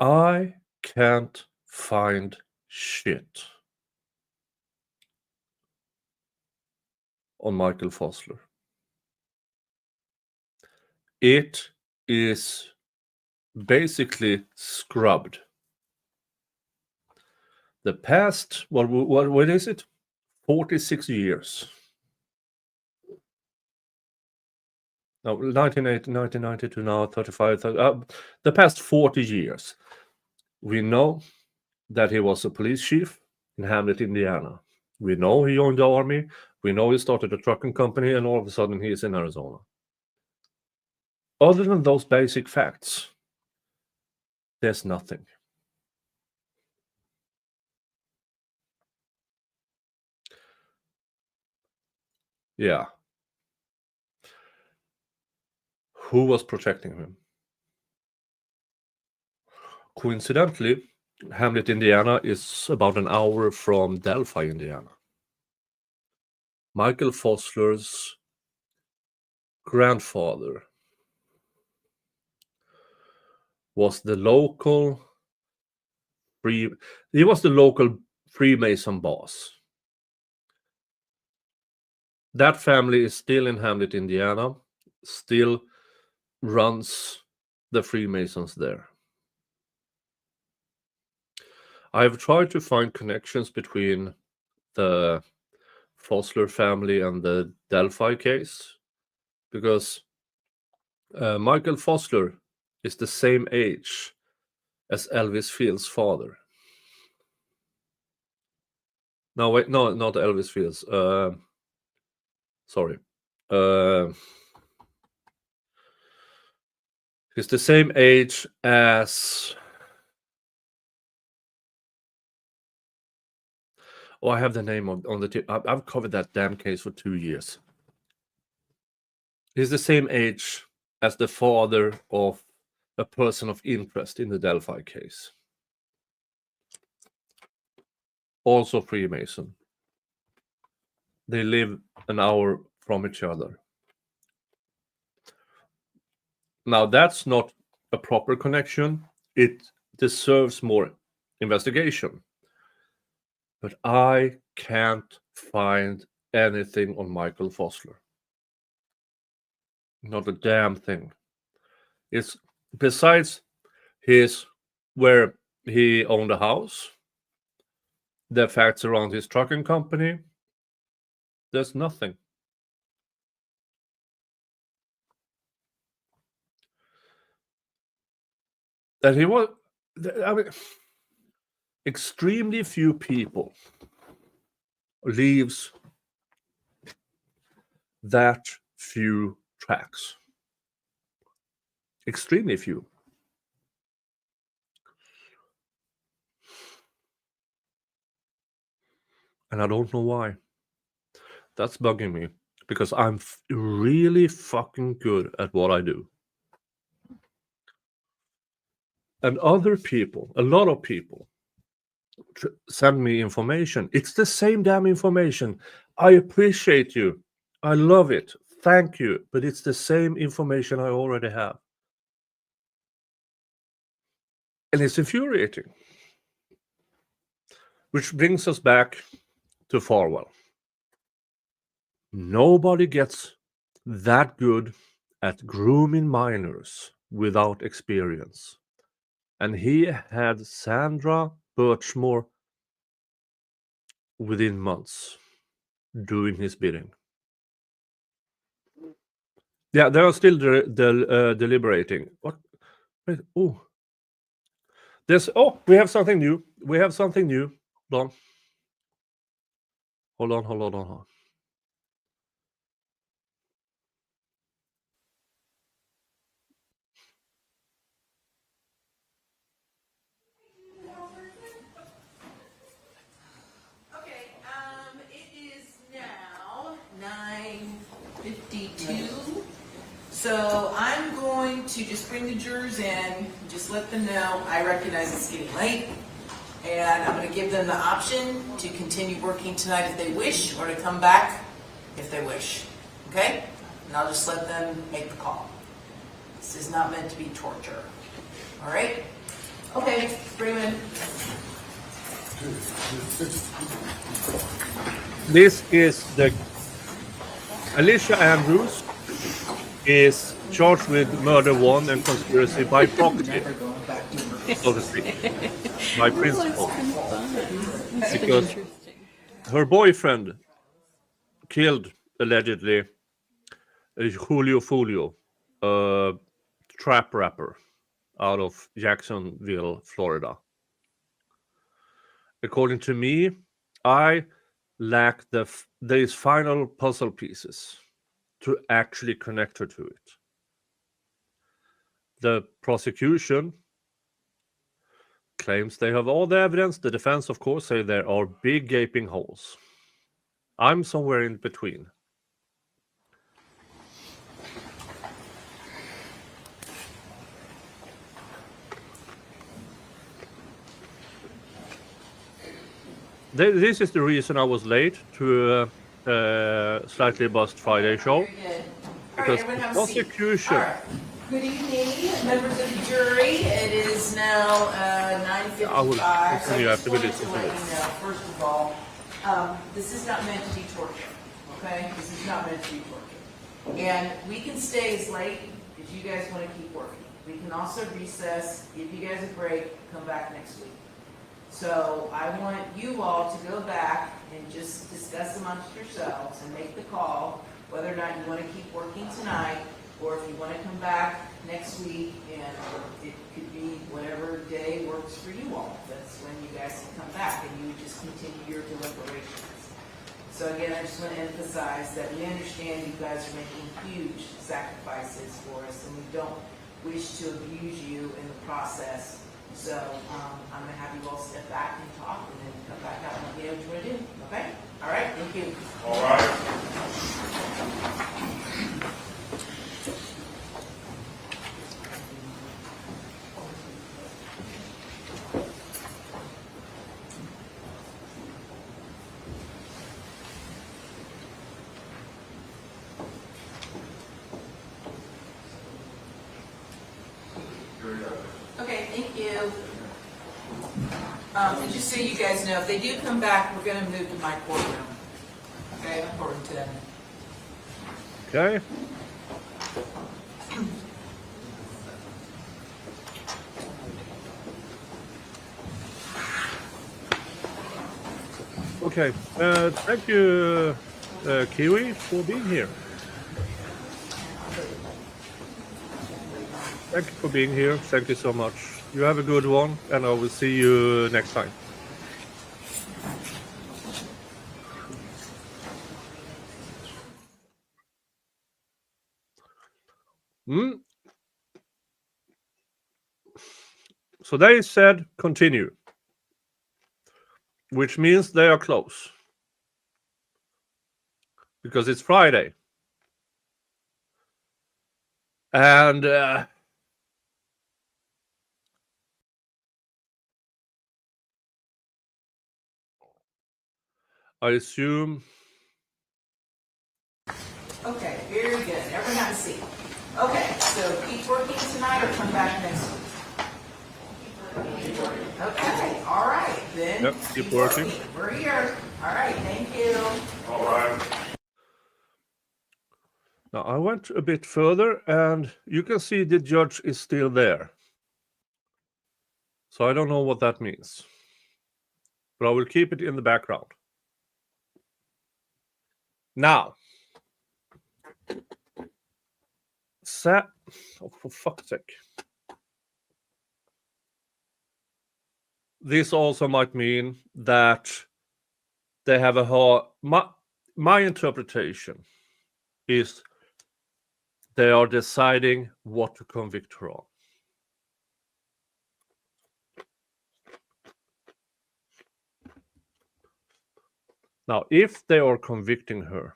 I can't find shit on Michael Fosler. It is basically scrubbed. The past, what is it? 46 years. No, 1990 to now 35. The past 40 years. We know that he was a police chief in Hamlet, Indiana. We know he joined the army. We know he started a trucking company, and all of a sudden he is in Arizona. Other than those basic facts, there's nothing. Yeah. Who was protecting him? Coincidentally, Hamlet, Indiana is about an hour from Delphi, Indiana. Michael Fosler's grandfather was the local Freemason boss. That family is still in Hamlet, Indiana, still runs the Freemasons there. I've tried to find connections between the Fosler family and the Delphi case, because Michael Fosler is the same age as Elvis Fields' father. No, wait, no, not Elvis Fields. Sorry. He's the same age as... Oh, I have the name on the tip. I've covered that damn case for 2 years. He's the same age as the father of a person of interest in the Delphi case. Also Freemason. They live an hour from each other. Now, that's not a proper connection. It deserves more investigation. But I can't find anything on Michael Fosler. Not a damn thing. It's besides where he owned a house, the facts around his trucking company, there's nothing. That he was, I mean, extremely few people leaves that few tracks. Extremely few. And I don't know why. That's bugging me, because I'm really fucking good at what I do. And other people, a lot of people, send me information. It's the same damn information. I appreciate you. I love it. Thank you. But it's the same information I already have. And it's infuriating. Which brings us back to Farwell. Nobody gets that good at grooming minors without experience. And he had Sandra Birchmore within months doing his bidding. Yeah, they are still deliberating. What? Wait, oh. We have something new. We have something new. Hold on. Okay, it is now 9:52. So I'm going to just bring the jurors in, just let them know I recognize it's getting late, and I'm going to give them the option to continue working tonight if they wish, or to come back if they wish. Okay? And I'll just let them make the call. This is not meant to be torture. All right? Okay, bring them in. This is the Alicia Andrews is charged with murder 1 and conspiracy by proxy. so to speak. My principal. That's Because her boyfriend killed, allegedly, Julio Folio, a trap rapper out of Jacksonville, Florida. According to me, I lack these final puzzle pieces to actually connect her to it. The prosecution claims they have all the evidence. The defense, of course, say there are big gaping holes. I'm somewhere in between. This is the reason I was late to Slightly Bust Friday show. Because everyone the have a seat. prosecution. All right. Good evening, members of the jury. It is now 9:55. I will continue So I after we just listen wanted to to let this. you know, first of all, this is not meant to be torture, okay? This is not meant to be torture. And we can stay as late as you guys want to keep working. We can also recess, give you guys a break, come back next week. So I want you all to go back and just discuss amongst yourselves and make the call whether or not you want to keep working tonight, or if you want to come back next week, and it could be whatever day works for you all. That's when you guys can come back and you just continue your deliberations. So again, I just want to emphasize that we understand you guys are making huge sacrifices for us, and we don't wish to abuse you in the process. So I'm going to have you all step back and talk, and then come back out and get what you want to do. Okay? All right? Thank you. All right. Okay, thank you. And just so you guys know, if they do come back, we're going to move to my courtroom. Okay, according to them. Okay. Okay. Thank you, Kiwi, for being here. Thank you for being here. Thank you so much. You have a good one, and I will see you next time. So they said continue, which means they are close because it's Friday. And I assume. Okay, very good. Everyone have a seat. Okay, so keep working tonight or come back next week. Okay, all right, then. Yep, keep working. We're here. All right, thank you. All right. Now I went a bit further, and you can see the judge is still there. So I don't know what that means, but I will keep it in the background. Now, oh, for fuck's sake. This also might mean that they have my interpretation is they are deciding what to convict her on. Now, if they are convicting her,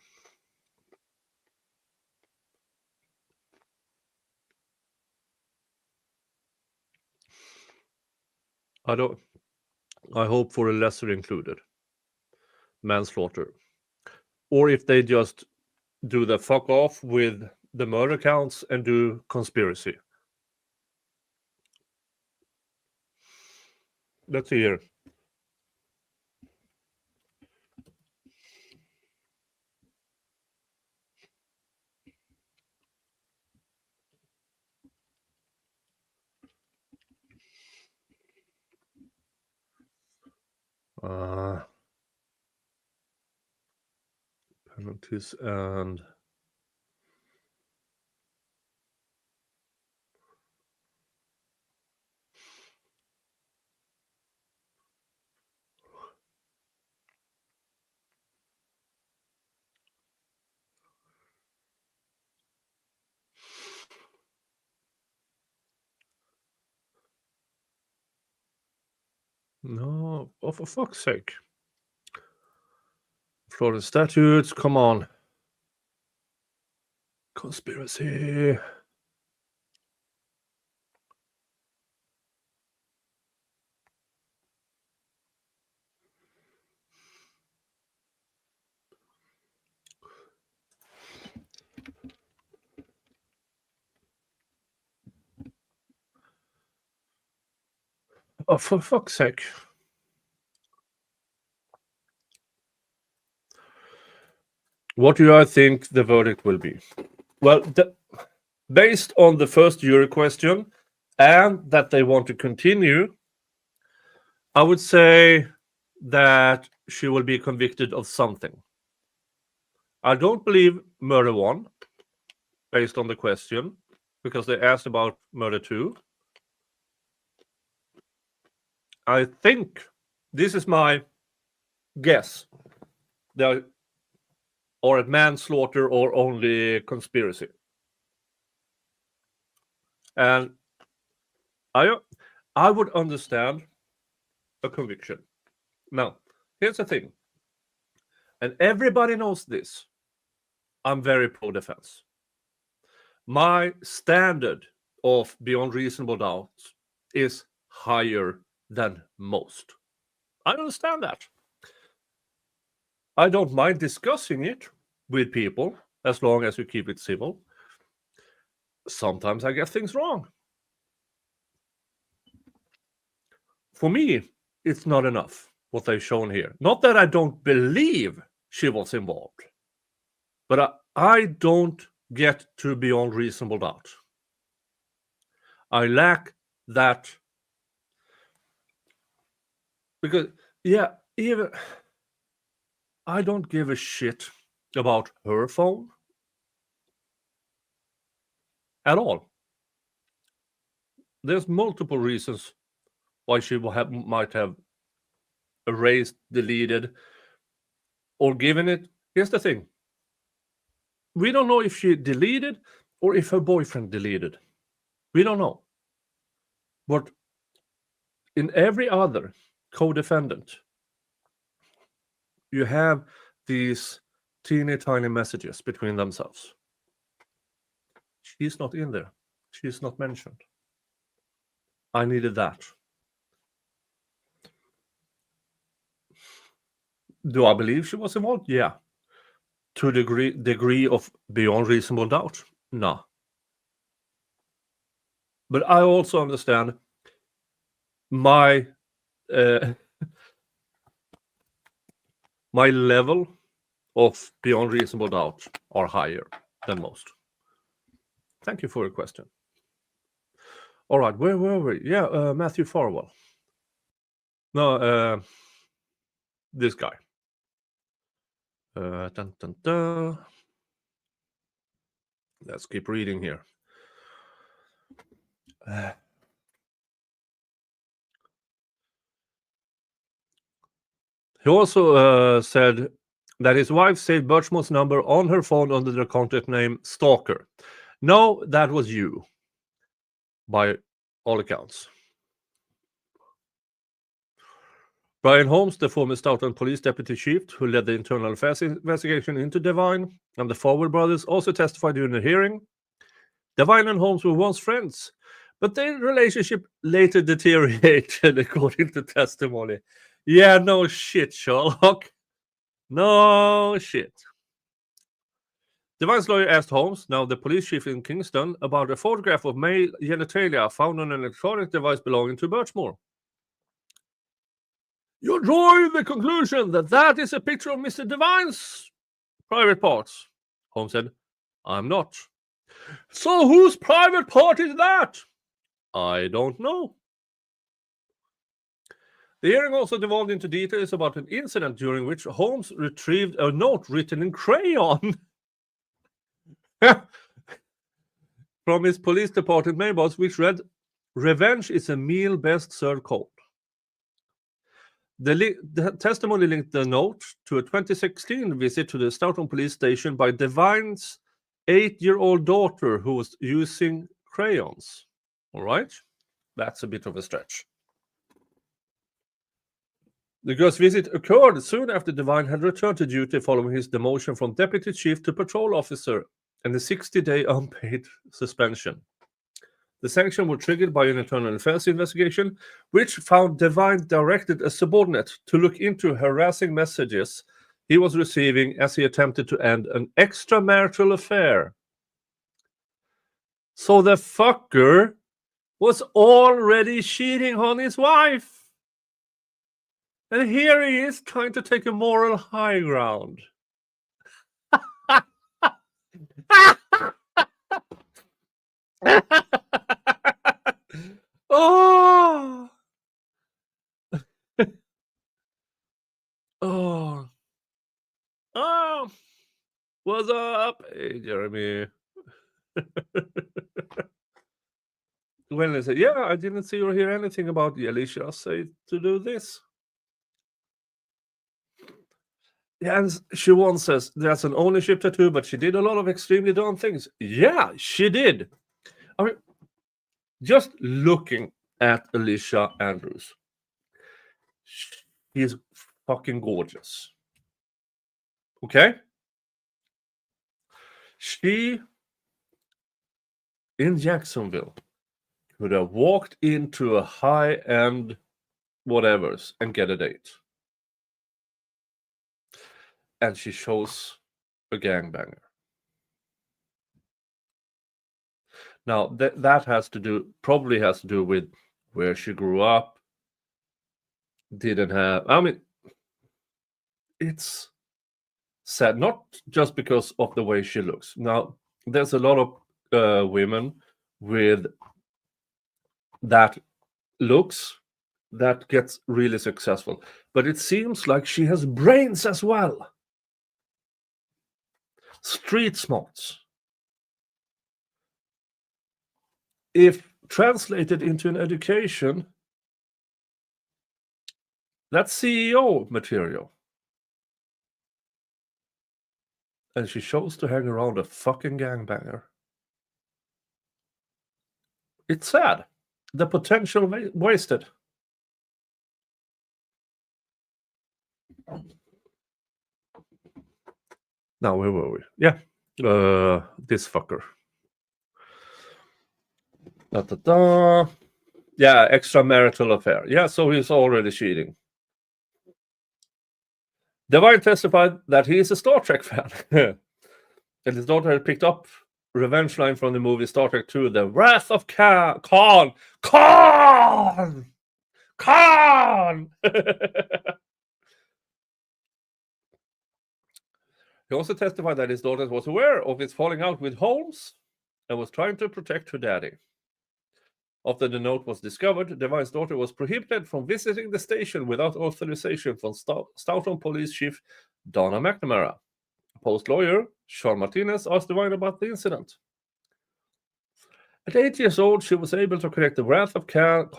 I hope for a lesser included manslaughter. Or if they just do the fuck off with the murder counts and do conspiracy. Let's see here. Penalties and no, oh, for fuck's sake. Florida statutes, come on. Conspiracy. Oh, for fuck's sake. What do I think the verdict will be? Well, based on the first jury question and that they want to continue, I would say that she will be convicted of something. I don't believe murder 1, based on the question, because they asked about murder 2. I think, this is my guess, there are a manslaughter or only conspiracy. And I would understand a conviction. Now, here's the thing. And everybody knows this. I'm very pro-defense. My standard of beyond reasonable doubt is higher than most. I understand that. I don't mind discussing it with people as long as you keep it civil. Sometimes I get things wrong. For me, it's not enough what they've shown here. Not that I don't believe she was involved, but I don't get to beyond reasonable doubt. I lack that, because, yeah, even I don't give a shit about her phone at all. There's multiple reasons why she might have erased, deleted, or given it. Here's the thing. We don't know if she deleted or if her boyfriend deleted. We don't know. But in every other co-defendant, you have these teeny tiny messages between themselves. She's not in there. She's not mentioned. I needed that. Do I believe she was involved? Yeah. To the degree of beyond reasonable doubt? No. But I also understand my my level of beyond reasonable doubt are higher than most. Thank you for your question. All right, where were we? Yeah, Matthew Farwell. No, this guy. Dun, dun, dun. Let's keep reading here. He also said that his wife saved Birchmore's number on her phone under the contact name Stalker. No, that was you, by all accounts. Brian Holmes, the former Stoughton police deputy chief who led the internal affairs investigation into Devine, and the Farwell brothers also testified during the hearing. Devine and Holmes were once friends, but their relationship later deteriorated, according to testimony. Yeah, no shit, Sherlock. No shit. Devine's lawyer asked Holmes, now the police chief in Kingston, about a photograph of male genitalia found on an electronic device belonging to Birchmore. You're drawing the conclusion that that is a picture of Mr. Devine's private parts. Holmes said, I'm not. So whose private part is that? I don't know. The hearing also devolved into details about an incident during which Holmes retrieved a note written in crayon from his police department mailbox, which read, "Revenge is a meal best served cold." The testimony linked the note to a 2016 visit to the Stoughton police station by Devine's 8-year-old daughter who was using crayons. All right? That's a bit of a stretch. The girl's visit occurred soon after Devine had returned to duty following his demotion from deputy chief to patrol officer and a 60-day unpaid suspension. The sanction was triggered by an internal affairs investigation, which found Devine directed a subordinate to look into harassing messages he was receiving as he attempted to end an extramarital affair. So the fucker was already cheating on his wife. And here he is trying to take a moral high ground. Oh. Oh. Oh. What's up? Hey, Jeremy. When they said, yeah, I didn't see or hear anything about Alicia say to do this. Yeah, and she once says there's an ownership tattoo, but she did a lot of extremely dumb things. Yeah, she did. I mean, just looking at Alicia Andrews, she's fucking gorgeous. Okay? She, in Jacksonville, could have walked into a high-end whatevers and get a date. And she chose a gangbanger. Now, that probably has to do with where she grew up. It's sad, not just because of the way she looks. Now, there's a lot of women with that looks that gets really successful. But it seems like she has brains as well. Street smarts. If translated into an education, that's CEO material. And she chose to hang around a fucking gangbanger. It's sad. The potential wasted. Now, where were we? Yeah. This fucker. Yeah, extramarital affair. Yeah, so he's already cheating. Devine testified that he is a Star Trek fan. And his daughter had picked up revenge line from the movie Star Trek 2, The Wrath of Khan. Khan! He also testified that his daughter was aware of his falling out with Holmes and was trying to protect her daddy. After the note was discovered, Devine's daughter was prohibited from visiting the station without authorization from Stoughton Police Chief Donna McNamara. Post lawyer Sean Martinez asked Devine about the incident. At 8 years old, she was able to correct the wrath of Khan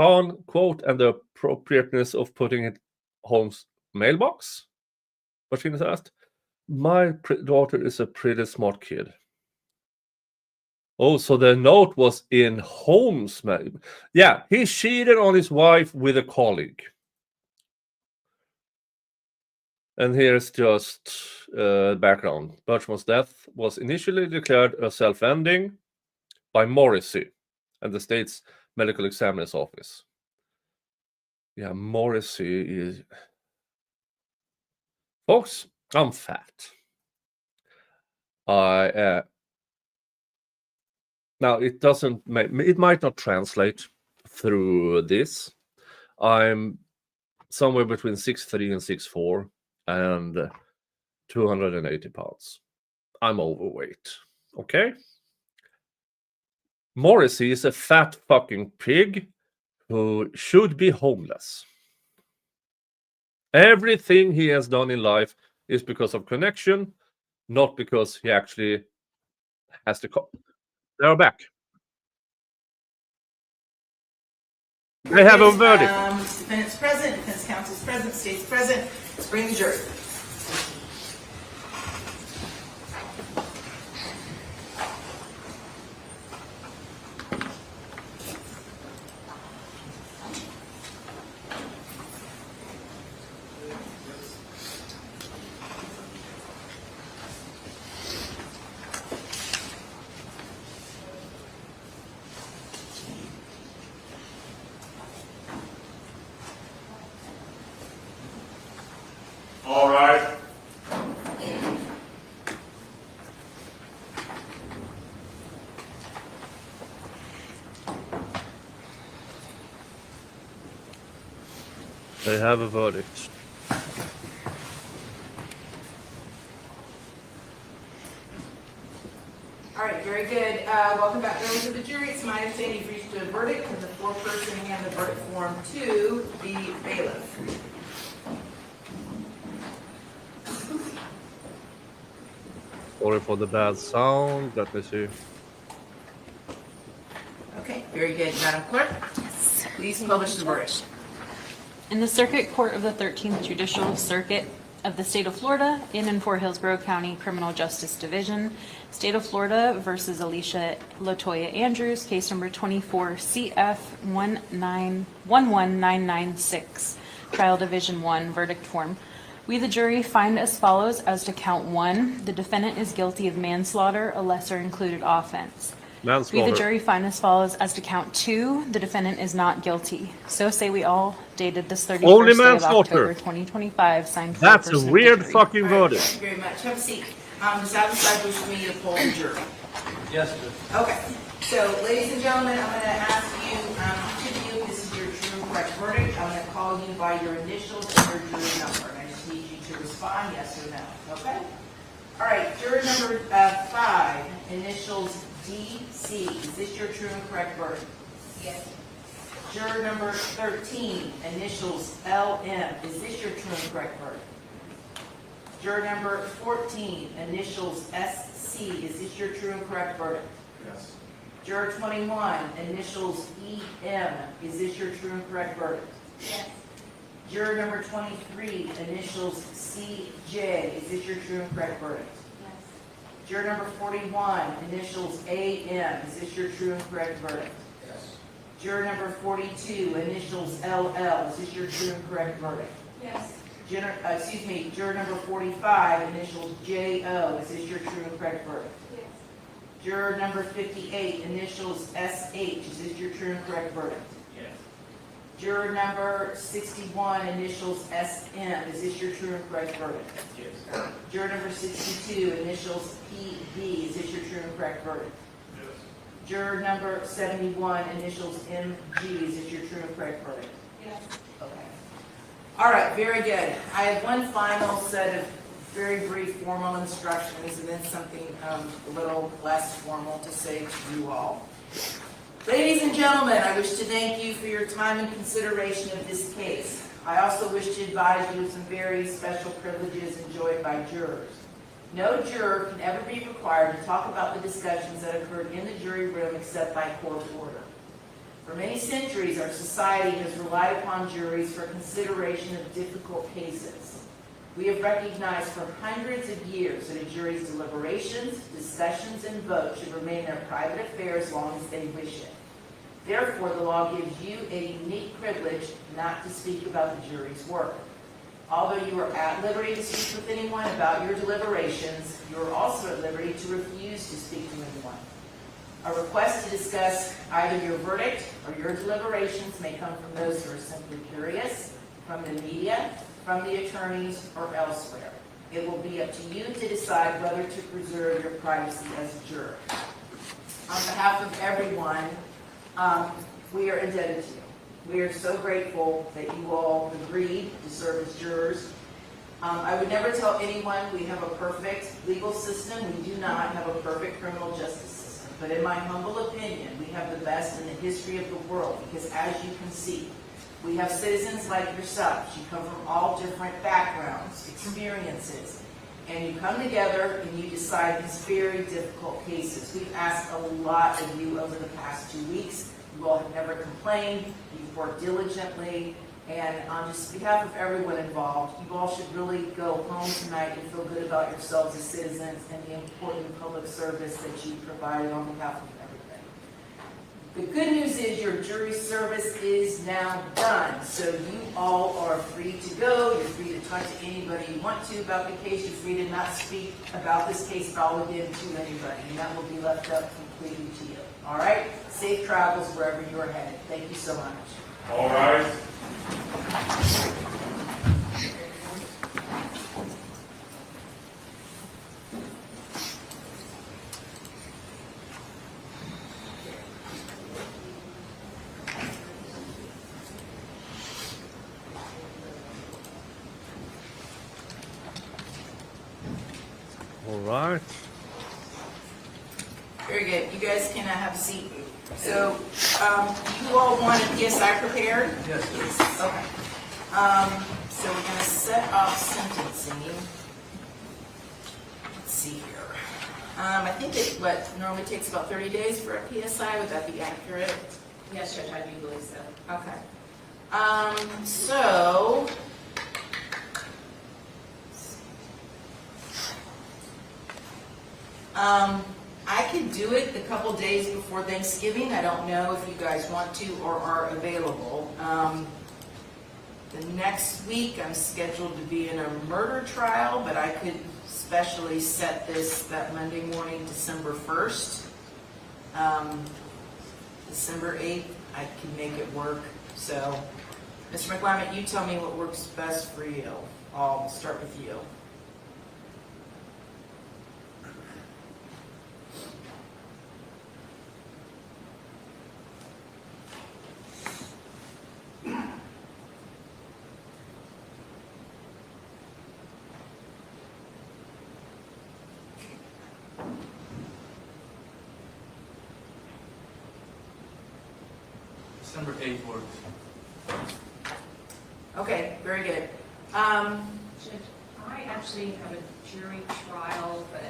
quote and the appropriateness of putting it Holmes' mailbox. Martinez asked, "My daughter is a pretty smart kid." Oh, so the note was in Holmes' mail. Yeah, he cheated on his wife with a colleague. And here's just background. Birchman's death was initially declared a self-ending by Morrissey and the state's medical examiner's office. Yeah, Morrissey is... Folks, I'm fat. Now, it might not translate through this. I'm somewhere between 6'3" and 6'4", and 280 pounds. I'm overweight. Okay? Morrissey is a fat fucking pig who should be homeless. Everything he has done in life is because of connection, not because he actually has the cop. They're back. They have a verdict. Defendant's present, defense counsel's present, state's present. Let's bring the jury. All right. They have a verdict. All right, very good. Welcome back, members of the jury. It's my understanding you've reached a verdict. Can the foreperson hand the verdict form to the bailiff? Sorry for the bad sound. Let me see. Okay, very good. Madam Clerk? Yes. Please publish the verdict. In the Circuit Court of the 13th Judicial Circuit of the State of Florida, in and for Hillsborough County Criminal Justice Division, State of Florida versus Alicia Latoya Andrews, case number 24 CF 11996, Trial Division 1, verdict form. We, the jury, find as follows as to count 1. The defendant is guilty of manslaughter, a lesser included offense. Manslaughter. We, the jury, find as follows as to count 2. The defendant is not guilty. So say we all, dated this 31st Only day of manslaughter. October 2025, signed That's a foreperson of the weird jury. fucking All right, verdict. thank you very much. Have a seat. Does either side wish me to poll the jury? Yes, sir. Okay, so ladies and gentlemen, I'm going to ask you, each of you, this is your true and correct verdict. I'm going to call you by your initials and your jury number. And I just need you to respond yes or no, okay? All right, juror number 5, initials DC. Is this your true and correct verdict? Yes. Juror number 13, initials LM. Is this your true and correct verdict? Juror number 14, initials SC. Is this your true and correct verdict? Yes. Juror 21, initials EM. Is this your true and correct verdict? Yes. Juror number 23, initials CJ. Is this your true and correct verdict? Yes. Juror number 41, initials AM. Is this your true and correct verdict? Yes. Juror number 42, initials LL. Is this your true and correct verdict? Yes. Juror number 45, initials JO. Is this your true and correct verdict? Yes. Juror number 58, initials SH. Is this your true and correct verdict? Yes. Juror number 61, initials SM. Is this your true and correct verdict? Yes. Juror number 62, initials PB. Is this your true and correct verdict? Yes. Juror number 71, initials MG. Is this your true and correct verdict? Yes. Okay. All right, very good. I have one final set of very brief formal instructions and then something a little less formal to say to you all. Ladies and gentlemen, I wish to thank you for your time and consideration of this case. I also wish to advise you of some very special privileges enjoyed by jurors. No juror can ever be required to talk about the discussions that occurred in the jury room except by court order. For many centuries, our society has relied upon juries for consideration of difficult cases. We have recognized for hundreds of years that a jury's deliberations, discussions, and votes should remain their private affair as long as they wish it. Therefore, the law gives you a unique privilege not to speak about the jury's work. Although you are at liberty to speak with anyone about your deliberations, you are also at liberty to refuse to speak to anyone. A request to discuss either your verdict or your deliberations may come from those who are simply curious, from the media, from the attorneys, or elsewhere. It will be up to you to decide whether to preserve your privacy as a juror. On behalf of everyone, we are indebted to you. We are so grateful that you all agreed to serve as jurors. I would never tell anyone we have a perfect legal system. We do not have a perfect criminal justice system. But in my humble opinion, we have the best in the history of the world because, as you can see, We have citizens like yourselves. You come from all different backgrounds, experiences, and you come together and you decide these very difficult cases. We've asked a lot of you over the past 2 weeks. You all have never complained. You've worked diligently. And on just behalf of everyone involved, you all should really go home tonight and feel good about yourselves as citizens and the important public service that you provided on behalf of everybody. The good news is your jury service is now done, so you all are free to go. You're free to talk to anybody you want to about the case. You're free to not speak about this case at all again to anybody, and that will be left up completely to you. All right? Safe travels wherever you're headed. Thank you so much. All right. All right. Very good. You guys can have a seat. So, you all want a PSI prepared? Yes. Okay. So we're going to set up sentencing. Let's see here. I think it normally takes about 30 days for a PSI. Would that be accurate? Yes, Judge, I do believe so. Okay. So I could do it a couple days before Thanksgiving. I don't know if you guys want to or are available. The next week I'm scheduled to be in a murder trial, but I could specially set that Monday morning, December 1st. December 8th, I can make it work. So, Mr. McClement, you tell me what works best for you. I'll start with you. December 8th works. Okay, very good. Judge, I actually have a jury trial, but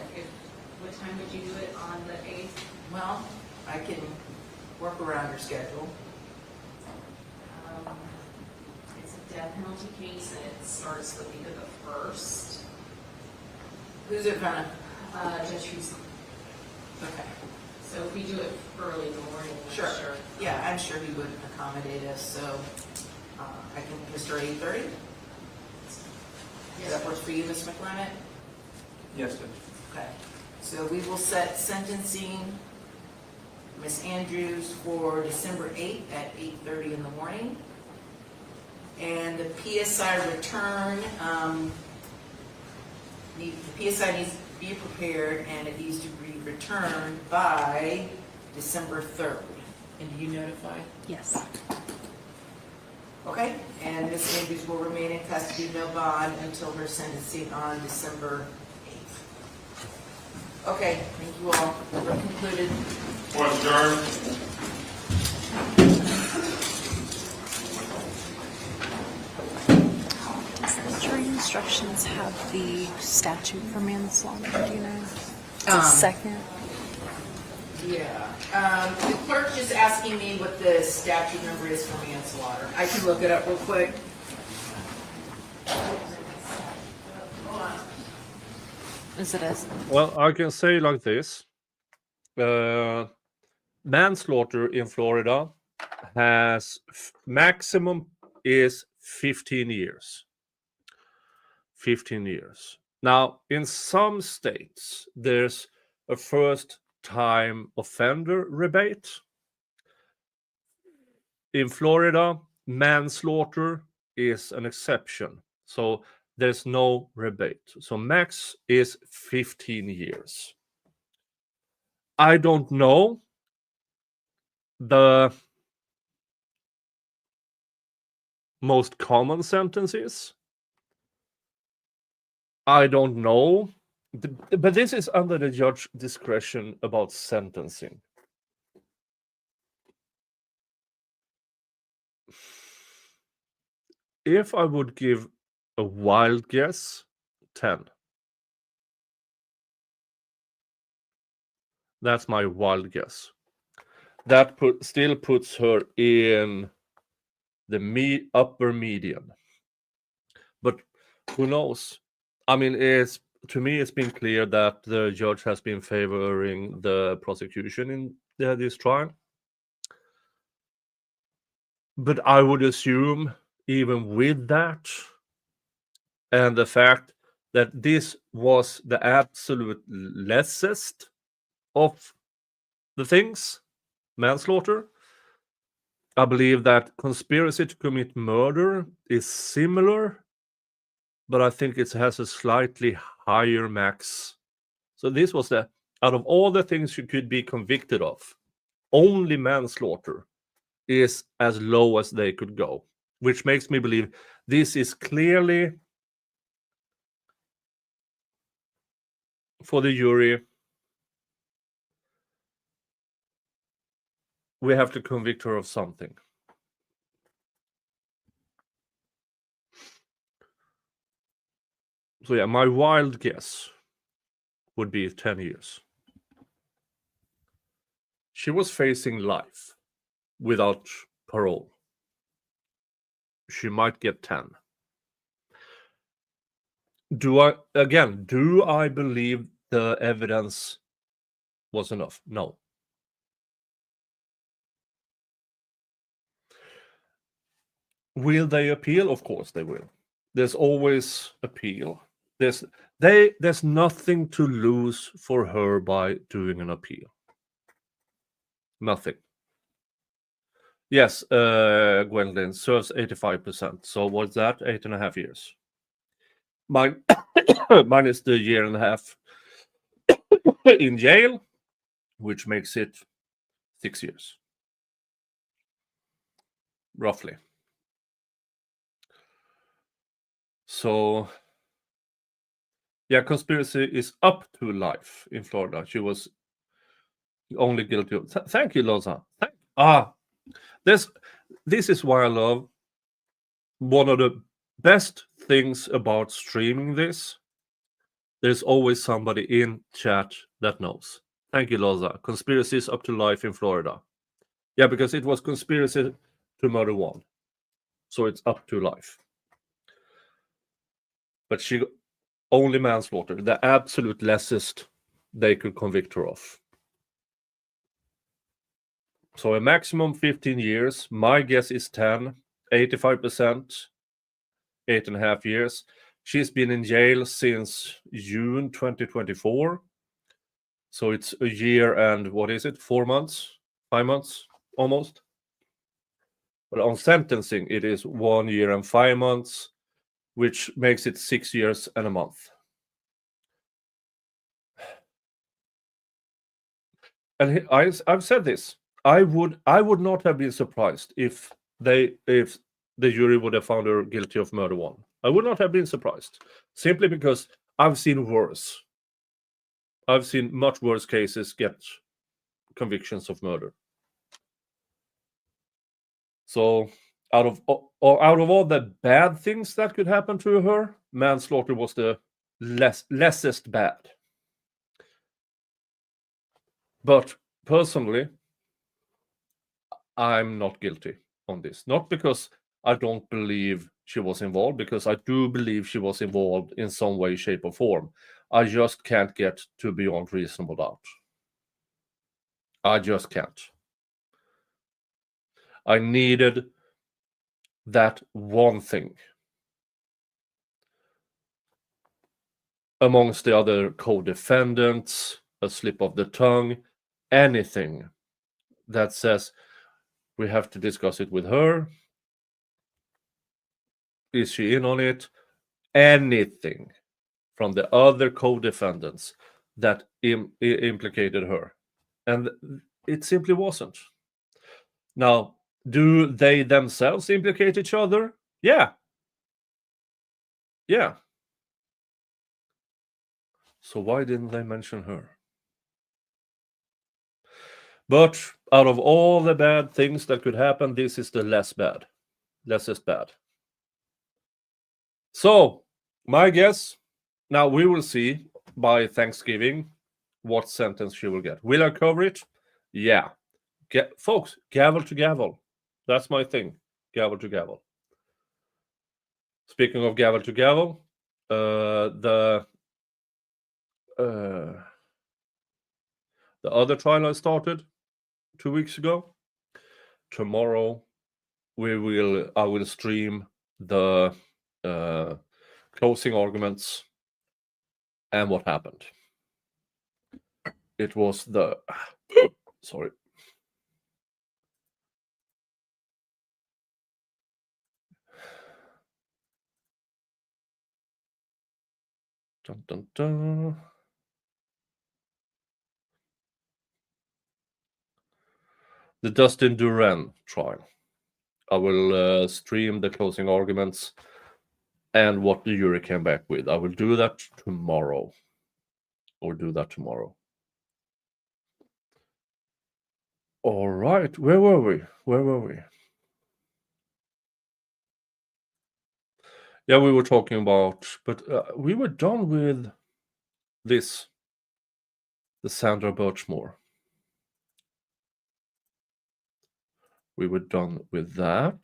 what time would you do it on the 8th? Well, I can work around your schedule. It's a death penalty case, and it starts the week of the 1st. Who's it gonna? Judge Houston. Okay. So if we do it early in the morning, I'm Sure. sure. Yeah, I'm sure he would accommodate us, so I can Mr. 8:30? Does that work for you, Ms. McClement? Yes, Judge. Okay. So we will set sentencing, Ms. Andrews, for December 8th at 8:30 in the morning. And the PSI return, the PSI needs to be prepared and it needs to be returned by December 3rd. And do you notify? Yes. Okay, and Ms. Andrews will remain in custody, no bond, until her sentencing on December 8th. Okay, thank you all. We're concluded. Adjourned. Does the jury instructions have the statute for manslaughter? Do you know? Um, Second. Yeah. The clerk just asking me what the statute number is for manslaughter. I can look it up real quick. Hold on. Is it a Well, I can say like this. Manslaughter in Florida has maximum is 15 years. 15 years. Now, in some states, there's a first-time offender rebate. In Florida, manslaughter is an exception. So there's no rebate. So max is 15 years. I don't know the most common sentences. I don't know. But this is under the judge's discretion about sentencing. if I would give a wild guess, 10. That's my wild guess. That still puts her in the upper median. But who knows? I mean, to me, it's been clear that the judge has been favoring the prosecution in this trial. But I would assume, even with that, and the fact that this was the absolute lessest of the things, manslaughter, I believe that conspiracy to commit murder is similar, but I think it has a slightly higher max. So this was out of all the things you could be convicted of, only manslaughter is as low as they could go, which makes me believe this is clearly for the jury. We have to convict her of something. So yeah, my wild guess would be 10 years. She was facing life without parole. She might get 10. Do I believe the evidence was enough? No. Will they appeal? Of course they will. There's always appeal. There's nothing to lose for her by doing an appeal. Nothing. Yes, Gwendolyn serves 85%. So what's that? 8.5 years. Mine is the year and a half in jail, which makes it 6 years. Roughly. So, yeah, conspiracy is up to life in Florida. She was only guilty of... Thank you, Loza. This is why I love one of the best things about streaming this. There's always somebody in chat that knows. Thank you, Loza. Conspiracy is up to life in Florida. Yeah, because it was conspiracy to murder 1. So it's up to life. But she only manslaughter, the absolute lessest they could convict her of. So a maximum 15 years. My guess is 10, 85%, 8.5 years. She's been in jail since June 2024. So it's a year and, 4 months? 5 months, almost. But on sentencing, it is 1 year and 5 months, which makes it 6 years and a month. And I've said this. I would not have been surprised if the jury would have found her guilty of murder 1. I would not have been surprised, simply because I've seen worse. I've seen much worse cases get convictions of murder. So out of all the bad things that could happen to her, manslaughter was the lessest bad. But personally, I'm not guilty on this. Not because I don't believe she was involved, because I do believe she was involved in some way, shape, or form. I just can't get to beyond reasonable doubt. I just can't. I needed that one thing amongst the other co-defendants, a slip of the tongue, anything that says we have to discuss it with her. Is she in on it? Anything from the other co-defendants that implicated her. And it simply wasn't. Now, do they themselves implicate each other? Yeah. Yeah. So why didn't they mention her? But out of all the bad things that could happen, this is the lessest bad. So, my guess, now we will see by Thanksgiving what sentence she will get. Will I cover it? Yeah. Folks, gavel to gavel. That's my thing. Gavel to gavel. Speaking of gavel to gavel, the other trial I started 2 weeks ago. Tomorrow I will stream the closing arguments and what happened. It was the sorry. Dun, dun, dun. The Dustin Duran trial. I will stream the closing arguments and what the jury came back with. I will do that tomorrow. All right. Where were we? Yeah, we were talking about, but we were done with this. The Sandra Birchmore. We were done with that.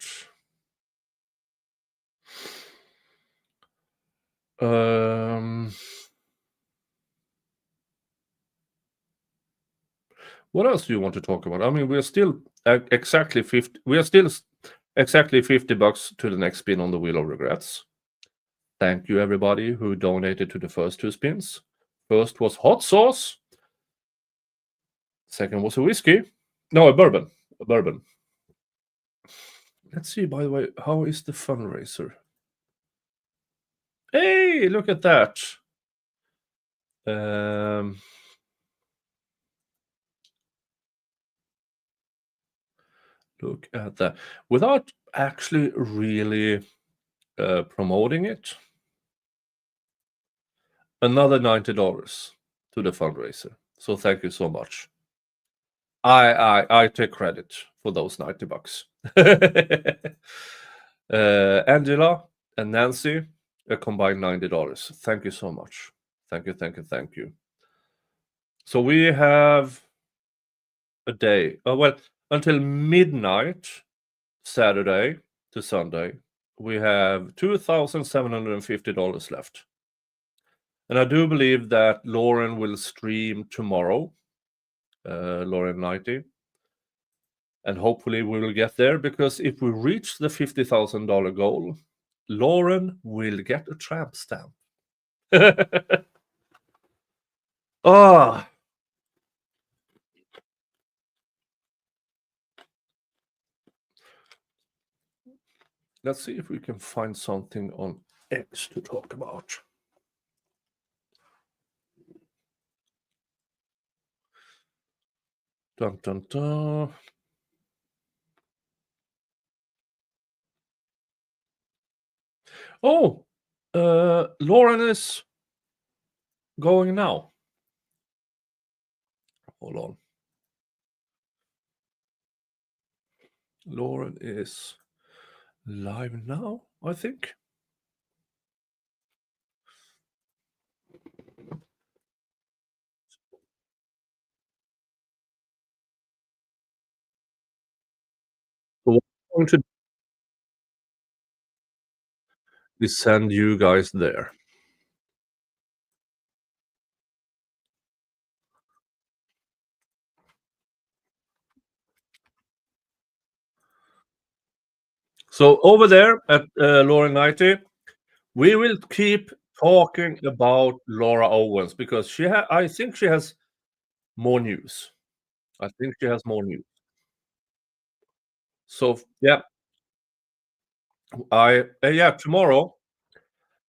What else do you want to talk about? I mean, we're still exactly 50. We are still exactly $50 to the next spin on the Wheel of Regrets. Thank you, everybody who donated to the first 2 spins. First was hot sauce. Second was a whiskey. No, a bourbon. Let's see, by the way, how is the fundraiser? Hey, look at that. Look at that. Without actually really promoting it, another $90 to the fundraiser. So thank you so much. I take credit for those $90. Angela and Nancy, a combined $90. Thank you so much. Thank you. So we have a day. Until midnight, Saturday to Sunday, we have $2,750 left. And I do believe that Lauren will stream tomorrow, Lauren 90. And hopefully we will get there, because if we reach the $50,000 goal, Lauren will get a tramp stamp. Ah. Let's see if we can find something on X to talk about. Dun, dun, dun. Oh, Lauren is going now. Hold on. Lauren is live now, I think. So what I'm going to do is send you guys there. So over there at Lauren 90, we will keep talking about Laura Owens, because I think she has more news. So yeah, tomorrow,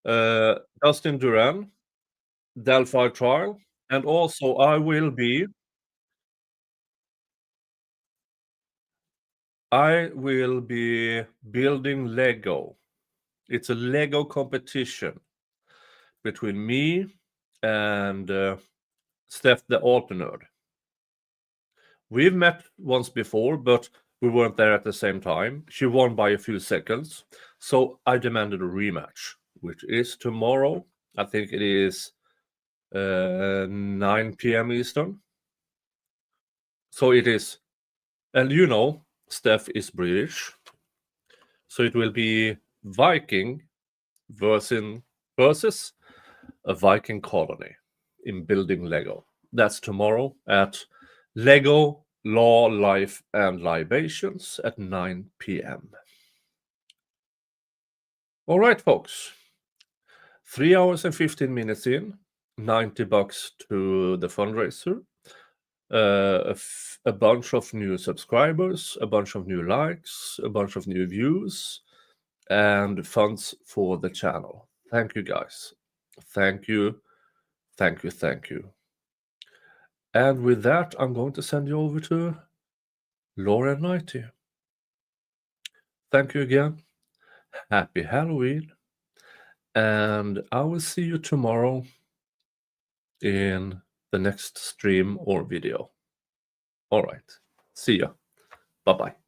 Dustin Duran, Delphi trial, and also I will be building Lego. It's a Lego competition between me and Steph the Alter Nerd. We've met once before, but we weren't there at the same time. She won by a few seconds, so I demanded a rematch. which is tomorrow. I think it is 9 p.m. Eastern. So it is, and you know, Steph is British. So it will be Viking versus a Viking colony in building Lego. That's tomorrow at Lego Law, Life, and Libations at 9 p.m. All right, folks. 3 hours and 15 minutes in, $90 to the fundraiser. A bunch of new subscribers, a bunch of new likes, a bunch of new views, and funds for the channel. Thank you, guys. Thank you. Thank you. Thank you. And with that, I'm going to send you over to Laura Knighty. Thank you again. Happy Halloween. And I will see you tomorrow in the next stream or video. All right. See ya. Bye-bye.